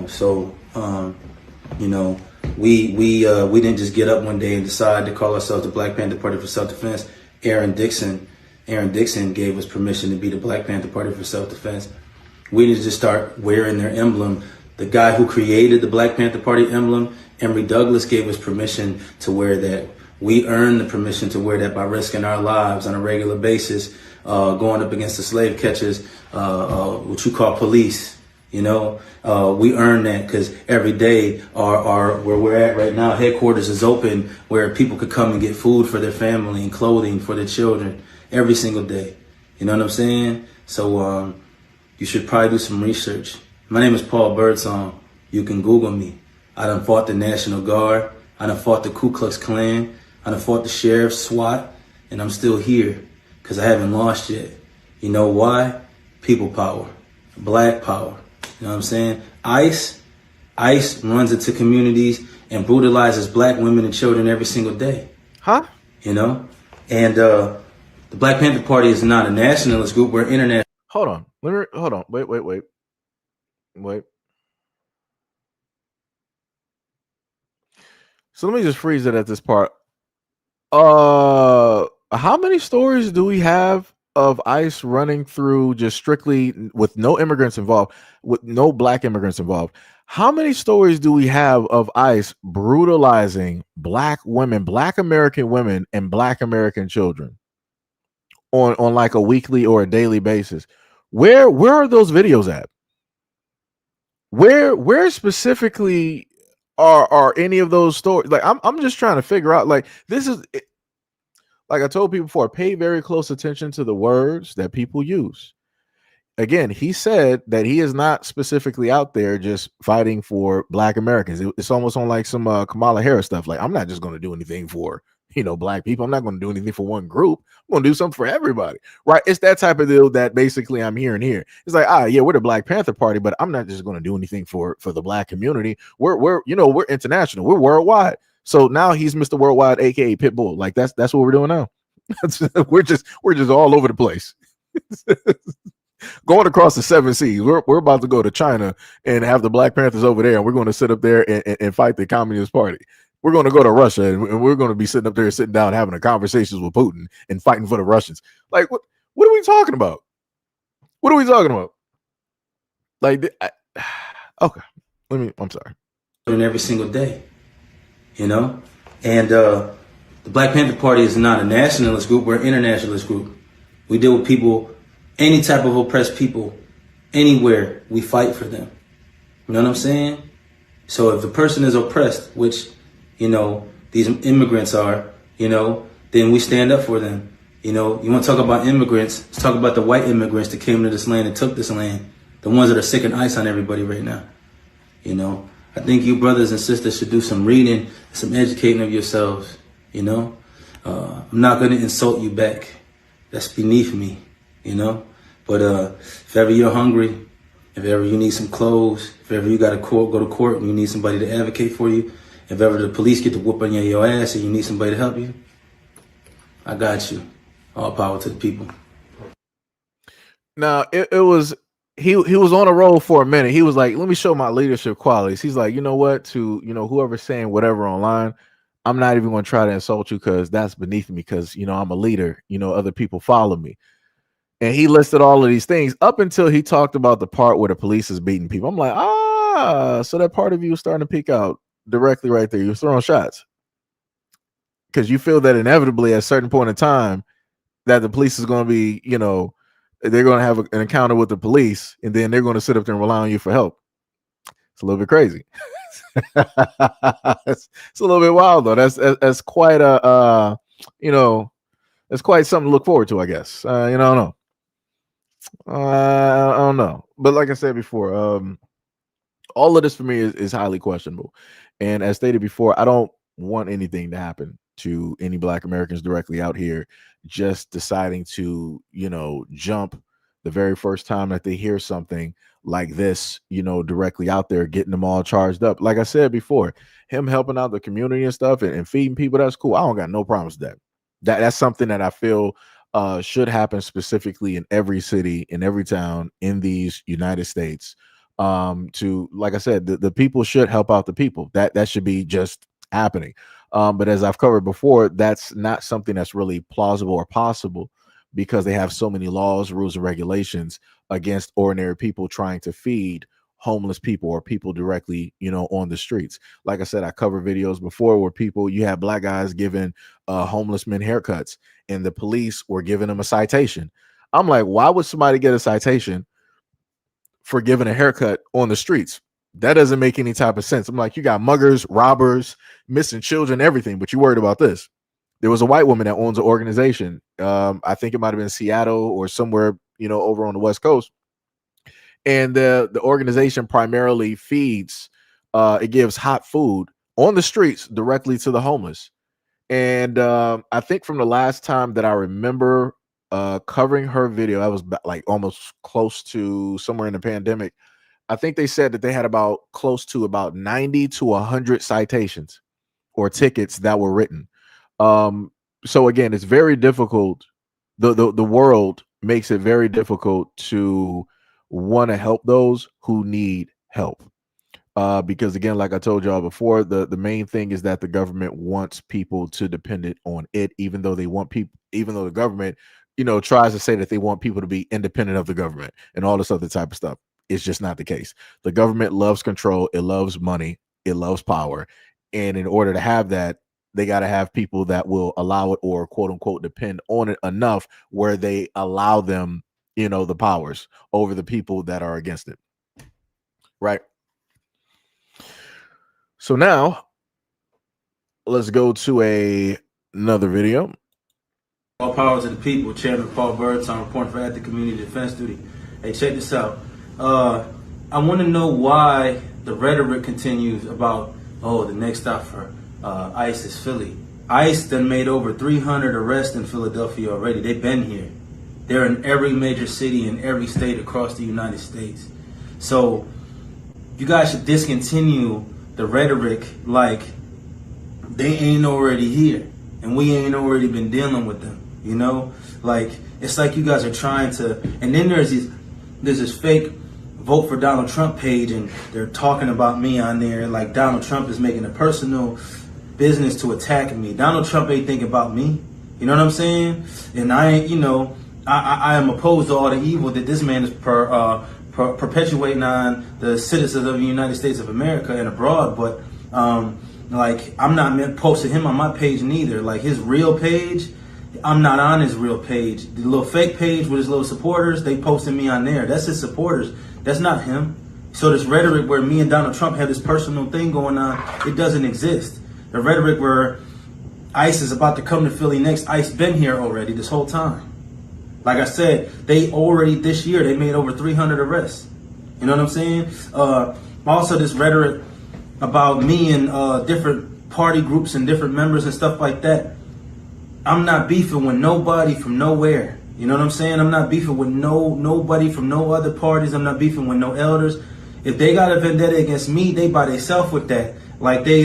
So, we didn't just get up one day and decide to call ourselves the Black Panther Party for Self-Defense. Aaron Dixon gave us permission to be the Black Panther Party for Self-Defense. We didn't just start wearing their emblem. The guy who created the Black Panther Party emblem, Emory Douglas, gave us permission to wear that. We earned the permission to wear that by risking our lives on a regular basis, going up against the slave catchers, what you call police. We earned that because every day our where we're at right now, headquarters is open where people could come and get food for their family and clothing for their children every single day. You know what I'm saying? So you should probably do some research. My name is Paul Birdsong. You can Google me. I done fought the National Guard. I done fought the Ku Klux Klan. I done fought the sheriff, SWAT, and I'm still here because I haven't lost yet. You know why? People power, Black power. You know what I'm saying? ICE runs into communities and brutalizes Black women and children every single day. Huh? And the Black Panther Party is not a nationalist group. We're international. Hold on. Wait. So let me just freeze it at this part. How many stories do we have of ICE running through just strictly with no immigrants involved, with no Black immigrants involved? How many stories do we have of ICE brutalizing Black women, Black American women, and Black American children on like a weekly or a daily basis? Where are those videos at? Where specifically are any of those stories? Like I'm just trying to figure out, like, this is, like I told people before, pay very close attention to the words that people use. Again, he said that he is not specifically out there just fighting for Black Americans. It's almost on like some Kamala Harris stuff. Like, I'm not just going to do anything for, Black people. I'm not going to do anything for one group. I'm going to do something for everybody. Right? It's that type of deal that basically I'm hearing here. It's like, yeah, we're the Black Panther Party, but I'm not just going to do anything for the Black community. We're international. We're worldwide. So now he's Mr. Worldwide, aka Pitbull. Like that's what we're doing now. we're just all over the place. Going across the 7 seas. We're about to go to China and have the Black Panthers over there, and we're going to sit up there and fight the Communist Party. We're going to go to Russia, and we're going to be sitting up there, sitting down, having a conversations with Putin and fighting for the Russians. Like, what are we talking about? What are we talking about? Like, okay, I'm sorry. And every single day, you know, and the Black Panther Party is not a nationalist group; we're an internationalist group. We deal with people, any type of oppressed people, anywhere. We fight for them. You know what I'm saying? So if the person is oppressed, which, you know, these immigrants are, you know, then we stand up for them. You know, you want to talk about immigrants, let's talk about the white immigrants that came to this land and took this land. The ones that are sicking ice on everybody right now. You know, I think you brothers and sisters should do some reading, some educating of yourselves. You know, I'm not going to insult you back. That's beneath me, you know. But if ever you're hungry, if ever you need some clothes, if ever you got to go to court and you need somebody to advocate for you, if ever the police get to whooping your ass and you need somebody to help you, I got you. All power to the people. Now, it was, he was on a roll for a minute. He was like, let me show my leadership qualities. He's like, you know what, to, you know, whoever's saying whatever online, I'm not even going to try to insult you because that's beneath me, because, you know, I'm a leader, you know, other people follow me. And he listed all of these things up until he talked about the part where the police is beating people. I'm like, so that part of you is starting to peek out directly right there. You're throwing shots because you feel that inevitably at a certain point in time that the police is going to be, you know, they're going to have an encounter with the police, and then they're going to sit up there and rely on you for help. It's a little bit crazy. It's a little bit wild though. That's quite a you know, it's quite something to look forward to, I guess. You know, I don't know. But like I said before, all of this for me is highly questionable. And as stated before, I don't want anything to happen to any Black Americans directly out here just deciding to, you know, jump the very first time that they hear something like this, you know, directly out there, getting them all charged up. Like I said before, him helping out the community and stuff and feeding people, that's cool. I don't got no problems with that. That's something that I feel should happen specifically in every city, in every town in these United States. To, like I said, the people should help out the people. That should be just happening. But as I've covered before, that's not something that's really plausible or possible because they have so many laws, rules, and regulations against ordinary people trying to feed homeless people or people directly, you know, on the streets. Like I said, I covered videos before where you had Black guys giving homeless men haircuts and the police were giving them a citation. I'm like, why would somebody get a citation for giving a haircut on the streets? That doesn't make any type of sense. I'm like, you got muggers, robbers, missing children, everything, but you worried about this. There was a white woman that owns an organization. I think it might have been Seattle or somewhere, you know, over on the West Coast. And the organization primarily feeds, it gives hot food on the streets directly to the homeless. And I think from the last time that I remember covering her video, I was like almost close to somewhere in the pandemic. I think they said that they had close to about 90 to 100 citations or tickets that were written. So again, it's very difficult. The world makes it very difficult to want to help those who need help. Because again, like I told y'all before, the main thing is that the government wants people to depend on it, even though the government, you know, tries to say that they want people to be independent of the government and all this other type of stuff. It's just not the case. The government loves control. It loves money. It loves power. And in order to have that, they got to have people that will allow it or quote unquote depend on it enough where they allow them, you know, the powers over the people that are against it. Right. So now let's go to another video. All power to the people. Chairman Paul Birds, I'm reporting for Active Community Defense Duty. Hey, check this out. I want to know why the rhetoric continues about, oh, the next stop for ICE is Philly. ICE done made over 300 arrests in Philadelphia already. They've been here. They're in every major city in every state across the United States. So you guys should discontinue the rhetoric like they ain't already here and we ain't already been dealing with them. You know, like it's like you guys are trying to. And then there's this fake vote for Donald Trump page, and they're talking about me on there like Donald Trump is making a personal business to attack me. Donald Trump ain't thinking about me. You know what I'm saying? And I ain't, you know, I am opposed to all the evil that this man is perpetuating on the citizens of the United States of America and abroad. But like, I'm not posting him on my page neither. Like his real page, I'm not on his real page. The little fake page with his little supporters, they posting me on there. That's his supporters. That's not him. So this rhetoric where me and Donald Trump have this personal thing going on, it doesn't exist. The rhetoric where ICE is about to come to Philly next, ICE been here already this whole time. Like I said, they already this year, they made over 300 arrests. You know what I'm saying? Also this rhetoric about me and different party groups and different members and stuff like that. I'm not beefing with nobody from nowhere. You know what I'm saying? I'm not beefing with nobody from no other parties. I'm not beefing with no elders. If they got a vendetta against me, they by themselves with that. Like they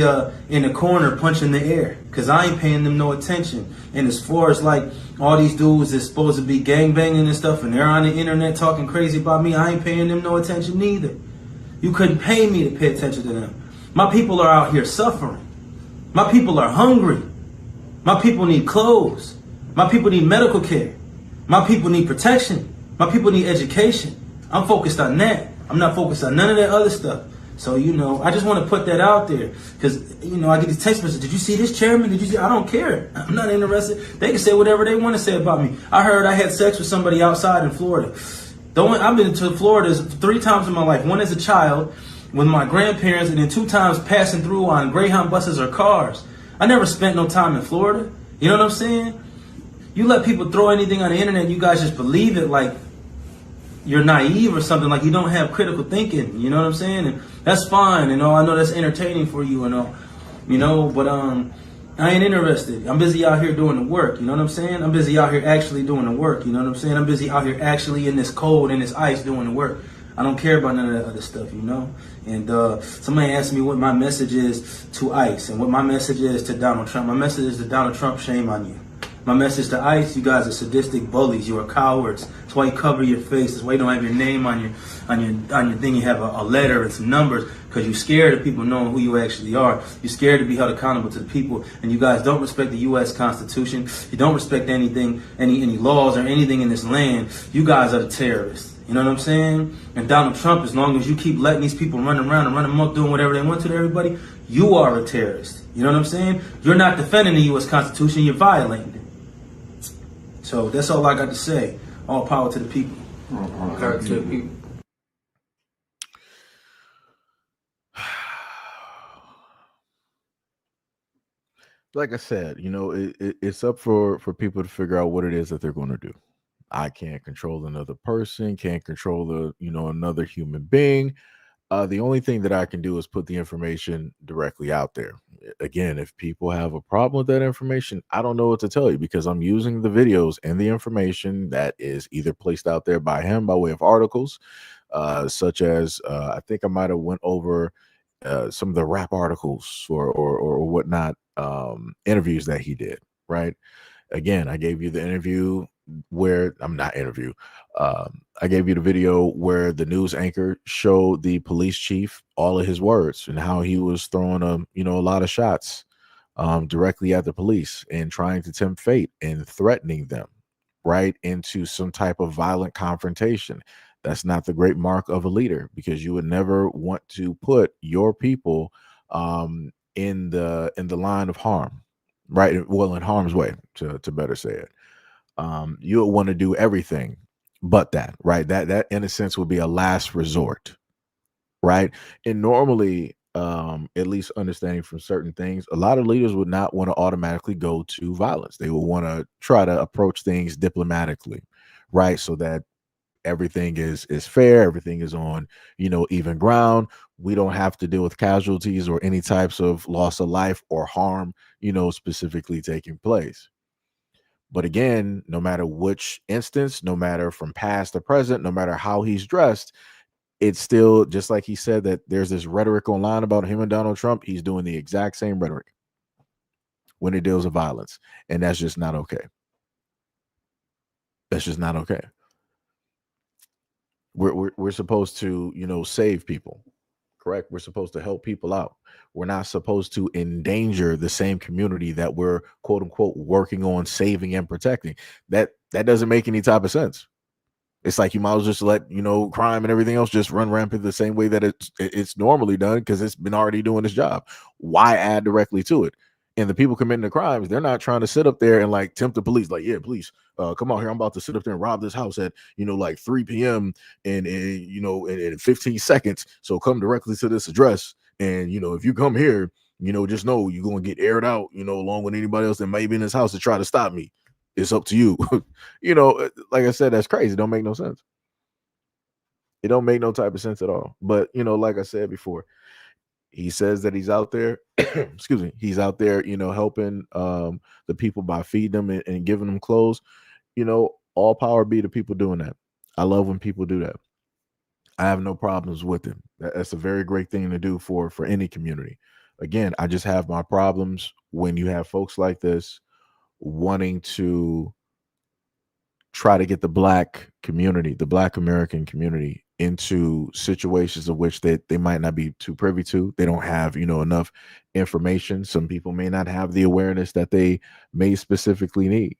in the corner punching the air. Cause I ain't paying them no attention. And as far as like all these dudes that's supposed to be gangbanging and stuff and they're on the internet talking crazy about me, I ain't paying them no attention neither. You couldn't pay me to pay attention to them. My people are out here suffering. My people are hungry. My people need clothes. My people need medical care. My people need protection. My people need education. I'm focused on that. I'm not focused on none of that other stuff. So, you know, I just want to put that out there because, you know, I get these text messages. Did you see this chairman? Did you see? I don't care. I'm not interested. They can say whatever they want to say about me. I heard I had sex with somebody outside in Florida. I've been to Florida 3 times in my life. One as a child with my grandparents and then 2 times passing through on Greyhound buses or cars. I never spent no time in Florida. You know what I'm saying? You let people throw anything on the internet, you guys just believe it like you're naive or something, like you don't have critical thinking. You know what I'm saying? And that's fine. You know, I know that's entertaining for you and all. You know, but I ain't interested. I'm busy out here doing the work. You know what I'm saying? I'm busy out here actually doing the work. You know what I'm saying? I'm busy out here actually in this cold and this ice doing the work. I don't care about none of that other stuff, you know? And somebody asked me what my message is to ICE and what my message is to Donald Trump. My message is to Donald Trump, shame on you. My message to ICE, you guys are sadistic bullies. You are cowards. That's why you cover your face. That's why you don't have your name on your thing. You have a letter and some numbers because you're scared of people knowing who you actually are. You're scared to be held accountable to the people. And you guys don't respect the U.S. Constitution. You don't respect anything, any laws or anything in this land. You guys are the terrorists. You know what I'm saying? And Donald Trump, as long as you keep letting these people run around and run amok doing whatever they want to everybody, you are a terrorist. You know what I'm saying? You're not defending the U.S. Constitution. You're violating it. So that's all I got to say. All power to the people. All power to the people. Like I said, you know, it's up for people to figure out what it is that they're going to do. I can't control another person, can't control another human being. The only thing that I can do is put the information directly out there. Again, if people have a problem with that information, I don't know what to tell you because I'm using the videos and the information that is either placed out there by him by way of articles, such as I think I might have went over some of the rap articles or whatnot, interviews that he did, right? Again, I gave you the interview where I gave you the video where the news anchor showed the police chief all of his words and how he was throwing a lot of shots directly at the police and trying to tempt fate and threatening them right into some type of violent confrontation. That's not the great mark of a leader because you would never want to put your people in the line of harm, right? Well, in harm's way, to better say it. You'll want to do everything but that, right? That in a sense would be a last resort, right? And normally, at least understanding from certain things, a lot of leaders would not want to automatically go to violence. They will want to try to approach things diplomatically, right? So that everything is fair, everything is on even ground. We don't have to deal with casualties or any types of loss of life or harm specifically taking place. But again, no matter which instance, no matter from past to present, no matter how he's dressed, it's still just like he said that there's this rhetoric online about him and Donald Trump. He's doing the exact same rhetoric when it deals with violence, and that's just not okay. That's just not okay. We're supposed to, save people, correct? We're supposed to help people out. We're not supposed to endanger the same community that we're quote unquote working on saving and protecting. That doesn't make any type of sense. It's like you might as well just let crime and everything else just run rampant the same way that it's normally done, because it's been already doing its job. Why add directly to it? And the people committing the crimes, they're not trying to sit up there and like tempt the police, like, yeah, police, come out here. I'm about to sit up there and rob this house at like 3 p.m. and in 15 seconds. So come directly to this address, and if you come here, just know you're gonna get aired out, along with anybody else that may be in this house to try to stop me. It's up to you. Like I said, that's crazy. It don't make no sense. It don't make no type of sense at all. But like I said before, he says that he's out there. Excuse me. He's out there, helping the people by feeding them and giving them clothes. All power be to people doing that. I love when people do that. I have no problems with them. That's a very great thing to do for any community. Again, I just have my problems when you have folks like this wanting to try to get the black community, the black American community, into situations of which they might not be too privy to. They don't have, enough information. Some people may not have the awareness that they may specifically need.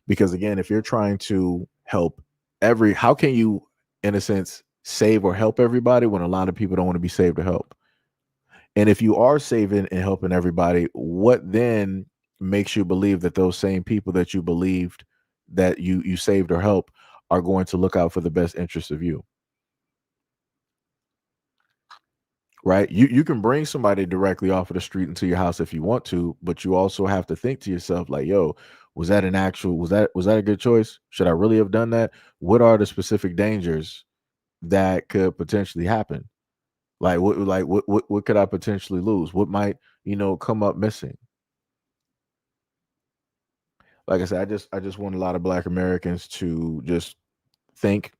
Because again, if you're trying to help how can you, in a sense, save or help everybody when a lot of people don't want to be saved or helped? And if you are saving and helping everybody, what then makes you believe that those same people that you believed that you saved or helped are going to look out for the best interest of you? Right? You can bring somebody directly off of the street into your house if you want to, but you also have to think to yourself, like, yo, was that a good choice? Should I really have done that? What are the specific dangers that could potentially happen? What could I potentially lose? What might, come up missing? Like I said, I just want a lot of black Americans to just think,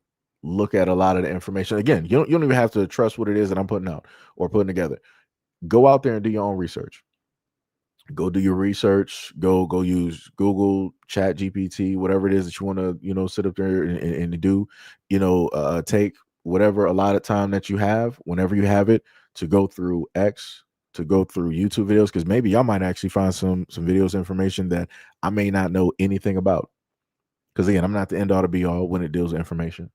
look at a lot of the information. Again, you don't even have to trust what it is that I'm putting out or putting together. Go out there and do your own research. Go do your research. Go use Google, Chat GPT, whatever it is that you want to, sit up there and do. Take whatever allotted time that you have, whenever you have it, to go through X, to go through YouTube videos, because maybe y'all might actually find some videos, information that I may not know anything about. Because again, I'm not the end all to be all when it deals with information.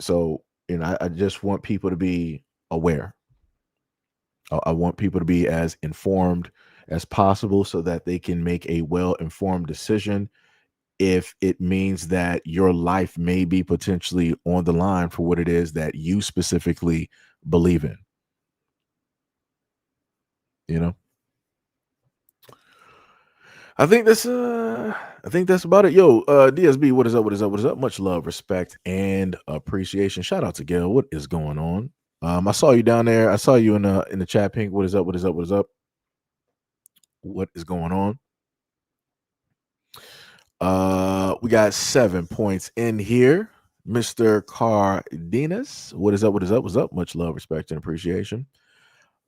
So I just want people to be aware. I want people to be as informed as possible so that they can make a well-informed decision if it means that your life may be potentially on the line for what it is that you specifically believe in. I think that's about it. Yo, DSB, what is up? What is up? What is up? Much love, respect, and appreciation. Shout out to Gail. What is going on? I saw you down there. I saw you in the chat, Pink. What is up? What is up? What is up? What is going on? We got 7 points in here. Mr. Cardenas. What is up? What is up? What's up? Much love, respect, and appreciation.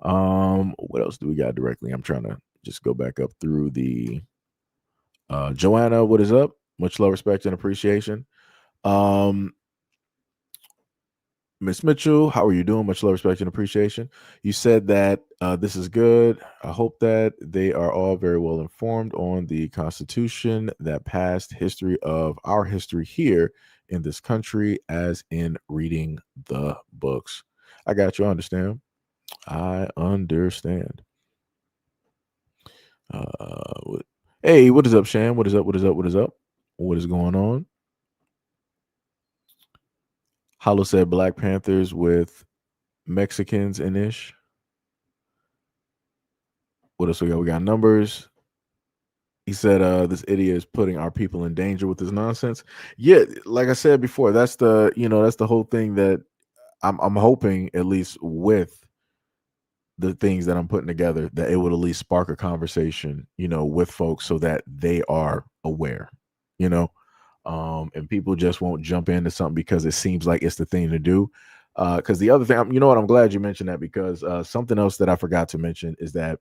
What else do we got directly? I'm trying to just go back up through the Joanna, what is up? Much love, respect, and appreciation. Miss Mitchell, how are you doing? Much love, respect, and appreciation. You said that this is good. I hope that they are all very well informed on the Constitution, that past history of our history here in this country, as in reading the books. I got you. I understand. Hey, what is up, Shan? What is up? What is up? What is up? What is going on? Hollow said Black Panthers with Mexicans and ish. What else we got? We got numbers. He said this idiot is putting our people in danger with his nonsense. Yeah, like I said before, that's the whole thing that I'm hoping, at least with the things that I'm putting together, that it would at least spark a conversation, with folks so that they are aware, and people just won't jump into something because it seems like it's the thing to do. Because the other thing, I'm glad you mentioned that, because something else that I forgot to mention is that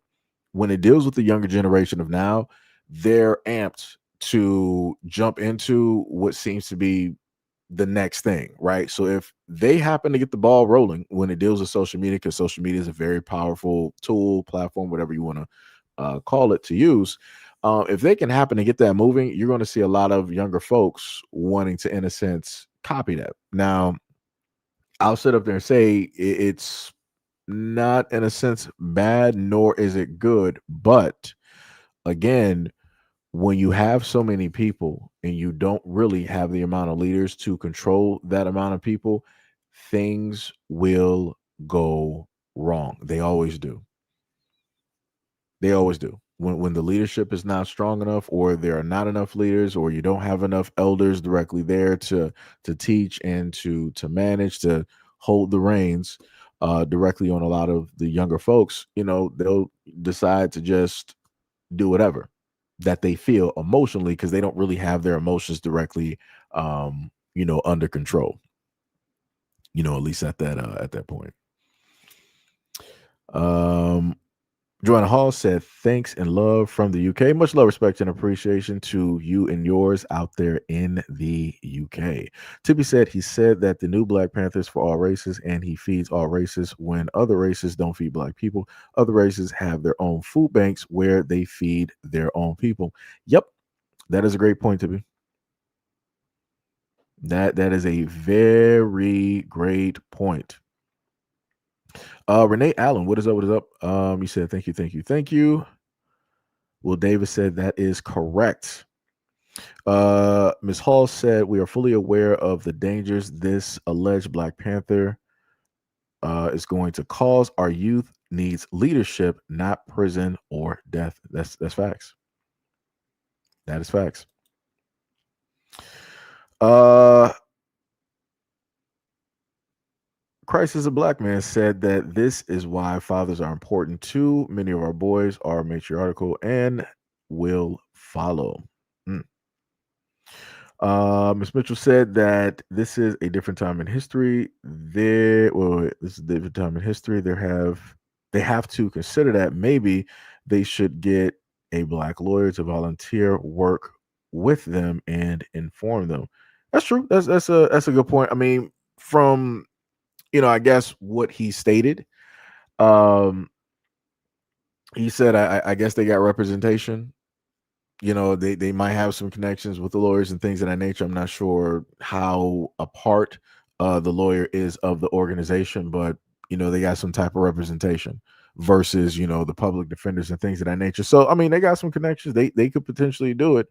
when it deals with the younger generation of now, they're amped to jump into what seems to be the next thing, right? So if they happen to get the ball rolling when it deals with social media, because social media is a very powerful tool, platform, whatever you want to call it to use. If they can happen to get that moving, you're going to see a lot of younger folks wanting to, in a sense, copy that. Now, I'll sit up there and say it's not, in a sense, bad, nor is it good. But again, when you have so many people and you don't really have the amount of leaders to control that amount of people, things will go wrong. They always do. They always do. When the leadership is not strong enough, or there are not enough leaders, or you don't have enough elders directly there to teach and to manage, to hold the reins directly on a lot of the younger folks, they'll decide to just do whatever that they feel emotionally, because they don't really have their emotions directly under control, at least at that point. Joanna Hall said, thanks and love from the UK. Much love, respect, and appreciation to you and yours out there in the UK. Tippy said, he said that the new Black Panthers for all races, and he feeds all races when other races don't feed Black people. Other races have their own food banks where they feed their own people. Yep, that is a great point, Tippy. That is a very great point. Renee Allen, what is up? What is up? You said thank you. Will Davis said that is correct. Ms. Hall said we are fully aware of the dangers this alleged Black Panther is going to cause. Our youth needs leadership, not prison or death. That's facts. That is facts. Christ is a Black Man said that this is why fathers are important too. Many of our boys are matriarchal and will follow. Ms. Mitchell said that this is a different time in history. This is a different time in history. They have to consider that maybe they should get a Black lawyer to volunteer work with them and inform them. That's true. That's a good point. I mean, from I guess what he stated, he said, I guess they got representation. They might have some connections with the lawyers and things of that nature. I'm not sure how a part the lawyer is of the organization, but they got some type of representation versus the public defenders and things of that nature. So I mean, they got some connections. They could potentially do it.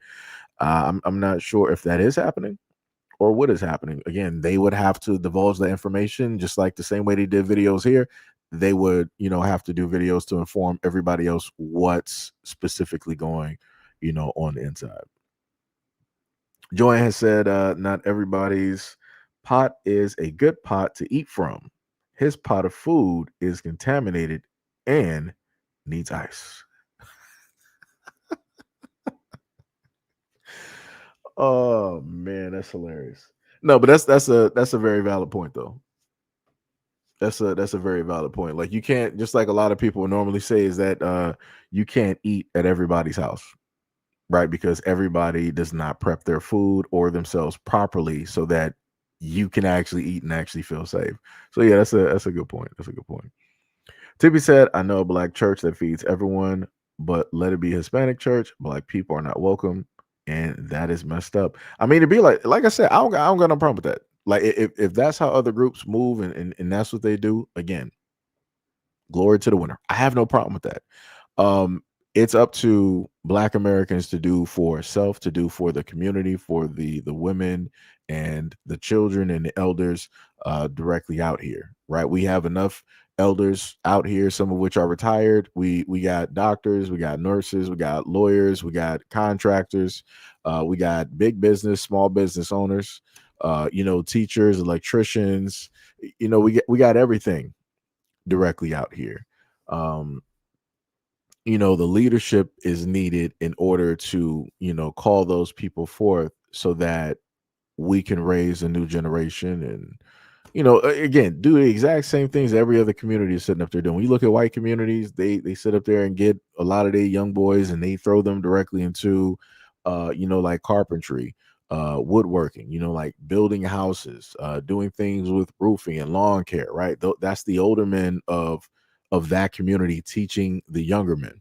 I'm not sure if that is happening or what is happening. Again, they would have to divulge the information, just like the same way they did videos here. They would have to do videos to inform everybody else what's specifically going on the inside. Joanne has said, not everybody's pot is a good pot to eat from. His pot of food is contaminated and needs ice. Oh man, that's hilarious. No, but that's a very valid point though. That's a very valid point. Like, you can't, just like a lot of people normally say, is that you can't eat at everybody's house. Right, because everybody does not prep their food or themselves properly so that you can actually eat and actually feel safe. So yeah, that's a good point. That's a good point. Tippy said, I know a Black church that feeds everyone, but let it be Hispanic church. Black people are not welcome, and that is messed up. I mean, to be like I said, I don't got no problem with that. Like, if that's how other groups move and that's what they do, again, glory to the winner. I have no problem with that. It's up to Black Americans to do for self, to do for the community, for the women and the children and the elders directly out here, right? We have enough elders out here, some of which are retired. We got doctors, we got nurses, we got lawyers, we got contractors, we got big business, small business owners, teachers, electricians. We got everything directly out here. The leadership is needed in order to, call those people forth so that we can raise a new generation and, again, do the exact same things every other community is sitting up there doing. When you look at white communities, they sit up there and get a lot of their young boys and they throw them directly into like carpentry, woodworking, like building houses, doing things with roofing and lawn care, right? That's the older men of that community teaching the younger men,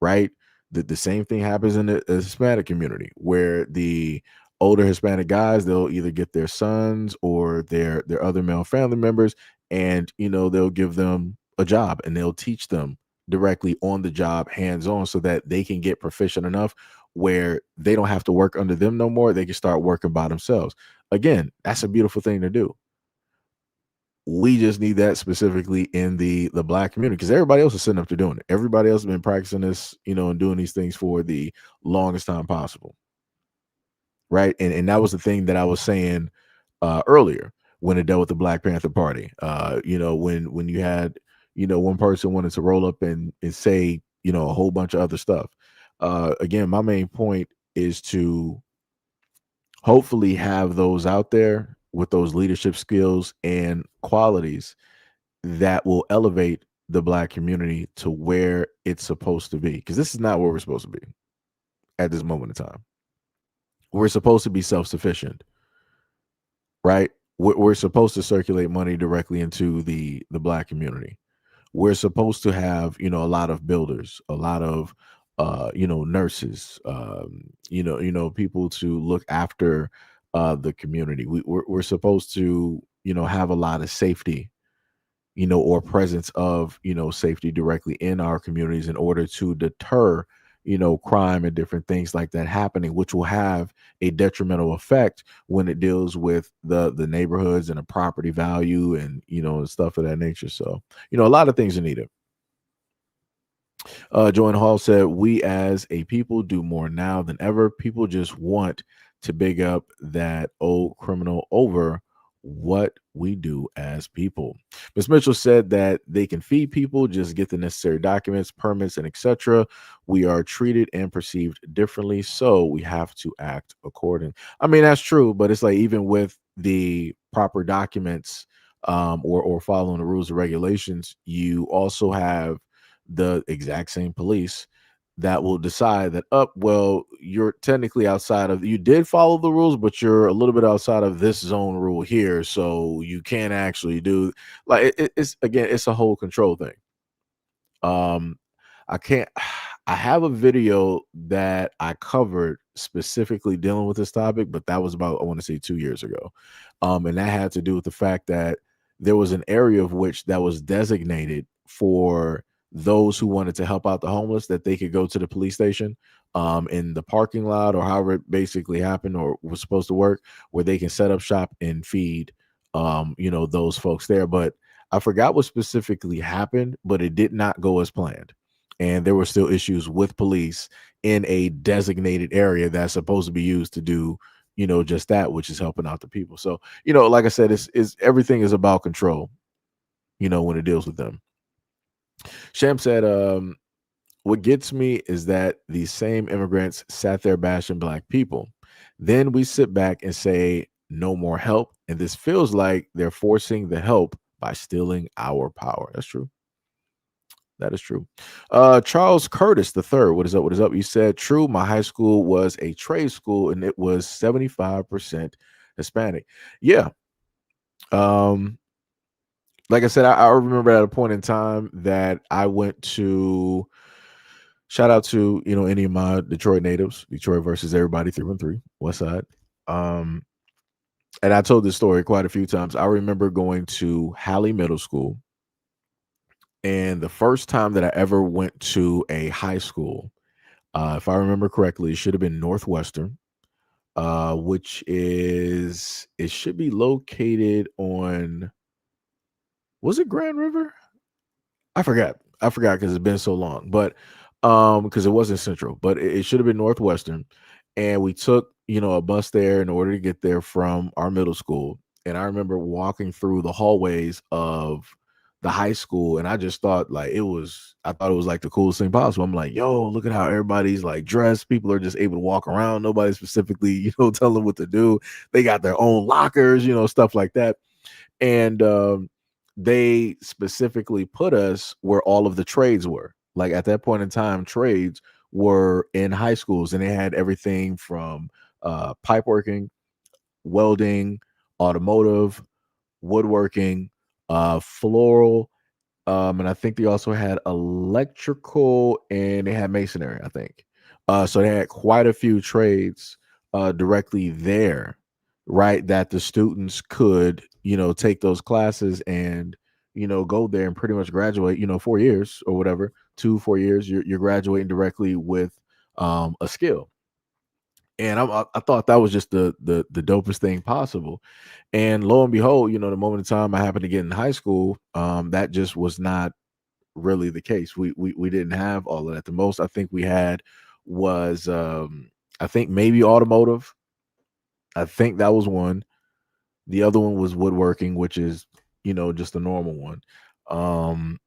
right? The same thing happens in the Hispanic community, where the older Hispanic guys, they'll either get their sons or their other male family members, and they'll give them a job and they'll teach them directly on the job, hands on, so that they can get proficient enough where they don't have to work under them no more. They can start working by themselves. Again, that's a beautiful thing to do. We just need that specifically in the black community, because everybody else is sitting up to doing it. Everybody else has been practicing this, and doing these things for the longest time possible, right? And that was the thing that I was saying earlier when it dealt with the Black Panther Party. When you had one person wanted to roll up and say a whole bunch of other stuff. Again, my main point is to hopefully have those out there with those leadership skills and qualities that will elevate the black community to where it's supposed to be, because this is not where we're supposed to be at this moment in time. We're supposed to be self-sufficient, right? We're supposed to circulate money directly into the black community. We're supposed to have a lot of builders, a lot of nurses, people to look after the community. We're supposed to have a lot of safety, or presence of safety directly in our communities in order to deter crime and different things like that happening, which will have a detrimental effect when it deals with the neighborhoods and the property value and and stuff of that nature. So a lot of things are needed. Joanne Hall said, we as a people do more now than ever. People just want to big up that old criminal over what we do as people. Ms. Mitchell said that they can feed people, just get the necessary documents, permits, and etc. We are treated and perceived differently, so we have to act according. I mean, that's true, but it's like even with the proper documents or following the rules and regulations, you also have the exact same police that will decide that well, you're technically outside of, you did follow the rules, but you're a little bit outside of this zone rule here, so you can't actually do, like, it's again, it's a whole control thing. I can't I have a video that I covered specifically dealing with this topic, but that was about, I want to say 2 years ago. And that had to do with the fact that there was an area of which that was designated for those who wanted to help out the homeless, that they could go to the police station in the parking lot, or however it basically happened or was supposed to work, where they can set up shop and feed those folks there. But I forgot what specifically happened, but it did not go as planned. And there were still issues with police in a designated area that's supposed to be used to do just that, which is helping out the people. So like I said, it's everything is about control when it deals with them. Sham said, what gets me is that these same immigrants sat there bashing black people. Then we sit back and say, no more help. And this feels like they're forcing the help by stealing our power. That's true. That is true. Charles Curtis III, what is up? What is up? You said, true. My high school was a trade school and it was 75% Hispanic. Yeah. Like I said, I remember at a point in time that I went to, shout out to any of my Detroit natives, Detroit versus everybody, 313 West Side. And I told this story quite a few times. I remember going to Halley Middle School, and the first time that I ever went to a high school, if I remember correctly, it should have been Northwestern, which is, it should be located on, was it Grand River? I forgot because it's been so long, but because it wasn't Central, but it should have been Northwestern. And we took a bus there in order to get there from our middle school. And I remember walking through the hallways of the high school, and I just thought, like, I thought it was like the coolest thing possible. I'm like, yo, look at how everybody's like dressed. People are just able to walk around. Nobody specifically tell them what to do. They got their own lockers, stuff like that. And they specifically put us where all of the trades were. Like at that point in time, trades were in high schools, and they had everything from pipe working, welding, automotive, woodworking, floral, and I think they also had electrical and they had masonry, I think. So they had quite a few trades directly there, right? That the students could, take those classes and, go there and pretty much graduate, 4 years or whatever, 2 4 years, you're graduating directly with a skill. And I thought that was just the dopest thing possible. And lo and behold, the moment in time I happened to get in high school, that just was not really the case. We didn't have all of that. The most I think we had was I think maybe automotive. I think that was one. The other one was woodworking, which is, just a normal one. Um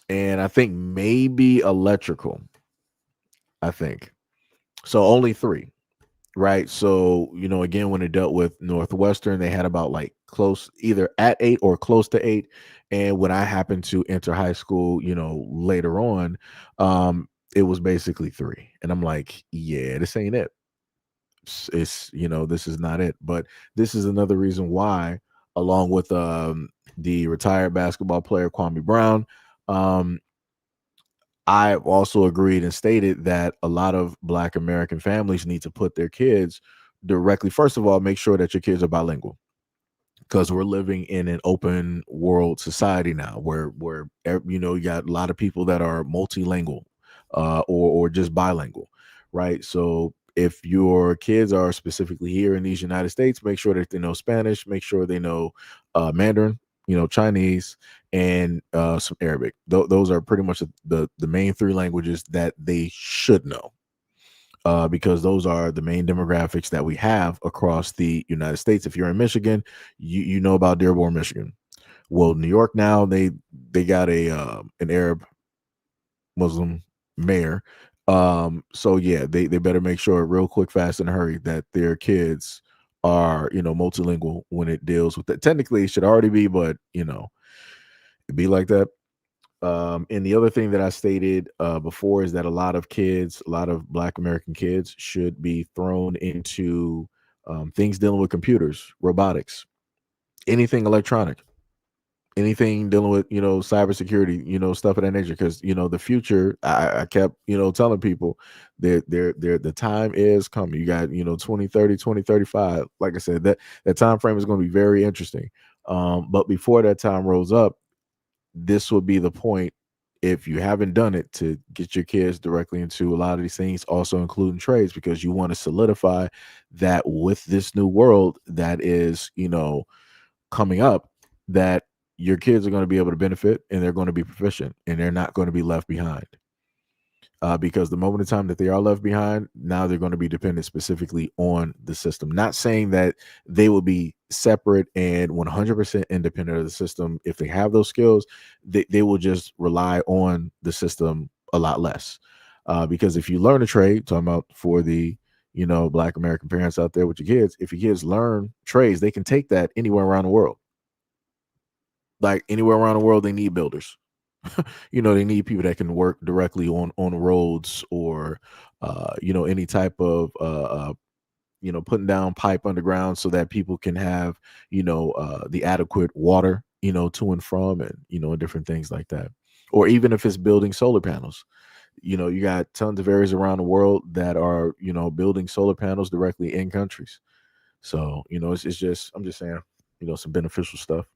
and I think maybe electrical. I think. So only three. Right. So, again, when it dealt with Northwestern, they had about like close either at 8 or close to 8. And when I happened to enter high school, later on, it was basically three. And I'm like, yeah, this ain't it. This is not it. But this is another reason why, along with the retired basketball player Kwame Brown, um, I also agreed and stated that a lot of Black American families need to put their kids directly. First of all, make sure that your kids are bilingual, because we're living in an open world society now, where you got a lot of people that are multilingual, or just bilingual, right? So if your kids are specifically here in these United States, make sure that they know Spanish, make sure they know Mandarin, Chinese, and some Arabic. Those are pretty much the main three languages that they should know, because those are the main demographics that we have across the United States. If you're in Michigan, you know about Dearborn, Michigan. Well, New York now, they got an Arab Muslim mayor. So yeah, they better make sure real quick, fast, and hurry that their kids are multilingual when it deals with that. Technically, it should already be, but it be like that. And the other thing that I stated before is that a lot of Black American kids should be thrown into things dealing with computers, robotics, anything electronic, anything dealing with cybersecurity, stuff of that nature. Because the future, I kept telling people that the time is coming. You got 2030, 2035. Like I said, that time frame is going to be very interesting. But before that time rolls up, this will be the point, if you haven't done it, to get your kids directly into a lot of these things, also including trades, because you want to solidify that with this new world that is coming up, that your kids are going to be able to benefit, and they're going to be proficient, and they're not going to be left behind. Because the moment in time that they are left behind, now they're going to be dependent specifically on the system. Not saying that they will be separate and 100% independent of the system. If they have those skills, they will just rely on the system a lot less. Because if you learn a trade, talking about for the Black American parents out there with your kids, if your kids learn trades, they can take that anywhere around the world. Like anywhere around the world, they need builders. They need people that can work directly on roads, or any type of putting down pipe underground so that people can have the adequate water to and from, and different things like that. Or even if it's building solar panels, you got tons of areas around the world that are building solar panels directly in countries. So it's just, I'm just saying, some beneficial stuff.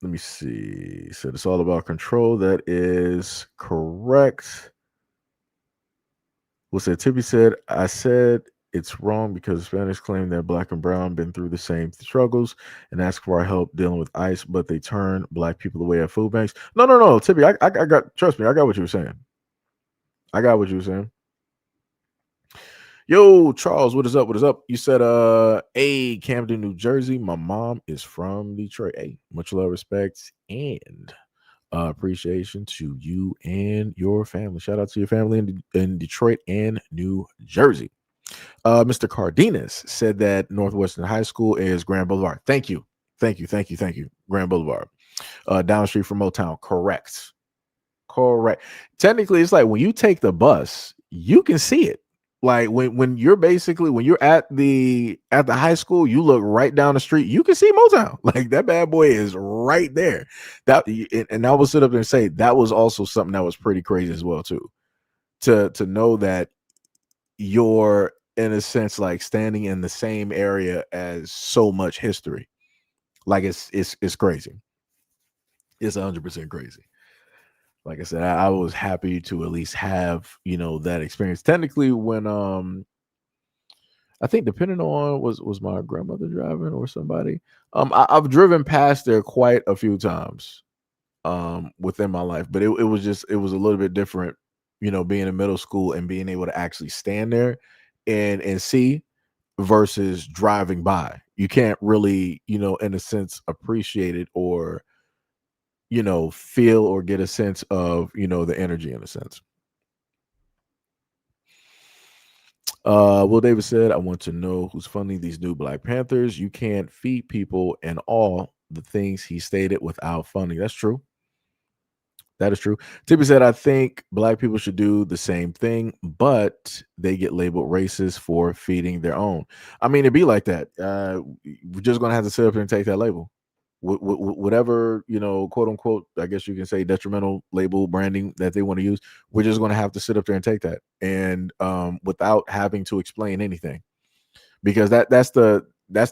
Let me see. So it's all about control. That is correct. What's that? Tippy said, I said it's wrong because Spanish claim that Black and brown been through the same struggles and ask for our help dealing with ICE, but they turn Black people away at food banks. No, Tippy, I got, trust me, I got what you were saying. I got what you were saying. Yo, Charles, what is up? What is up? You said, hey, Camden, New Jersey. My mom is from Detroit. Hey, much love, respect, and appreciation to you and your family. Shout out to your family in Detroit and New Jersey. Mr. Cardenas said that Northwestern High School is Grand Boulevard. Thank you. Thank you. Grand Boulevard, down the street from Motown. Correct. Technically, it's like when you take the bus, you can see it. Like when you're basically when you're at the high school, you look right down the street, you can see Motown. Like that bad boy is right there. And I will sit up there and say that was also something that was pretty crazy as well too. To know that you're in a sense like standing in the same area as so much history. Like it's crazy. It's 100% crazy. Like I said, I was happy to at least have, that experience. Technically, when I think depending on was my grandmother driving or somebody, I've driven past there quite a few times within my life, but it was a little bit different, being in middle school and being able to actually stand there and see versus driving by. You can't really, in a sense, appreciate it or feel or get a sense of, the energy in a sense. Will Davis said, I want to know who's funding these new Black Panthers. You can't feed people and all the things he stated without funding. That's true. That is true. Tippy said, I think Black people should do the same thing, but they get labeled racist for feeding their own. I mean, it'd be like that. We're just going to have to sit up here and take that label. Whatever, quote unquote, I guess you can say detrimental label branding that they want to use, we're just going to have to sit up there and take that. And without having to explain anything, because that's the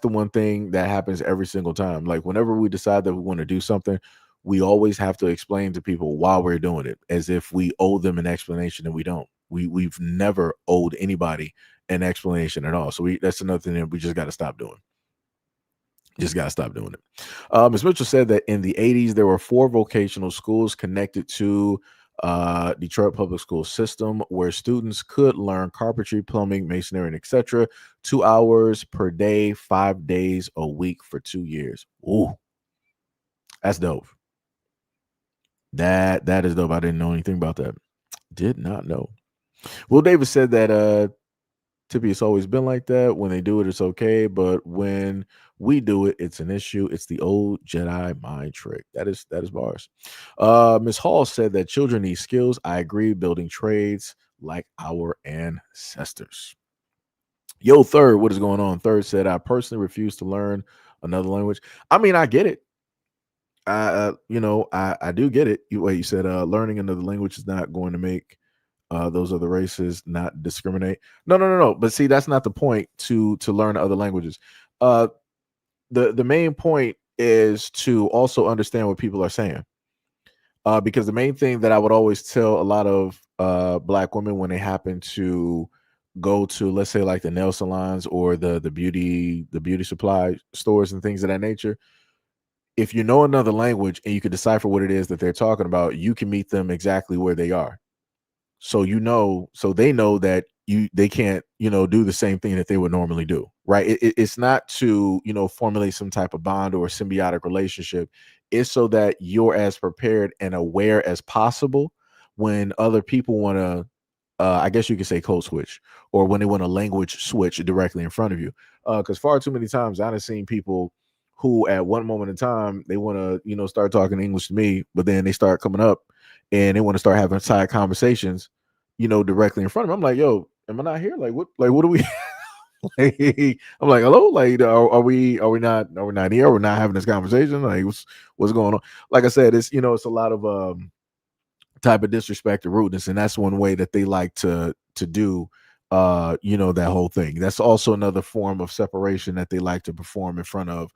one thing that happens every single time. Like whenever we decide that we want to do something, we always have to explain to people why we're doing it, as if we owe them an explanation, and we don't. We've never owed anybody an explanation at all. So that's another thing that we just got to stop doing. Just got to stop doing it. Ms. Mitchell said that in the 80s, there were 4 vocational schools connected to Detroit public school system where students could learn carpentry, plumbing, masonry, and etc. 2 hours per day, 5 days a week for 2 years. Ooh, that's dope. That is dope. I didn't know anything about that. Did not know. Will Davis said that Tippy, it's always been like that. When they do it, it's okay, but when we do it, it's an issue. It's the old Jedi mind trick. That is bars. Ms. Hall said that children need skills. I agree, building trades like our ancestors. Yo, Third, what is going on? Third said, I personally refuse to learn another language. I mean, I get it. I do get it. You said learning another language is not going to make those other races not discriminate. No. But see, that's not the point to learn other languages. The main point is to also understand what people are saying. Because the main thing that I would always tell a lot of Black women when they happen to go to, let's say, like the nail salons or the beauty supply stores and things of that nature, if you know another language and you can decipher what it is that they're talking about, you can meet them exactly where they are. So they know that they can't, do the same thing that they would normally do, right? It's not to, formulate some type of bond or symbiotic relationship. It's so that you're as prepared and aware as possible when other people want to, I guess you could say code switch, or when they want a language switch directly in front of you. Because far too many times I've seen people who at one moment in time, they want to, start talking English to me, but then they start coming up and they want to start having side conversations, directly in front of me. I'm like, yo, am I not here? Like, what are we? I'm like, hello, like, are we not here? We're not having this conversation. Like, what's going on? Like I said, it's, it's a lot of type of disrespect or rudeness, and that's one way that they like to do that whole thing. That's also another form of separation that they like to perform in front of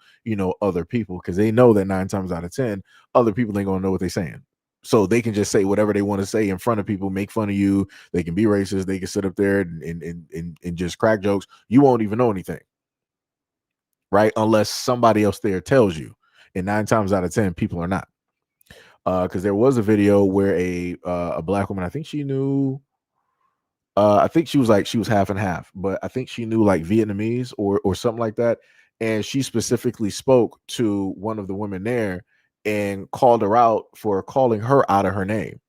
other people, because they know that 9 times out of 10 other people ain't gonna know what they're saying, so they can just say whatever they want to say in front of people, make fun of you. They can be racist. They can sit up there and just crack jokes. You won't even know anything, right? Unless somebody else there tells you, and 9 times out of 10 people are not. Because there was a video where a Black woman, I think she knew, I think she was half and half, but I think she knew like Vietnamese or something like that, and she specifically spoke to one of the women there and called her out for calling her out of her name.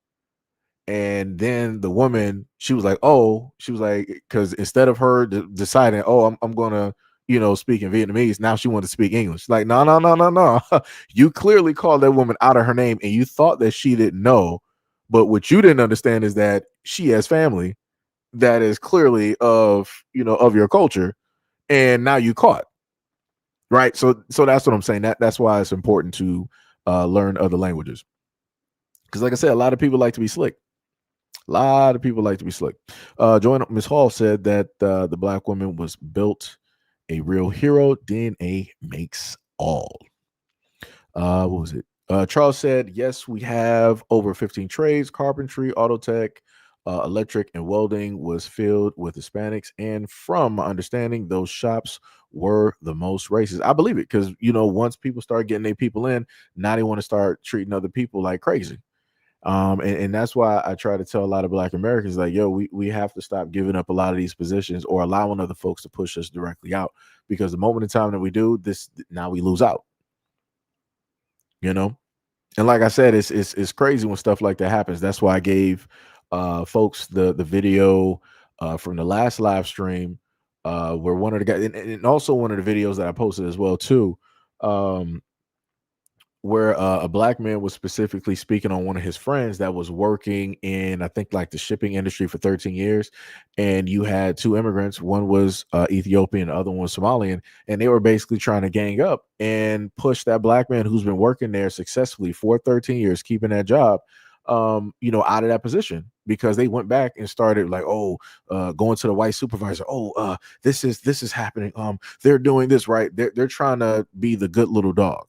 And then the woman, she was like, because instead of her deciding, oh, I'm gonna speaking Vietnamese. Now she wanted to speak English. Like, no, no, no, no, no. You clearly called that woman out of her name and you thought that she didn't know. But what you didn't understand is that she has family that is clearly of your culture, and now you caught. Right. So that's what I'm saying. That's why it's important to learn other languages. Because like I said, a lot of people like to be slick. A lot of people like to be slick. Join Miss Hall said that the black woman was built a real hero. DNA makes all. What was it? Charles said, yes, we have over 15 trades: carpentry, auto tech, electric, and welding was filled with Hispanics. And from my understanding, those shops were the most racist. I believe it because, once people start getting their people in, now they want to start treating other people like crazy. And that's why I try to tell a lot of Black Americans, like, yo, we have to stop giving up a lot of these positions or allowing other folks to push us directly out, because the moment in time that we do this, now we lose out. And like I said, it's crazy when stuff like that happens. That's why I gave folks the video from the last live stream, where one of the guys, and also one of the videos that I posted as well too, where a black man was specifically speaking on one of his friends that was working in, I think, like the shipping industry for 13 years. And you had two immigrants. One was Ethiopian, the other one was Somalian. And they were basically trying to gang up and push that black man who's been working there successfully for 13 years, keeping that job, out of that position, because they went back and started like, going to the white supervisor. This is happening. They're doing this, right. They're trying to be the good little dog.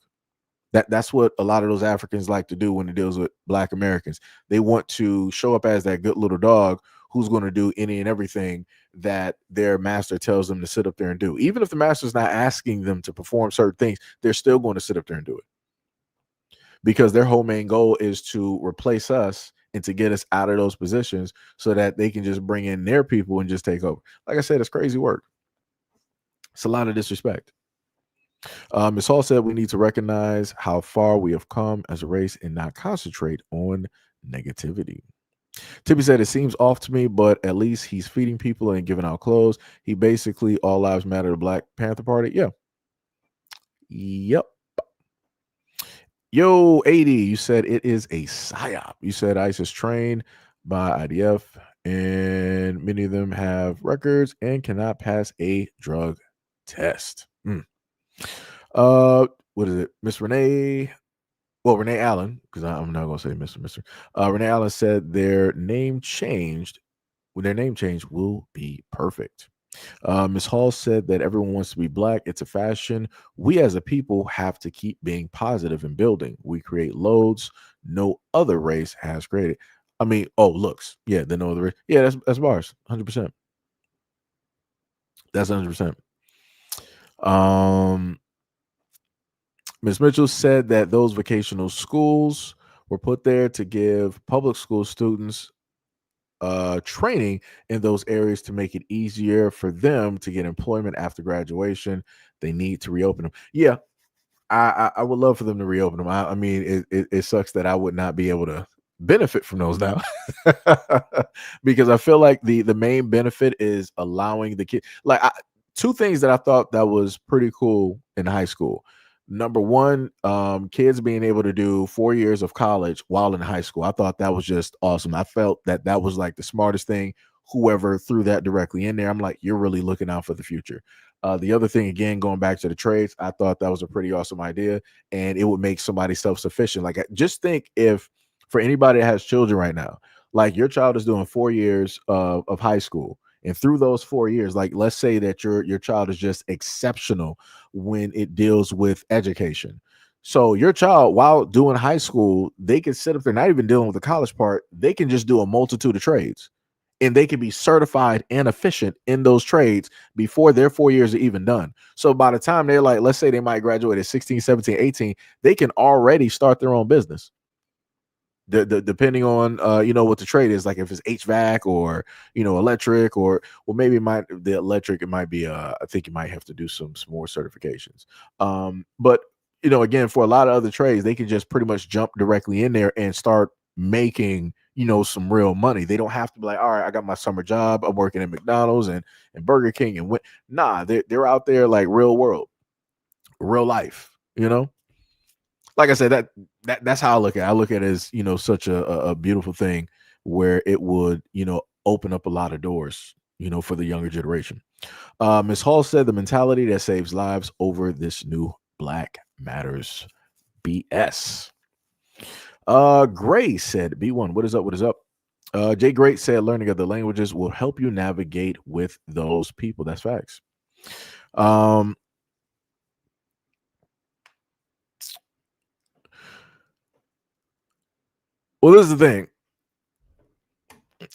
That's what a lot of those Africans like to do when it deals with Black Americans. They want to show up as that good little dog who's going to do any and everything that their master tells them to sit up there and do. Even if the master's not asking them to perform certain things, they're still going to sit up there and do it, because their whole main goal is to replace us and to get us out of those positions so that they can just bring in their people and just take over. Like I said, it's crazy work. It's a lot of disrespect. Ms. Hall said we need to recognize how far we have come as a race and not concentrate on negativity. Tippy said it seems off to me, but at least he's feeding people and giving out clothes. He basically all lives matter to Black Panther Party. Yeah. Yep. Yo, 80, you said it is a psyop. You said ICE is trained by IDF and many of them have records and cannot pass a drug test. What is it? Miss Renee? Well, Renee Allen, because I'm not gonna say Mr. Renee Allen said their name changed. When their name change will be perfect. Ms. Hall said that everyone wants to be Black. It's a fashion. We as a people have to keep being positive and building. We create loads no other race has created. I mean, looks. Yeah, the no other race. Yeah, that's bars. 100%. That's 100%. Ms. Mitchell said that those vocational schools were put there to give public school students training in those areas to make it easier for them to get employment after graduation. They need to reopen them. Yeah, I would love for them to reopen them. I mean, it sucks that I would not be able to benefit from those now, because I feel like the main benefit is allowing the kid, like, two things that I thought that was pretty cool in high school. Number one, kids being able to do 4 years of college while in high school. I thought that was just awesome. I felt that was like the smartest thing. Whoever threw that directly in there, I'm like, you're really looking out for the future. The other thing, again, going back to the trades, I thought that was a pretty awesome idea, and it would make somebody self-sufficient. Like, just think, if for anybody that has children right now, like your child is doing 4 years of high school, and through those 4 years, like, let's say that your child is just exceptional when it deals with education. So your child, while doing high school, they can sit up there, not even dealing with the college part, they can just do a multitude of trades, and they can be certified and efficient in those trades before their 4 years are even done. So by the time they're like, let's say they might graduate at 16, 17, 18, they can already start their own business. Depending on what the trade is, like if it's HVAC or electric, or maybe the electric, it might be I think you might have to do some more certifications. But again, for a lot of other trades, they can just pretty much jump directly in there and start making some real money. They don't have to be like, all right, I got my summer job. I'm working at McDonald's and Burger King and nah, they're out there like real world, real life, Like I said, that's how I look at it. I look at it as, such a beautiful thing where it would, open up a lot of doors, for the younger generation. Ms. Hall said the mentality that saves lives over this new Black Matters BS. Gray said, B1, what is up? What is up? Jay Great said learning other languages will help you navigate with those people. That's facts. Well, this is the thing.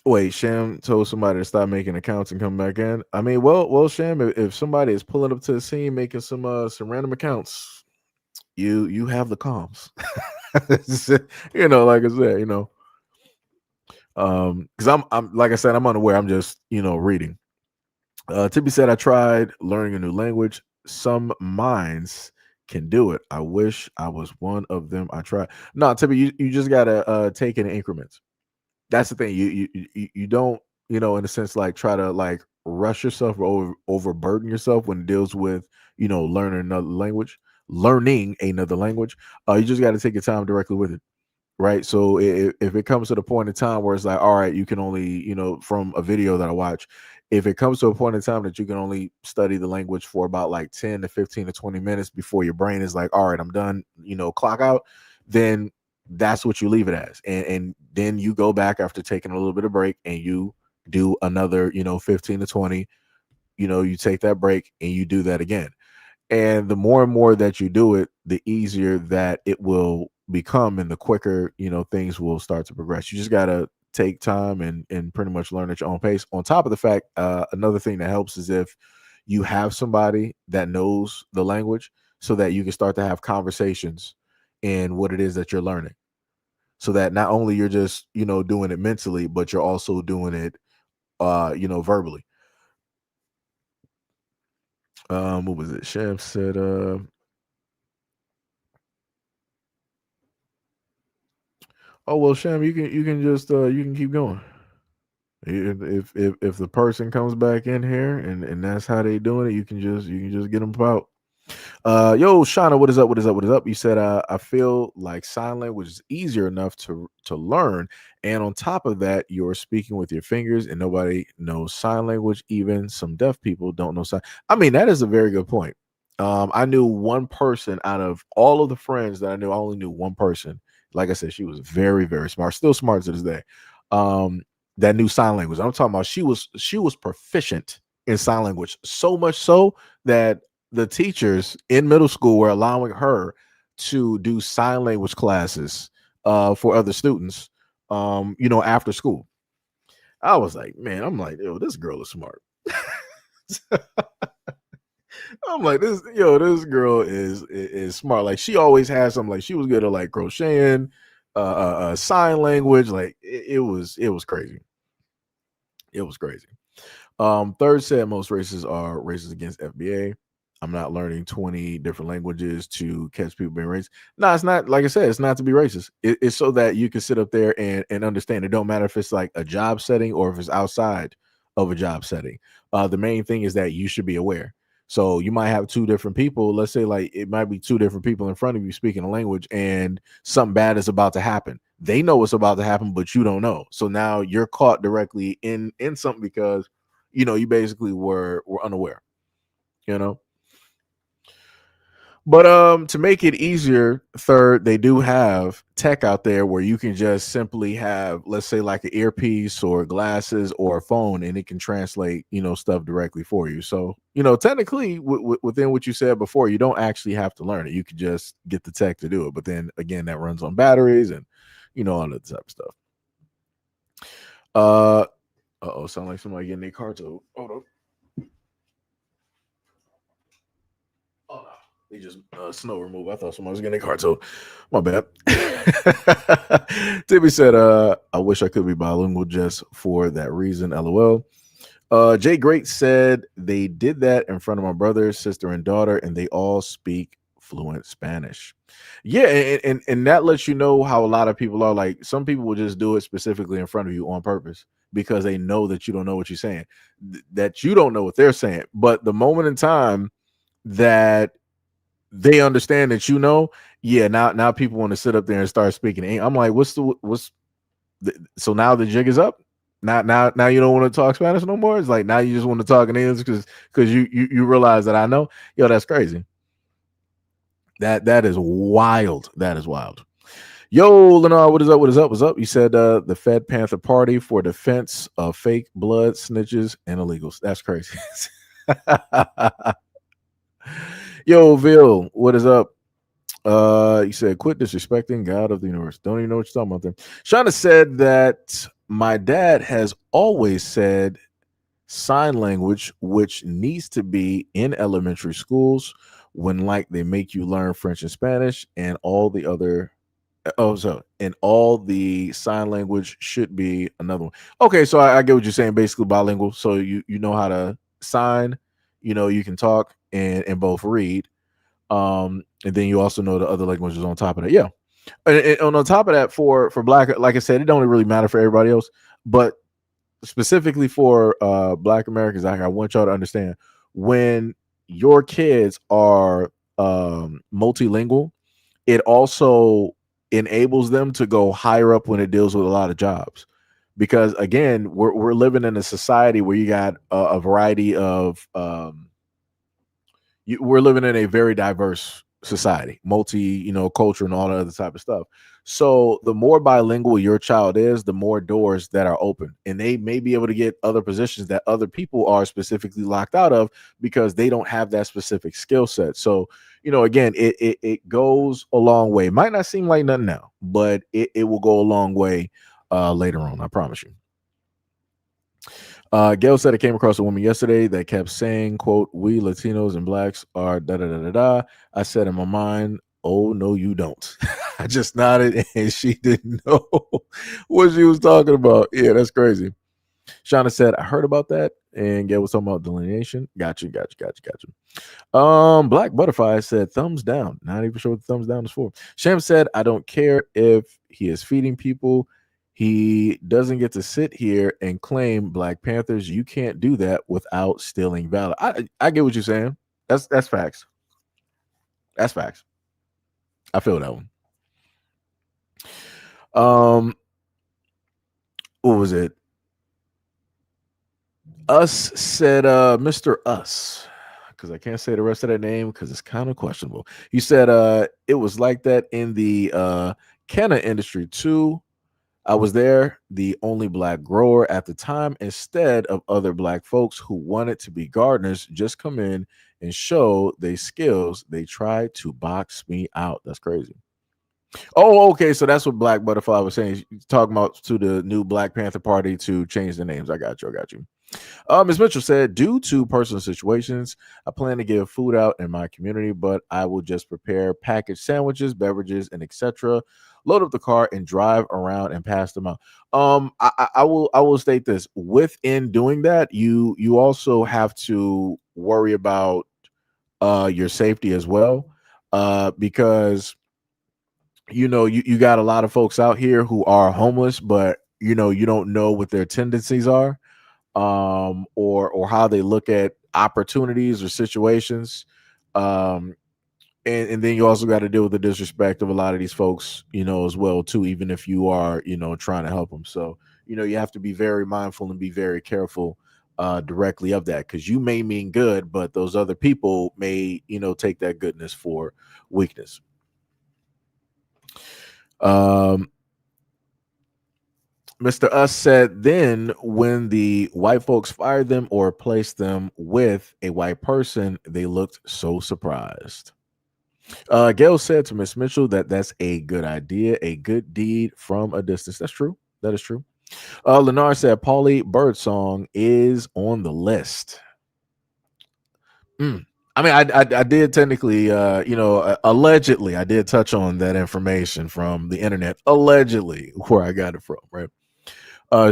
Wait, Sham told somebody to stop making accounts and come back in. I mean, well, Sham, if somebody is pulling up to the scene making some random accounts, you have the comms. Like I said, because I'm like I said, I'm unaware. I'm just reading. Tippy said I tried learning a new language. Some minds can do it. I wish I was one of them. I tried. No, Tippy, you just gotta take it in increments. That's the thing. You don't, in a sense, like try to like rush yourself or overburden yourself when it deals with, learning another language. You just got to take your time directly with it. Right. So if it comes to the point in time where it's like, all right, you can only, from a video that I watch, if it comes to a point in time that you can only study the language for about like 10 to 15 to 20 minutes before your brain is like, all right, I'm done, clock out, then that's what you leave it as. And then you go back after taking a little bit of break and you do another, 15 to 20, you take that break and you do that again. And the more and more that you do it, the easier that it will become and the quicker, things will start to progress. You just got to take time and pretty much learn at your own pace. On top of the fact, another thing that helps is if you have somebody that knows the language so that you can start to have conversations in what it is that you're learning. So that not only you're just, doing it mentally, but you're also doing it, verbally. What was it? Chef said, oh well, Sham, you can just you can keep going. If the person comes back in here and that's how they doing it, you can just get them out. Yo, Shauna, what is up? What is up? What is up? You said I feel like sign language is easier enough to learn, and on top of that, you're speaking with your fingers, and nobody knows sign language. Even some deaf people don't know sign. I mean, that is a very good point. I knew one person out of all of the friends that I knew. I only knew one person. Like I said, she was very, very smart. Still smart to this day. That knew sign language. I'm talking about she was proficient in sign language, so much so that the teachers in middle school were allowing her to do sign language classes for other students, after school. I was like, man, I'm like, yo, this girl is smart. I'm like, this girl is smart. Like she always has something. Like she was good at like crocheting, sign language. Like it was crazy. It was crazy. Third said most races are racist against FBA. I'm not learning 20 different languages to catch people being racist. No, it's not. Like I said, it's not to be racist. It's so that you can sit up there and understand. It don't matter if it's like a job setting or if it's outside of a job setting. The main thing is that you should be aware. So you might have two different people. Let's say like it might be two different people in front of you speaking a language and something bad is about to happen. They know what's about to happen, but you don't know. So now you're caught directly in something because, you basically were unaware, But to make it easier, third, they do have tech out there where you can just simply have, let's say, like an earpiece or glasses or a phone, and it can translate, stuff directly for you. So, technically, within what you said before, you don't actually have to learn it. You could just get the tech to do it. But then again, that runs on batteries and, all that type of stuff. Sound like somebody getting their car towed. Hold on. They just snow remove. I thought someone was getting a car towed. My bad. Timmy said, I wish I could be bilingual just for that reason. LOL. Jay Great said they did that in front of my brother, sister, and daughter, and they all speak fluent Spanish. Yeah, and that lets you know how a lot of people are. Like, some people will just do it specifically in front of you on purpose because they know that you don't know what you're saying, that you don't know what they're saying. But the moment in time that they understand that you know, yeah, now people want to sit up there and start speaking. I'm like, so now the jig is up. Now you don't want to talk Spanish no more. It's like now you just want to talk in English because you realize that I know. Yo, that's crazy. That is wild. That is wild. Yo, Lennar, what is up? What is up? What's up? You said the Fed Panther Party for defense of fake blood snitches and illegals. That's crazy. Yo, Vil, what is up? You said quit disrespecting God of the universe. Don't even know what you're talking about there. Shauna said that my dad has always said sign language, which needs to be in elementary schools when like they make you learn French and Spanish and all the other and all the sign language should be another one. Okay, so I get what you're saying, basically bilingual. So you know how to sign, you can talk and both read. And then you also know the other languages on top of that. Yeah. And on top of that, for Black, like I said, it don't really matter for everybody else, but specifically for Black Americans, I want y'all to understand, when your kids are multilingual, it also enables them to go higher up when it deals with a lot of jobs. Because again, we're living in a society where you got a variety of we're living in a very diverse society, multi, culture and all that other type of stuff. So the more bilingual your child is, the more doors that are open, and they may be able to get other positions that other people are specifically locked out of because they don't have that specific skill set. So, again, it goes a long way. It might not seem like nothing now, but it will go a long way later on. I promise you. Gail said I came across a woman yesterday that kept saying, quote, we Latinos and Blacks are da da da da da. I said in my mind, oh, no, you don't. I just nodded and she didn't know what she was talking about. Yeah, that's crazy. Shauna said, I heard about that. And Gail was talking about delineation. Gotcha. Black Butterfly said, thumbs down. Not even sure what the thumbs down is for. Sham said, I don't care if he is feeding people. He doesn't get to sit here and claim Black Panthers. You can't do that without stealing valor. I get what you're saying. That's facts. That's facts. I feel that one. What was it? Us said Mr. Us, because I can't say the rest of that name because it's kind of questionable. He said it was like that in the canna industry too. I was there, the only Black grower at the time. Instead of other Black folks who wanted to be gardeners just come in and show their skills, they tried to box me out. That's crazy. Oh, okay. So that's what Black Butterfly was saying. He's talking about to the new Black Panther Party to change the names. I got you. Ms. Mitchell said, due to personal situations, I plan to give food out in my community, but I will just prepare packaged sandwiches, beverages, and etc. Load up the car and drive around and pass them out. I will state this. Within doing that, you also have to worry about your safety as well, because you got a lot of folks out here who are homeless, but you don't know what their tendencies are, or how they look at opportunities or situations. And then you also got to deal with the disrespect of a lot of these folks, as well too, even if you are, trying to help them. So, you have to be very mindful and be very careful directly of that, because you may mean good, but those other people may, take that goodness for weakness. Mr. Us said, then when the white folks fired them or replaced them with a white person, they looked so surprised. Gail said to Miss Mitchell that that's a good idea, a good deed from a distance. That's true. That is true. Lennar said Paulie Birdsong is on the list. I mean, I did technically, allegedly, I did touch on that information from the internet, allegedly, where I got it from, right?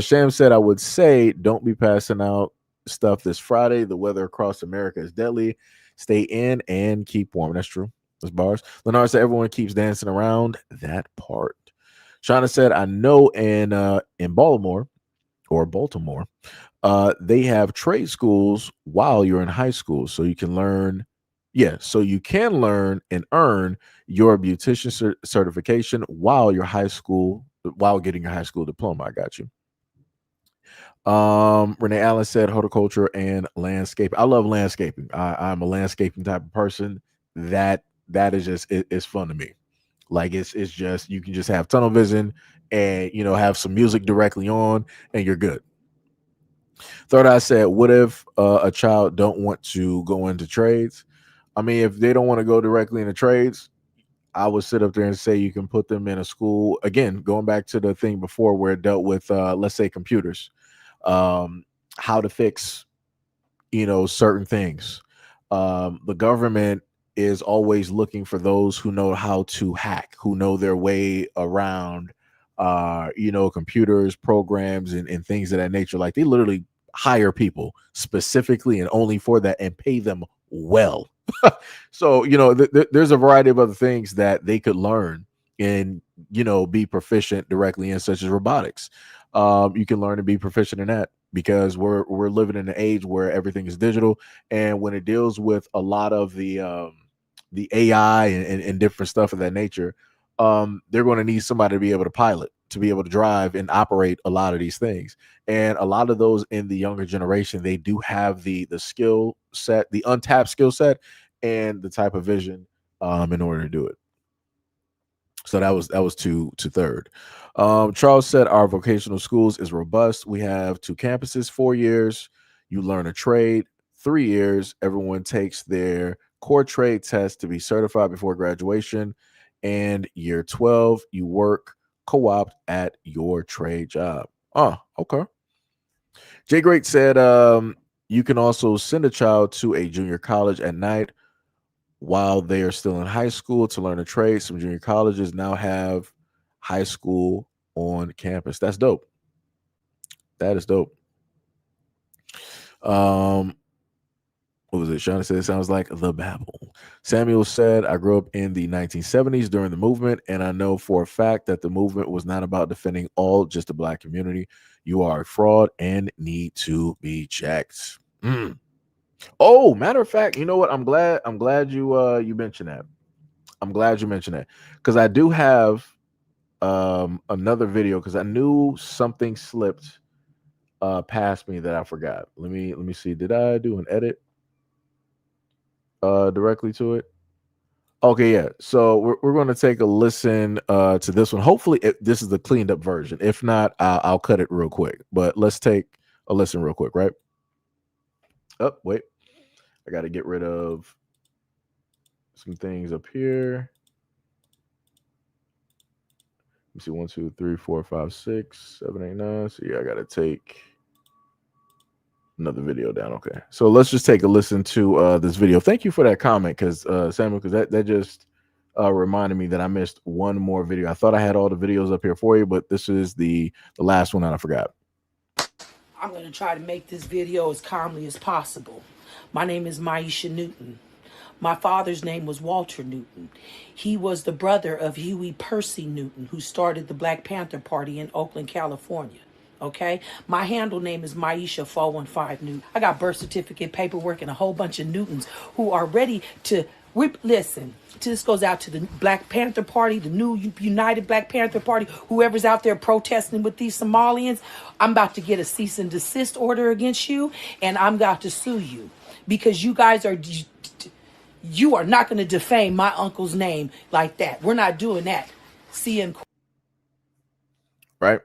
Sham said, I would say don't be passing out stuff this Friday. The weather across America is deadly. Stay in and keep warm. That's true. That's bars. Leonard said everyone keeps dancing around that part. Shauna said, I know in Baltimore or Baltimore, they have trade schools while you're in high school. So you can learn, so you can learn and earn your beautician certification while while getting your high school diploma. I got you. Renee Allen said horticulture and landscape. I love landscaping. I'm a landscaping type of person. That is just it's fun to me. Like it's just you can just have tunnel vision and have some music directly on and you're good. Third Eye said, what if a child don't want to go into trades? I mean, if they don't want to go directly into trades, I would sit up there and say you can put them in a school. Again, going back to the thing before where it dealt with, let's say, computers, how to fix, certain things. The government is always looking for those who know how to hack, who know their way around, computers, programs, and things of that nature. Like they literally hire people specifically and only for that and pay them well. So, there's a variety of other things that they could learn and, be proficient directly in, such as robotics. You can learn to be proficient in that because we're living in an age where everything is digital. And when it deals with a lot of the AI and different stuff of that nature, they're going to need somebody to be able to pilot, to be able to drive and operate a lot of these things. And a lot of those in the younger generation, they do have the skill set, the untapped skill set, and the type of vision in order to do it. So that was to third. Charles said our vocational schools is robust. We have 2 campuses, 4 years. You learn a trade. 3 years. Everyone takes their core trade test to be certified before graduation. And year 12, you work co-op at your trade job. Oh, okay. Jay Great said you can also send a child to a junior college at night while they are still in high school to learn a trade. Some junior colleges now have high school on campus. That's dope. That is dope. What was it? Shauna said it sounds like the Babel. Samuel said, I grew up in the 1970s during the movement, and I know for a fact that the movement was not about defending just the Black community. You are a fraud and need to be checked. Oh, matter of fact, you know what? I'm glad you mentioned that. I'm glad you mentioned that because I do have another video because I knew something slipped past me that I forgot. Let me see. Did I do an edit directly to it? Okay, yeah. So we're going to take a listen to this one. Hopefully, this is the cleaned up version. If not, I'll cut it real quick. But let's take a listen real quick, right? Oh, wait. I got to get rid of some things up here. Let me see. 1, 2, 3, 4, 5, 6, 7, 8, 9. So yeah, I got to take another video down. Okay, so let's just take a listen to this video. Thank you for that comment, because Samuel, because that just reminded me that I missed one more video. I thought I had all the videos up here for you, but this is the last one that I forgot. I'm going to try to make this video as calmly as possible. My name is Maisha Newton. My father's name was Walter Newton. He was the brother of Huey Percy Newton, who started the Black Panther Party in Oakland, California. Okay? My handle name is Maisha 415 Newton. I got birth certificate, paperwork, and a whole bunch of Newtons who are ready to listen. This goes out to the Black Panther Party, the new United Black Panther Party, whoever's out there protesting with these Somalians. I'm about to get a cease and desist order against you, and I'm about to sue you because you guys are... You are not going to defame my uncle's name like that. We're not doing that. See you in court. Right.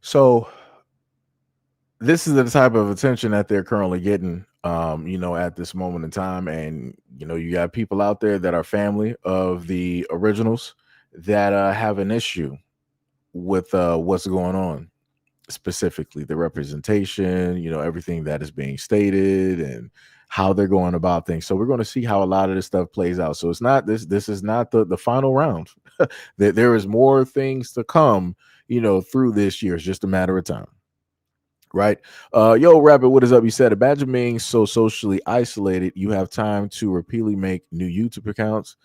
So this is the type of attention that they're currently getting, at this moment in time. And, you got people out there that are family of the originals that have an issue with what's going on, specifically the representation, everything that is being stated and how they're going about things. So we're going to see how a lot of this stuff plays out. So it's not this is not the final round. There is more things to come, through this year. It's just a matter of time. Right. Yo, Rabbit, what is up? You said, imagine being so socially isolated, you have time to repeatedly make new YouTube accounts.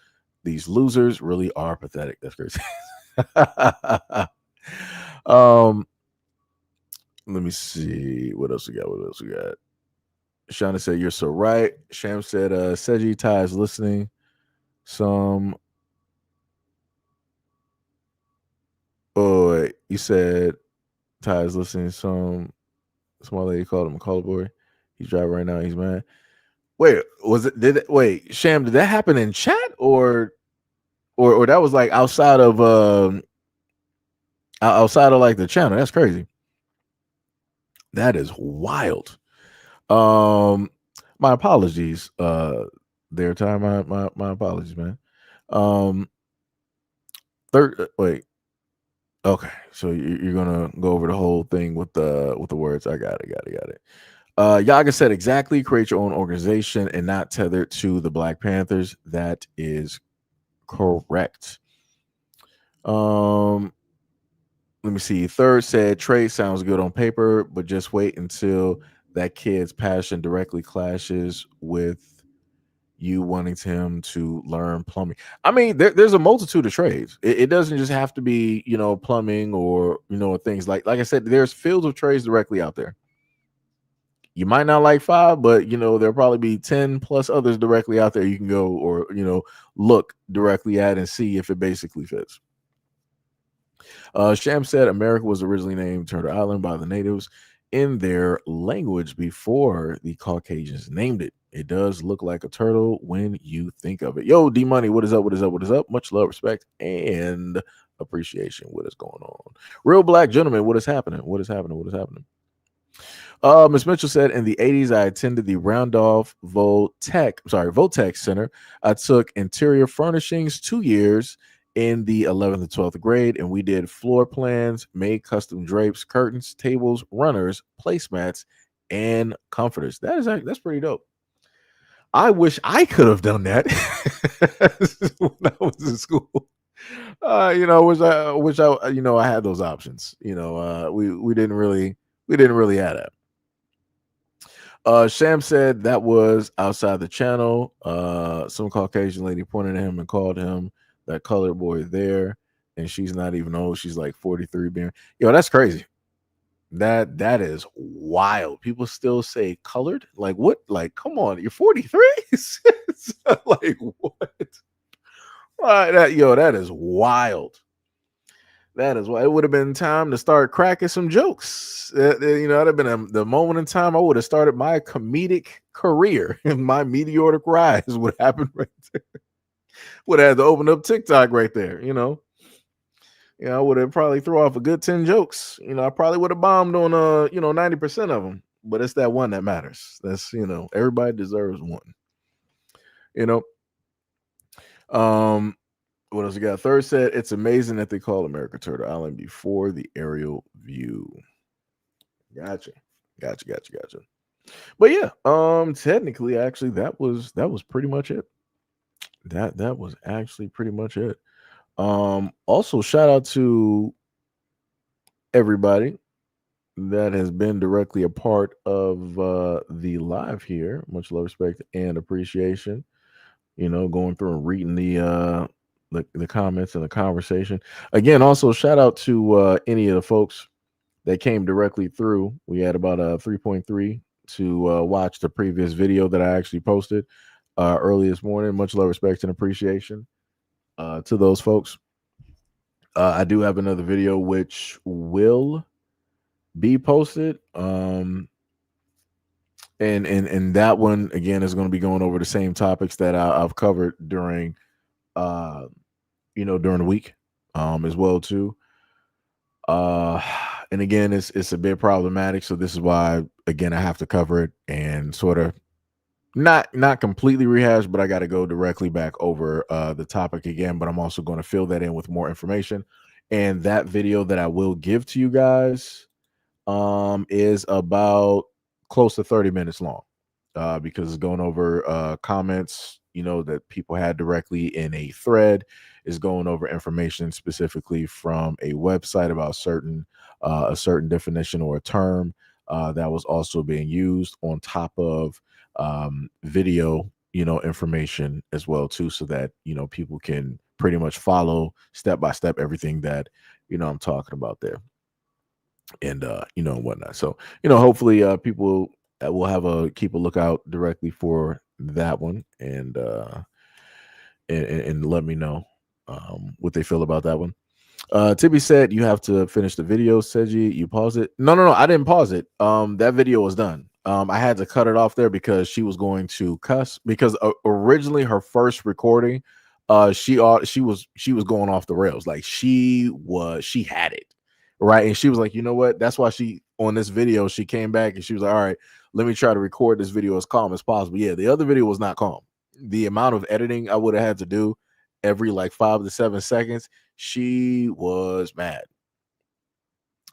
These losers really are pathetic. That's crazy. um, let me see. What else we got? What else we got? Shauna said, you're so right. Sham said, Seji Ty is listening. Some wait, you said Ty is listening. Some small lady called him a color boy. He's driving right now. He's mad. Wait, was it? Did it? Wait, Sham, did that happen in chat or that was like outside of outside of like the channel? That's crazy. That is wild. My apologies. There, Ty. My apologies, man. Wait. Okay, so you're gonna go over the whole thing with the words. I got it. Yaga said exactly. Create your own organization and not tethered to the Black Panthers. That is correct. Let me see. Third said Trey sounds good on paper, but just wait until that kid's passion directly clashes with you wanting him to learn plumbing. I mean, there's a multitude of trades. It doesn't just have to be, plumbing or, things like I said, there's fields of trades directly out there. You might not like 5, but there'll probably be 10 plus others directly out there you can go or, look directly at and see if it basically fits. Sham said America was originally named Turtle Island by the natives in their language before the Caucasians named it. It does look like a turtle when you think of it. Yo, D Money, what is up? What is up? What is up? Much love, respect, and appreciation. What is going on? Real Black Gentleman, what is happening? What is happening? What is happening? Ms. Mitchell said, in the 80s, I attended the Randolph Voltech Center. I took interior furnishings 2 years in the 11th and 12th grade, and we did floor plans, made custom drapes, curtains, tables, runners, placemats, and comforters. That's pretty dope. I wish I could have done that when I was in school. Wish I had those options. We didn't really have that. Sham said that was outside the channel. Some Caucasian lady pointed at him and called him that colored boy there, and she's not even old. She's like 43. That's crazy. That is wild. People still say colored. Like what? Like, come on, you're 43. Like what? That is wild. That is why it would have been time to start cracking some jokes. That'd have been the moment in time I would have started my comedic career, and my meteoric rise would happen right there. Would have had to open up TikTok right there. I would have probably throw off a good 10 jokes. I probably would have bombed on 90% of them. But it's that one that matters. That's everybody deserves one. What else we got? Third said it's amazing that they call America Turtle Island before the aerial view. Gotcha. But yeah, technically, actually, that was pretty much it. That was actually pretty much it. Also, shout out to everybody that has been directly a part of the live here. Much love, respect, and appreciation. Going through and reading the comments and the conversation. Again, also shout out to any of the folks that came directly through. We had about 3.3 to watch the previous video that I actually posted early this morning. Much love, respect, and appreciation to those folks. I do have another video which will be posted. And that one again is going to be going over the same topics that I've covered during during the week as well too. And again, it's a bit problematic, so this is why again I have to cover it and sort of not completely rehash, but I got to go directly back over the topic again. But I'm also going to fill that in with more information. And that video that I will give to you guys is about close to 30 minutes long because it's going over comments that people had directly in a thread, is going over information specifically from a website about a certain definition or a term, that was also being used on top of video, information as well too, so that people can pretty much follow step by step everything that I'm talking about there, and and whatnot. So hopefully people will have a keep a lookout directly for that one, and let me know what they feel about that one. Tibby said you have to finish the video. Seji, you pause it. No, I didn't pause it. That video was done. I had to cut it off there because she was going to cuss, because originally her first recording, she was going off the rails. Like she had it right, and she was like, you know what? That's why she on this video she came back and she was like, all right, let me try to record this video as calm as possible. Yeah, the other video was not calm. The amount of editing I would have had to do every like 5 to 7 seconds, she was mad.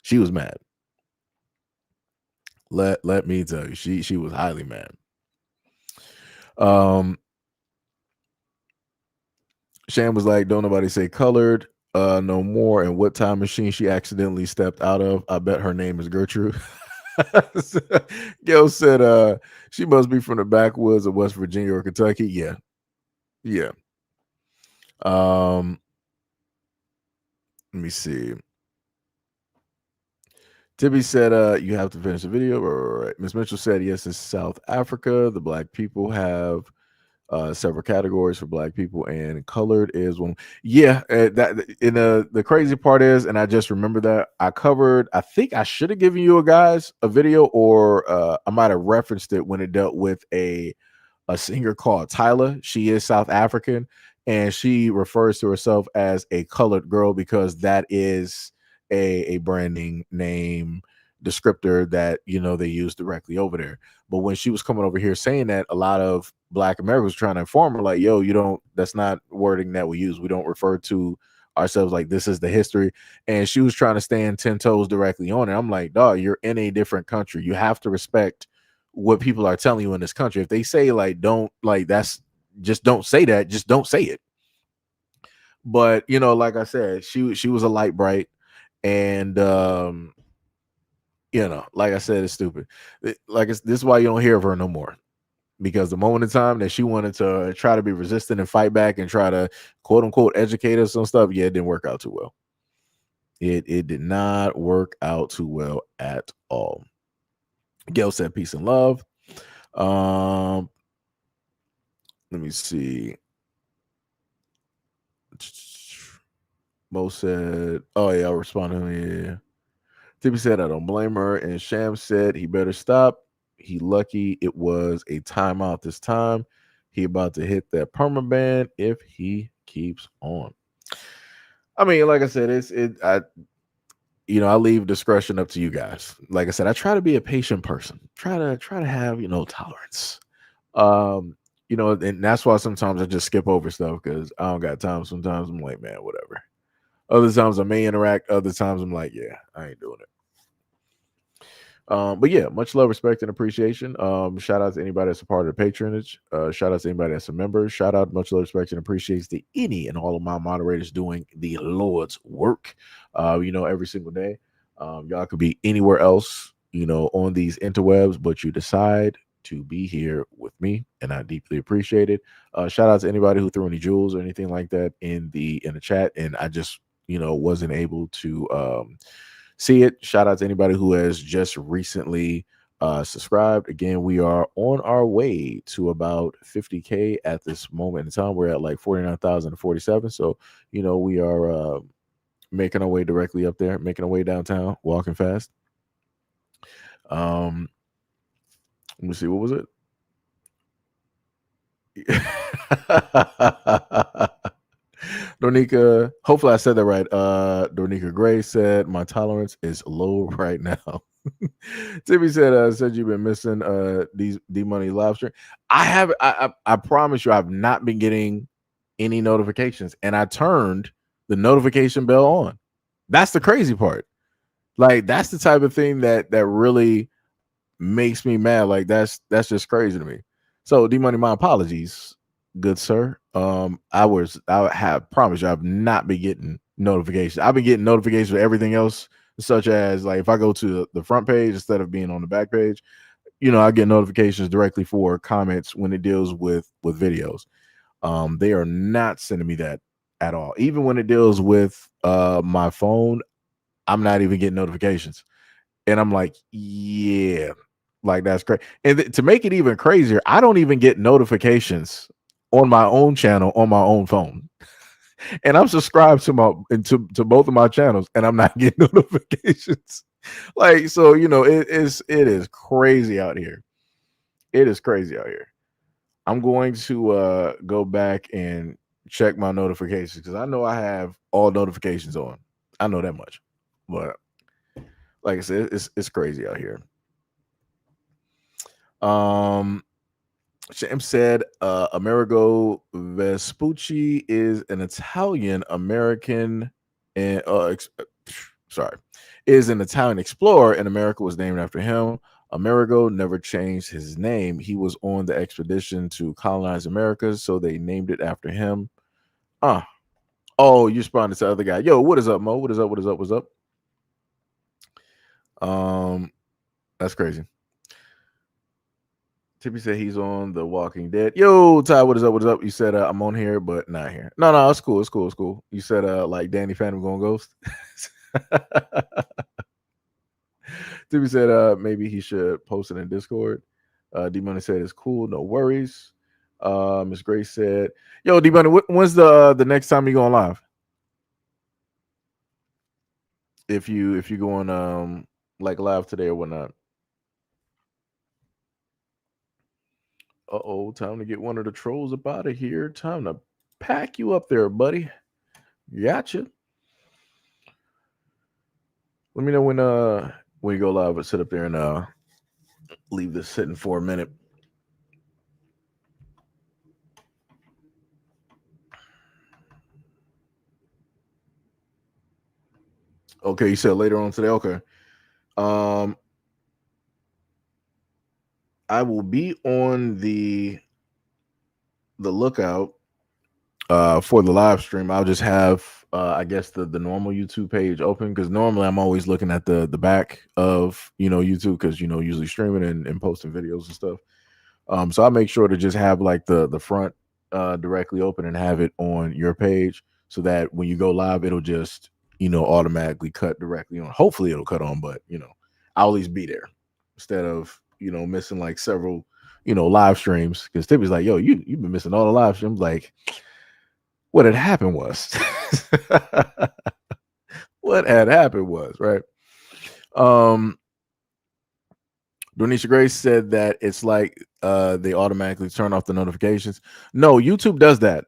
She was mad. Let me tell you, she was highly mad. Shan was like, don't nobody say colored no more. And what time machine she accidentally stepped out of? I bet her name is Gertrude. Gail said she must be from the backwoods of West Virginia or Kentucky. Yeah. Let me see. Tibby said you have to finish the video. Right. Miss Mitchell said yes, it's South Africa. The black people have several categories for black people, and colored is one. Yeah, that in the crazy part is, and I just remember that I think I should have given you a video, or I might have referenced it when it dealt with a singer called Tyla. She is South African, and she refers to herself as a colored girl because that is a branding name descriptor that they use directly over there. But when she was coming over here saying that, a lot of black Americans trying to inform her like, yo, that's not wording that we use. We don't refer to ourselves like this is the history. And she was trying to stand 10 toes directly on it. I'm like, dog, you're in a different country. You have to respect what people are telling you in this country. If they say like, don't like, that's just don't say that, just don't say it. But like I said, she was a light bright, and like I said, it's stupid. This is why you don't hear of her no more, because the moment in time that she wanted to try to be resistant and fight back and try to quote unquote educate us on stuff, it didn't work out too well. It did not work out too well at all. Gail said peace and love. Let me see. Mo said, oh yeah, I'll respond to him. Yeah. Tippy said, I don't blame her. And Sham said he better stop. He lucky it was a timeout this time. He about to hit that permaban if he keeps on. I mean, like I said, I leave discretion up to you guys. Like I said, I try to be a patient person. Try to have, tolerance. And that's why sometimes I just skip over stuff because I don't got time. Sometimes I'm like, man, whatever. Other times I may interact. Other times I'm like, yeah, I ain't doing it. But yeah, much love, respect, and appreciation. Shout out to anybody that's a part of the patronage. Shout out to anybody that's a member. Shout out, much love, respect, and appreciation to any and all of my moderators doing the Lord's work. Every single day. Y'all could be anywhere else, on these interwebs, but you decide to be here with me, and I deeply appreciate it. Shout out to anybody who threw any jewels or anything like that in the chat, and I just wasn't able to see it. Shout out to anybody who has just recently subscribed. Again, we are on our way to about 50K at this moment in time. We're at like 49,047. So we are making our way directly up there, making our way downtown, walking fast. Let me see, what was it? Dornica, hopefully I said that right. Dornica Gray said my tolerance is low right now. Timmy said you've been missing these D-Money live stream. I promise you I've not been getting any notifications, and I turned the notification bell on. That's the crazy part. Like, that's the type of thing that really makes me mad. Like, that's just crazy to me. So D-Money, my apologies, good sir. I have promised you I've not been getting notifications. I've been getting notifications for everything else such as like if I go to the front page instead of being on the back page, I get notifications directly for comments when it deals with videos. They are not sending me that at all. Even when it deals with my phone, I'm not even getting notifications. And I'm like, yeah, like that's great. And to make it even crazier, I don't even get notifications on my own channel on my own phone. And I'm subscribed to both of my channels, and I'm not getting notifications. Like, so it is crazy out here. It is crazy out here. I'm going to go back and check my notifications because I know I have all notifications on. I know that much. But like I said, it's crazy out here. Sham said Amerigo Vespucci is an Italian American and sorry, is an Italian explorer, and America was named after him. Amerigo never changed his name. He was on the expedition to colonize America, so they named it after him. Oh, you responded to the other guy. Yo, what is up, Mo? What is up? What is up? What's up? That's crazy. Tippy said he's on The Walking Dead. Yo, Ty, what is up? What is up? You said I'm on here, but not here. No, it's cool. It's cool. It's cool. You said like Danny Phantom going ghost. Tippy said maybe he should post it in Discord. D Money said it's cool, no worries. Miss Grace said, "Yo, D Money, when's the next time you going live? If you going like live today or whatnot." Time to get one of the trolls up out of here. Time to pack you up there, buddy. Gotcha. Let me know when you go live, but sit up there and leave this sitting for a minute. Okay, you said later on today. Okay. I will be on the lookout for the live stream. I'll just have I guess the normal YouTube page open because normally I'm always looking at the back of YouTube because usually streaming and posting videos and stuff. So I make sure to just have like the front directly open and have it on your page so that when you go live, it'll just automatically cut directly on. Hopefully it'll cut on, but I'll at least be there instead of missing like several live streams because Tippy's like, yo, you've been missing all the live streams. Like, what had happened was right. Donisha Grace said that it's like they automatically turn off the notifications. No, YouTube does that.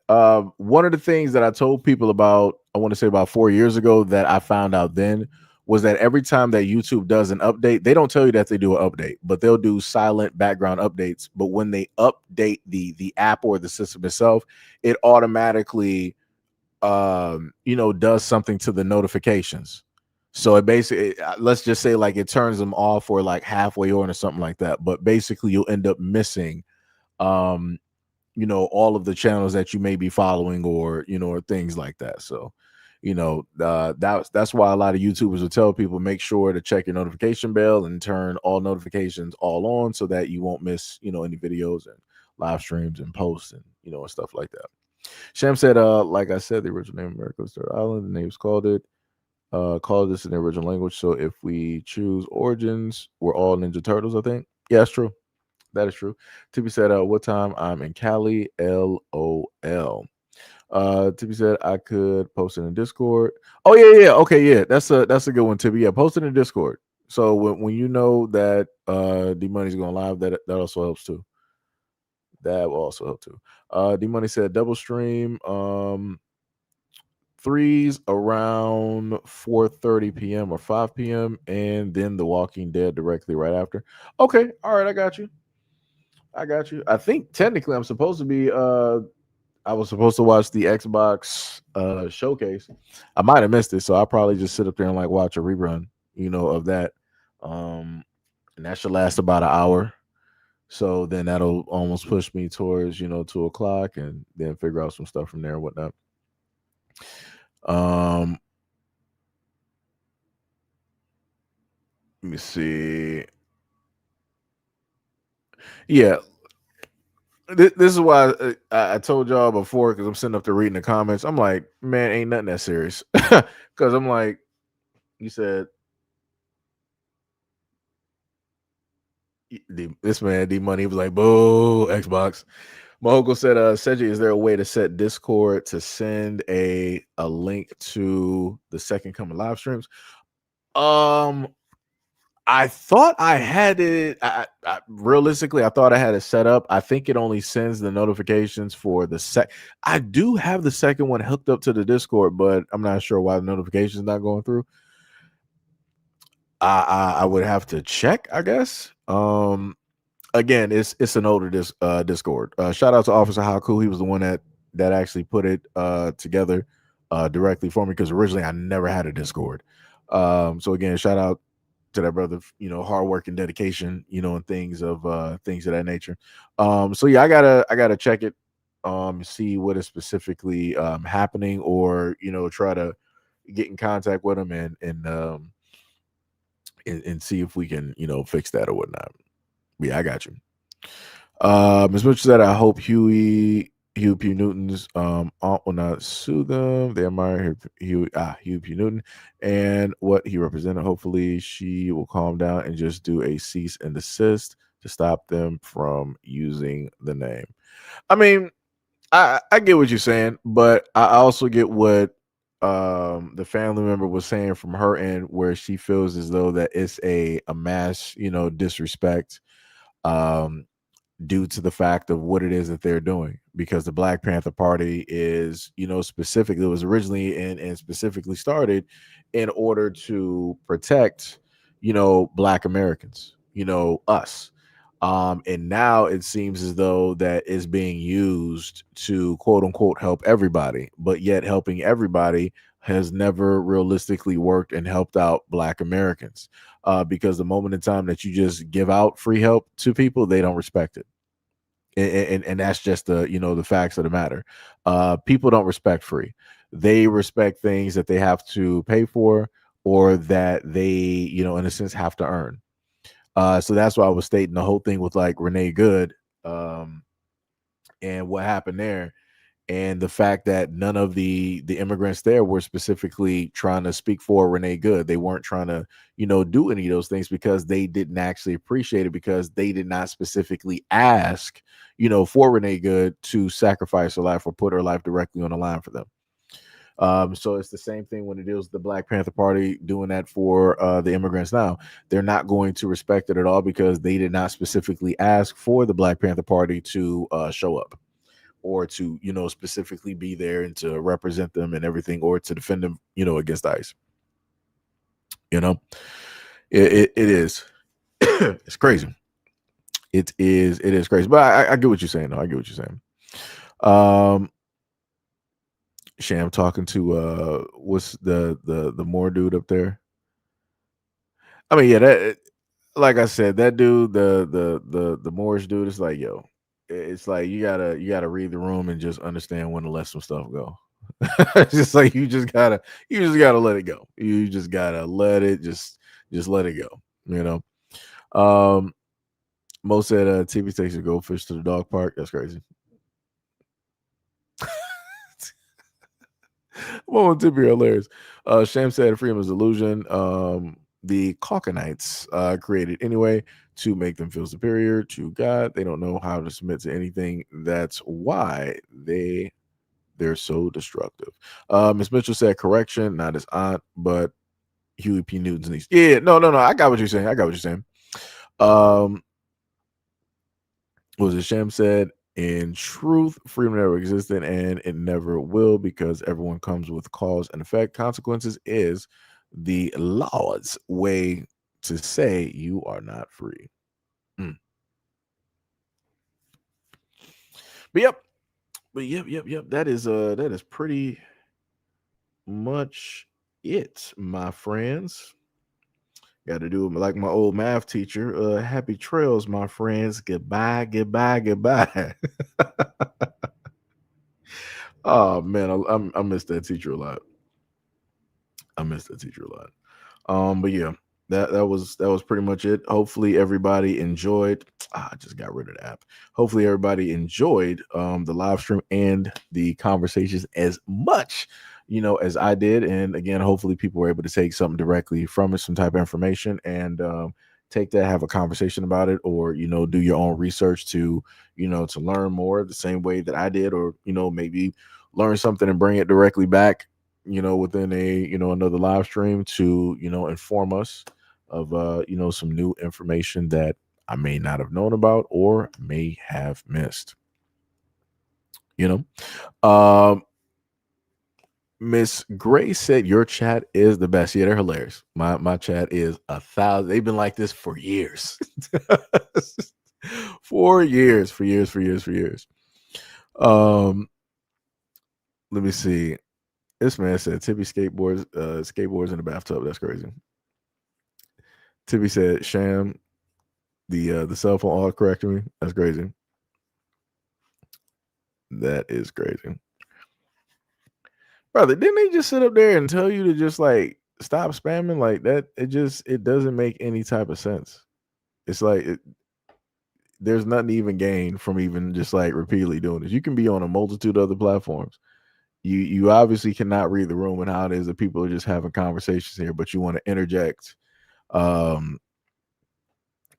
One of the things that I told people about, I want to say about 4 years ago, that I found out then was that every time that YouTube does an update, they don't tell you that they do an update, but they'll do silent background updates. But when they update the app or the system itself, it automatically does something to the notifications. So it basically, let's just say like it turns them off or like halfway on or something like that. But basically you'll end up missing, all of the channels that you may be following or things like that. So, that's why a lot of YouTubers will tell people, make sure to check your notification bell and turn all notifications all on so that you won't miss, any videos and live streams and posts and, and stuff like that. Sham said, like I said, the original name of America was Third Island. The names called this in the original language. So if we choose origins, we're all Ninja Turtles, I think. Yeah, that's true. That is true. Tippy said, what time? I'm in Cali, LOL. Tippy said I could post it in Discord. Oh, yeah. Okay, yeah. That's a good one, Tippy. Yeah, post it in Discord. So when you know that D Money's going live, that also helps too. That will also help too. D Money said double stream. Threes around 4:30 p.m. or 5 p.m. and then The Walking Dead directly right after. Okay, all right, I got you. I think technically I'm supposed to be I was supposed to watch the Xbox showcase. I might have missed it, so I'll probably just sit up there and like watch a rerun, of that. And that should last about an hour. So then that'll almost push me towards, 2:00 and then figure out some stuff from there and whatnot. Let me see. Yeah, this is why I told y'all before, because I'm sitting up there reading the comments. I'm like, man, ain't nothing that serious. Because I'm like, you said this man D Money was like, boo, Xbox. My uncle said, Seji, is there a way to set Discord to send a link to the Second Coming live streams? I thought I had it. Realistically, I thought I had it set up. I think it only sends the notifications for the I do have the second one hooked up to the Discord, but I'm not sure why the notification's not going through. I would have to check, I guess. Again, it's an older Discord. Shout out to Officer Haku. He was the one that actually put it together directly for me, because originally I never had a Discord. So again, shout out to that brother, hard work and dedication, and things of that nature. So yeah, I gotta check it, see what is specifically happening, or try to get in contact with him and see if we can fix that or whatnot. But yeah, I got you. As much as that, I hope Huey P. Newton's aunt will not sue them. They admire Huey P. Newton and what he represented. Hopefully, she will calm down and just do a cease and desist to stop them from using the name. I mean, I get what you're saying, but I also get what the family member was saying from her end, where she feels as though that it's a mass, disrespect. Due to the fact of what it is that they're doing, because the Black Panther Party is, specifically, it was originally and specifically started in order to protect, Black Americans, us. And now it seems as though that is being used to quote unquote help everybody, but yet helping everybody has never realistically worked and helped out Black Americans. Because the moment in time that you just give out free help to people, they don't respect it. And that's just the facts of the matter. People don't respect free. They respect things that they have to pay for, or that they, in a sense, have to earn. So that's why I was stating the whole thing with like Renee Good, and what happened there, and the fact that none of the immigrants there were specifically trying to speak for Renee Good. They weren't trying to, do any of those things, because they didn't actually appreciate it, because they did not specifically ask, for Renee Good to sacrifice her life or put her life directly on the line for them. So it's the same thing when it deals with the Black Panther Party doing that for the immigrants now. They're not going to respect it at all, because they did not specifically ask for the Black Panther Party to show up, or to specifically be there and to represent them and everything, or to defend them against ICE. It is it's crazy. It is crazy, but I get what you're saying though. I get what you're saying. Sham talking to what's the Moore dude up there. I mean, yeah, that, like I said, that dude, the Moorish dude, is like, yo, it's like you gotta read the room and just understand when to let some stuff go. It's just like you just gotta let it go. You just gotta let it just let it go. Mo said TV takes a goldfish to the dog park. That's crazy. Mo and Tippy are hilarious. Sham said freedom is illusion. The Caucanites created anyway to make them feel superior to God. They don't know how to submit to anything. That's why they're so destructive. Miss Mitchell said correction, not his aunt, but Huey P. Newton's niece. Yeah, no. I got what you're saying. What was it? Shem said, in truth, freedom never existed and it never will, because everyone comes with cause and effect. Consequences is the law's way to say you are not free. But yep. That is pretty much it, my friends. Got to do it like my old math teacher. Happy trails, my friends. Goodbye. Oh man, I miss that teacher a lot. But yeah. that was pretty much it. Hopefully everybody enjoyed. I just got rid of the app. Hopefully everybody enjoyed the live stream and the conversations as much, as I did. And again, hopefully people were able to take something directly from it, some type of information, and take that, have a conversation about it, or do your own research to to learn more the same way that I did, or maybe learn something and bring it directly back within a another live stream to inform us of some new information that I may not have known about or may have missed. Um Miss Gray said your chat is the best. Yeah, they're hilarious. My chat is 1,000. They've been like this for years. For years. Um, let me see. This man said Tippy skateboards in the bathtub. That's crazy. Tippy said Sham, the cell phone auto corrected me. That's crazy. That is crazy. Brother, didn't they just sit up there and tell you to just like stop spamming like that? It doesn't make any type of sense. It's like there's nothing to even gain from even just like repeatedly doing this. You can be on a multitude of other platforms. You obviously cannot read the room and how it is that people are just having conversations here, but you want to interject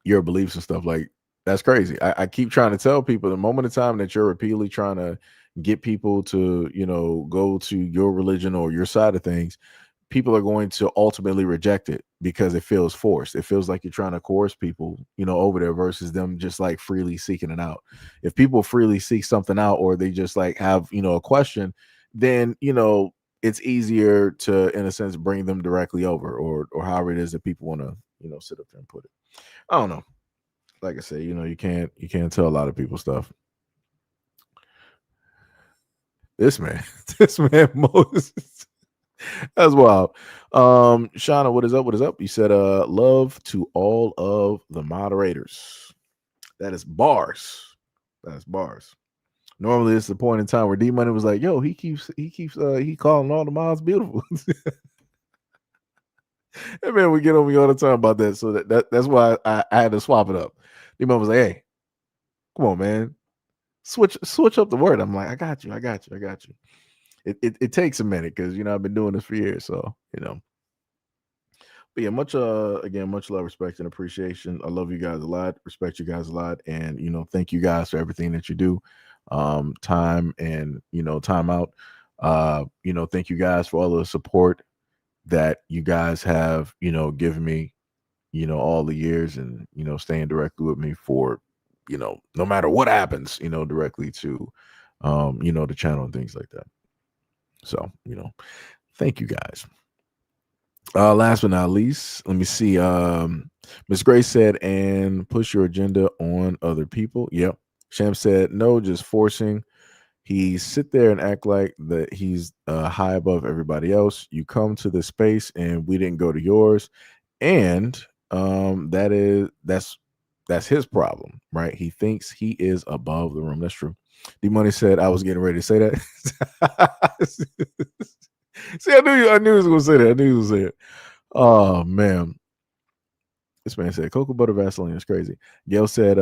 your beliefs and stuff. Like, that's crazy. I keep trying to tell people the moment of time that you're repeatedly trying to get people to go to your religion or your side of things, people are going to ultimately reject it because it feels forced. It feels like you're trying to coerce people over there versus them just like freely seeking it out. If people freely seek something out, or they just like have a question, then it's easier to, in a sense, bring them directly over, or however it is that people want to sit up there and put it. I don't know. Like I said, you can't tell a lot of people stuff. This man, Moses. That's wild. Shauna, what is up? What is up? You said love to all of the moderators. That is bars. That's bars. Normally it's the point in time where D Money was like, yo, he keeps calling all the mods beautiful. And man, we get on me all the time about that. So that's why I had to swap it up. D Money was like, hey, come on, man. Switch up the word. I'm like, I got you. It takes a minute because I've been doing this for years. So but yeah, much love, respect, and appreciation. I love you guys a lot, respect you guys a lot, and thank you guys for everything that you do. Time and time out. Thank you guys for all the support that you guys have given me all the years, and staying directly with me for no matter what happens directly to the channel and things like that. So thank you guys. Last but not least, let me see. Miss Grace said, and push your agenda on other people. Yep. Sham said, no, just forcing. He sit there and act like that he's high above everybody else. You come to the space and we didn't go to yours. And that's his problem, right? He thinks he is above the room. That's true. D Money said, I was getting ready to say that. See, I knew he was gonna say that. I knew he was gonna say it. Oh man. This man said cocoa butter Vaseline is crazy. Gail said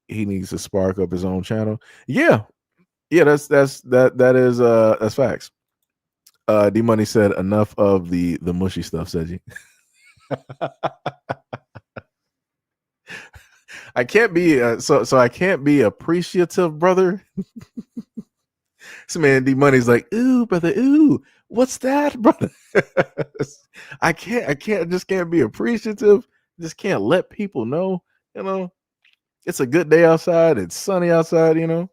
he needs to spark up his own channel. Yeah, that's facts. D Money said enough of the mushy stuff, said you. I can't be so I can't be appreciative, brother. So man, D Money's like, ooh, brother, ooh, what's that, brother? I just can't be appreciative. Just can't let people know, it's a good day outside. It's sunny outside, I'm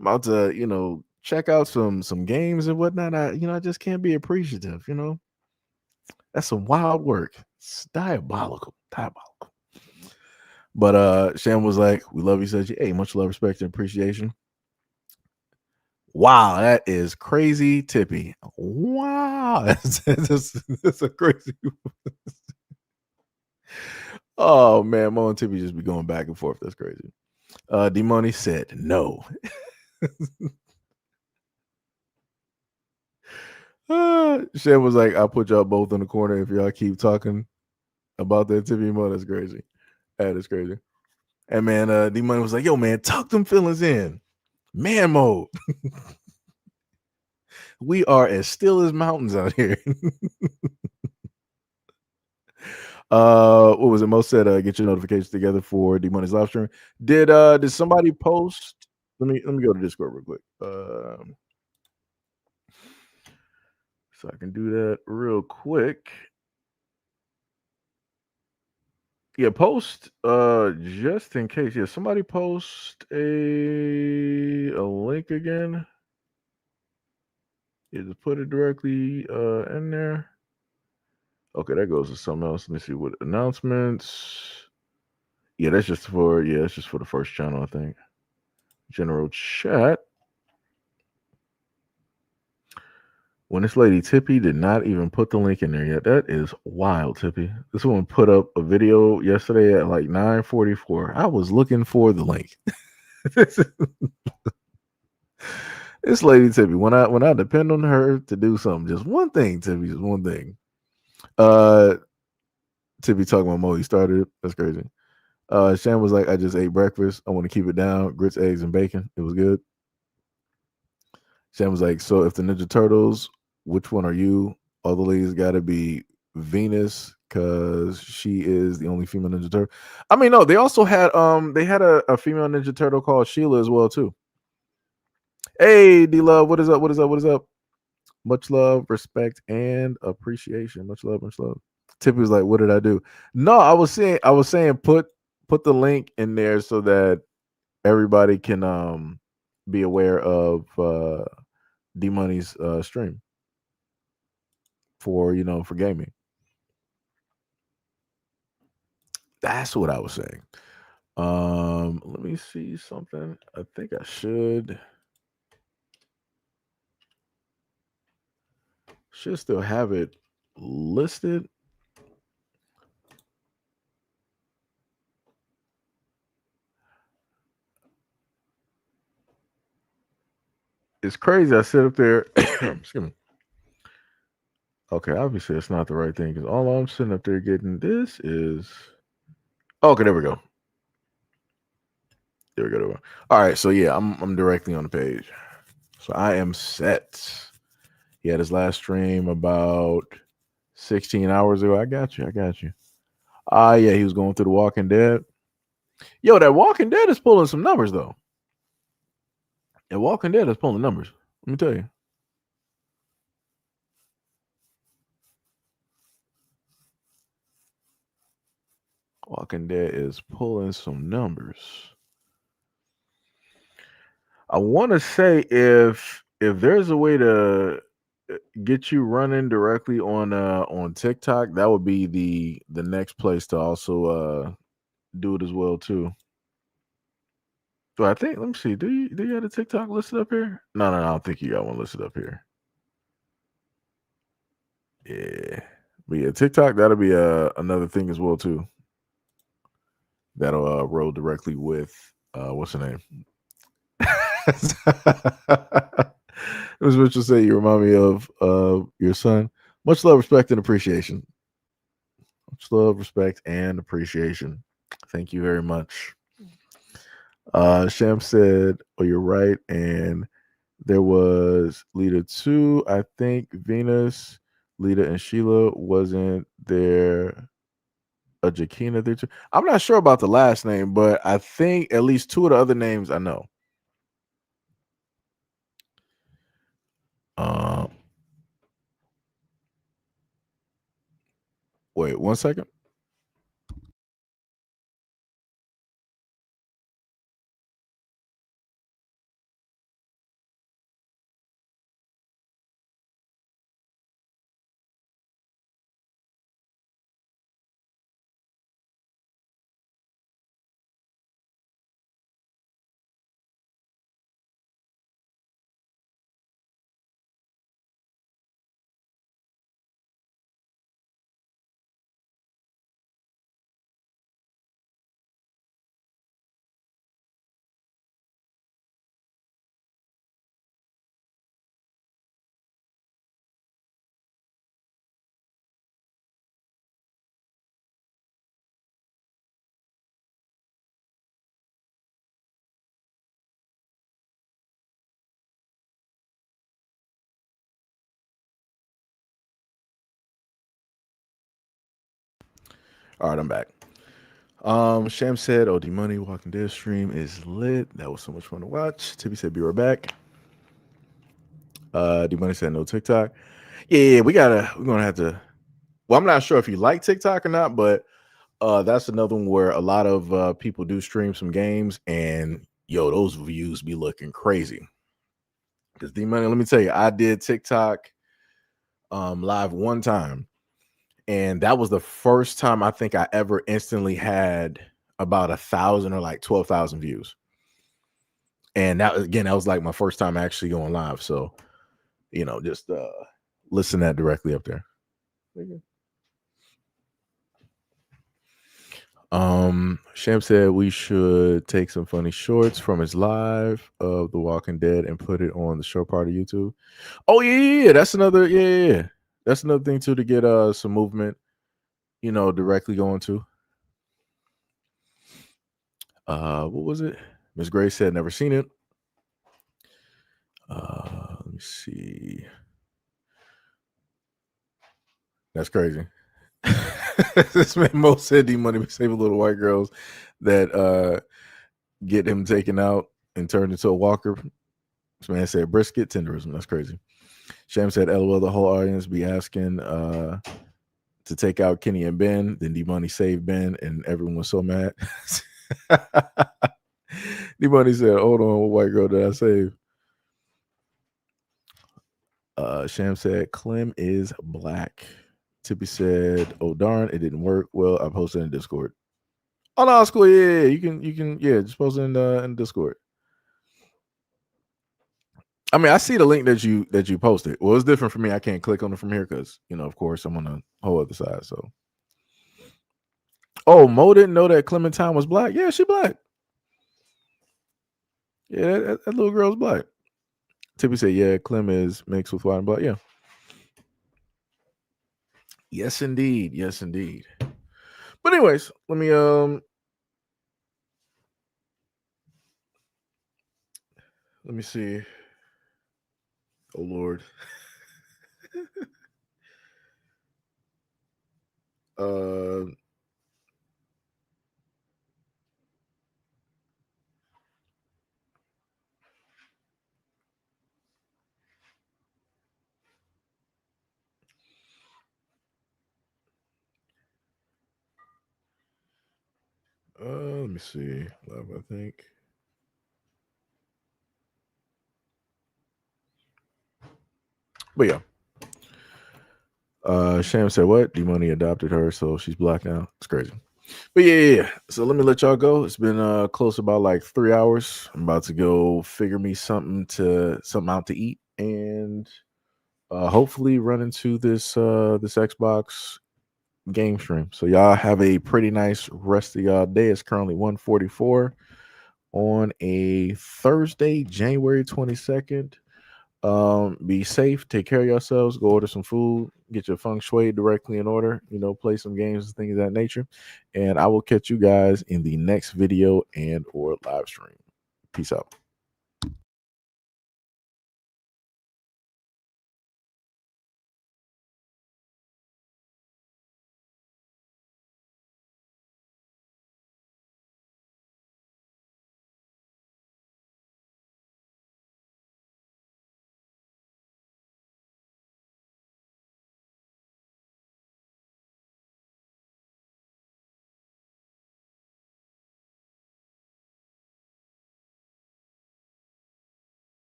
about to, check out some games and whatnot. I just can't be appreciative, That's some wild work. It's diabolical. But Sham was like, we love you, said you. Hey, much love, respect, and appreciation. Wow, that is crazy, Tippy. Wow, that's a crazy. Oh man, Mo and Tippy just be going back and forth. That's crazy. D Money said no. Shem was like, I'll put y'all both in the corner if y'all keep talking about that Tippy emote. That's crazy. That is crazy. And man, D Money was like, yo, man, tuck them feelings in. Man mode. We are as still as mountains out here. What was it? Mo said, get your notifications together for D Money's live stream. Did somebody post? Let me go to Discord real quick. So I can do that real quick. Yeah, post just in case. Yeah, somebody post a link again. Yeah, just put it directly in there. Okay, that goes to something else. Let me see what announcements. Yeah, that's just for the first channel, I think. General chat. When this lady Tippy did not even put the link in there yet. That is wild, Tippy. This woman put up a video yesterday at like 9:44. I was looking for the link. This lady Tippy, when I depend on her to do something, just one thing, Tippy, just one thing. Tippy talking about Mo, he started it. That's crazy. Shan was like, I just ate breakfast. I want to keep it down. Grits, eggs, and bacon. It was good. Shan was like, so if the Ninja Turtles, which one are you? All the ladies got to be Venus because she is the only female Ninja Turtle. I mean, no, they also had a female Ninja Turtle called Sheila as well too. Hey, D Love, what is up? What is up? What is up? Much love, respect, and appreciation. Much love, much love. Tippy was like, "What did I do?" No, I was saying, put the link in there so that everybody can be aware of D Money's stream for for gaming. That's what I was saying. Let me see something. I think I should still have it listed. It's crazy. I sit up there. Excuse me. Okay, obviously it's not the right thing because all I'm sitting up there getting this is. Okay, there we go. There we go. There we go. All right, so yeah, I'm directly on the page, so I am set. He had his last stream about 16 hours ago. I got you. I got you. Yeah, he was going through The Walking Dead. Yo, that Walking Dead is pulling some numbers though. That Walking Dead is pulling numbers. Let me tell you. Walking Dead is pulling some numbers. I want to say if there's a way to get you running directly on TikTok, that would be the next place to also do it as well too. So I think let me see. Do you have a TikTok listed up here? No, I don't think you got one listed up here. Yeah. But yeah, TikTok, that'll be another thing as well too. That'll roll directly with what's the name? It was Mitchell say you remind me of your son. Much love, respect, and appreciation. Much love, respect, and appreciation. Thank you very much. Sham said, "Oh, you're right." And there was Lita 2. I think Venus, Lita, and Sheila wasn't there. A Jakina there too. I'm not sure about the last name, but I think at least two of the other names I know. Wait 1 second. All right, I'm back. Sham said, "Oh, D Money Walking Dead stream is lit. That was so much fun to watch." Tippy said, "Be right back." D Money said, "No TikTok." Yeah, we're gonna have to. Well, I'm not sure if you like TikTok or not, but that's another one where a lot of people do stream some games, and yo, those views be looking crazy. Because D Money, let me tell you, I did TikTok live one time, and that was the first time I think I ever instantly had about 1,000 or like 12,000 views. And that was like my first time actually going live. So, just listen that directly up there. Sham said we should take some funny shorts from his live of The Walking Dead and put it on the show part of YouTube. Oh yeah. That's another That's another thing too, to get some movement, directly going to. What was it? Miss Gray said never seen it. Let me see. That's crazy. This man Mo said D Money save little white girls that get him taken out and turned into a walker. This man said brisket tenderism. That's crazy. Sham said, LOL, the whole audience be asking to take out Kenny and Ben. Then D Money saved Ben, and everyone was so mad. D Money said, hold on, what white girl did I save? Sham said, Clem is black. Tippy said, oh darn, it didn't work. Well, I posted in Discord. Oh no, it's cool. Yeah, you can just post it in Discord. I mean, I see the link that you posted. Well, it's different for me. I can't click on it from here because, of course, I'm on the whole other side. So, oh, Mo didn't know that Clementine was black. Yeah, she black. Yeah, that little girl's black. Tippy said, yeah, Clem is mixed with white and black. Yeah. Yes, indeed. Yes, indeed. But anyways, let me see. Oh Lord. Let me see. Live, I think. But yeah. Sham said what? D Money adopted her, so she's black now. It's crazy. But yeah. So let me let y'all go. It's been close about like 3 hours. I'm about to go figure me something out to eat, and hopefully run into this Xbox game stream. So y'all have a pretty nice rest of y'all day. It's currently 1:44 on a Thursday, January 22nd. Be safe, take care of yourselves, go order some food, get your feng shui directly in order, play some games and things of that nature. And I will catch you guys in the next video and or live stream. Peace out.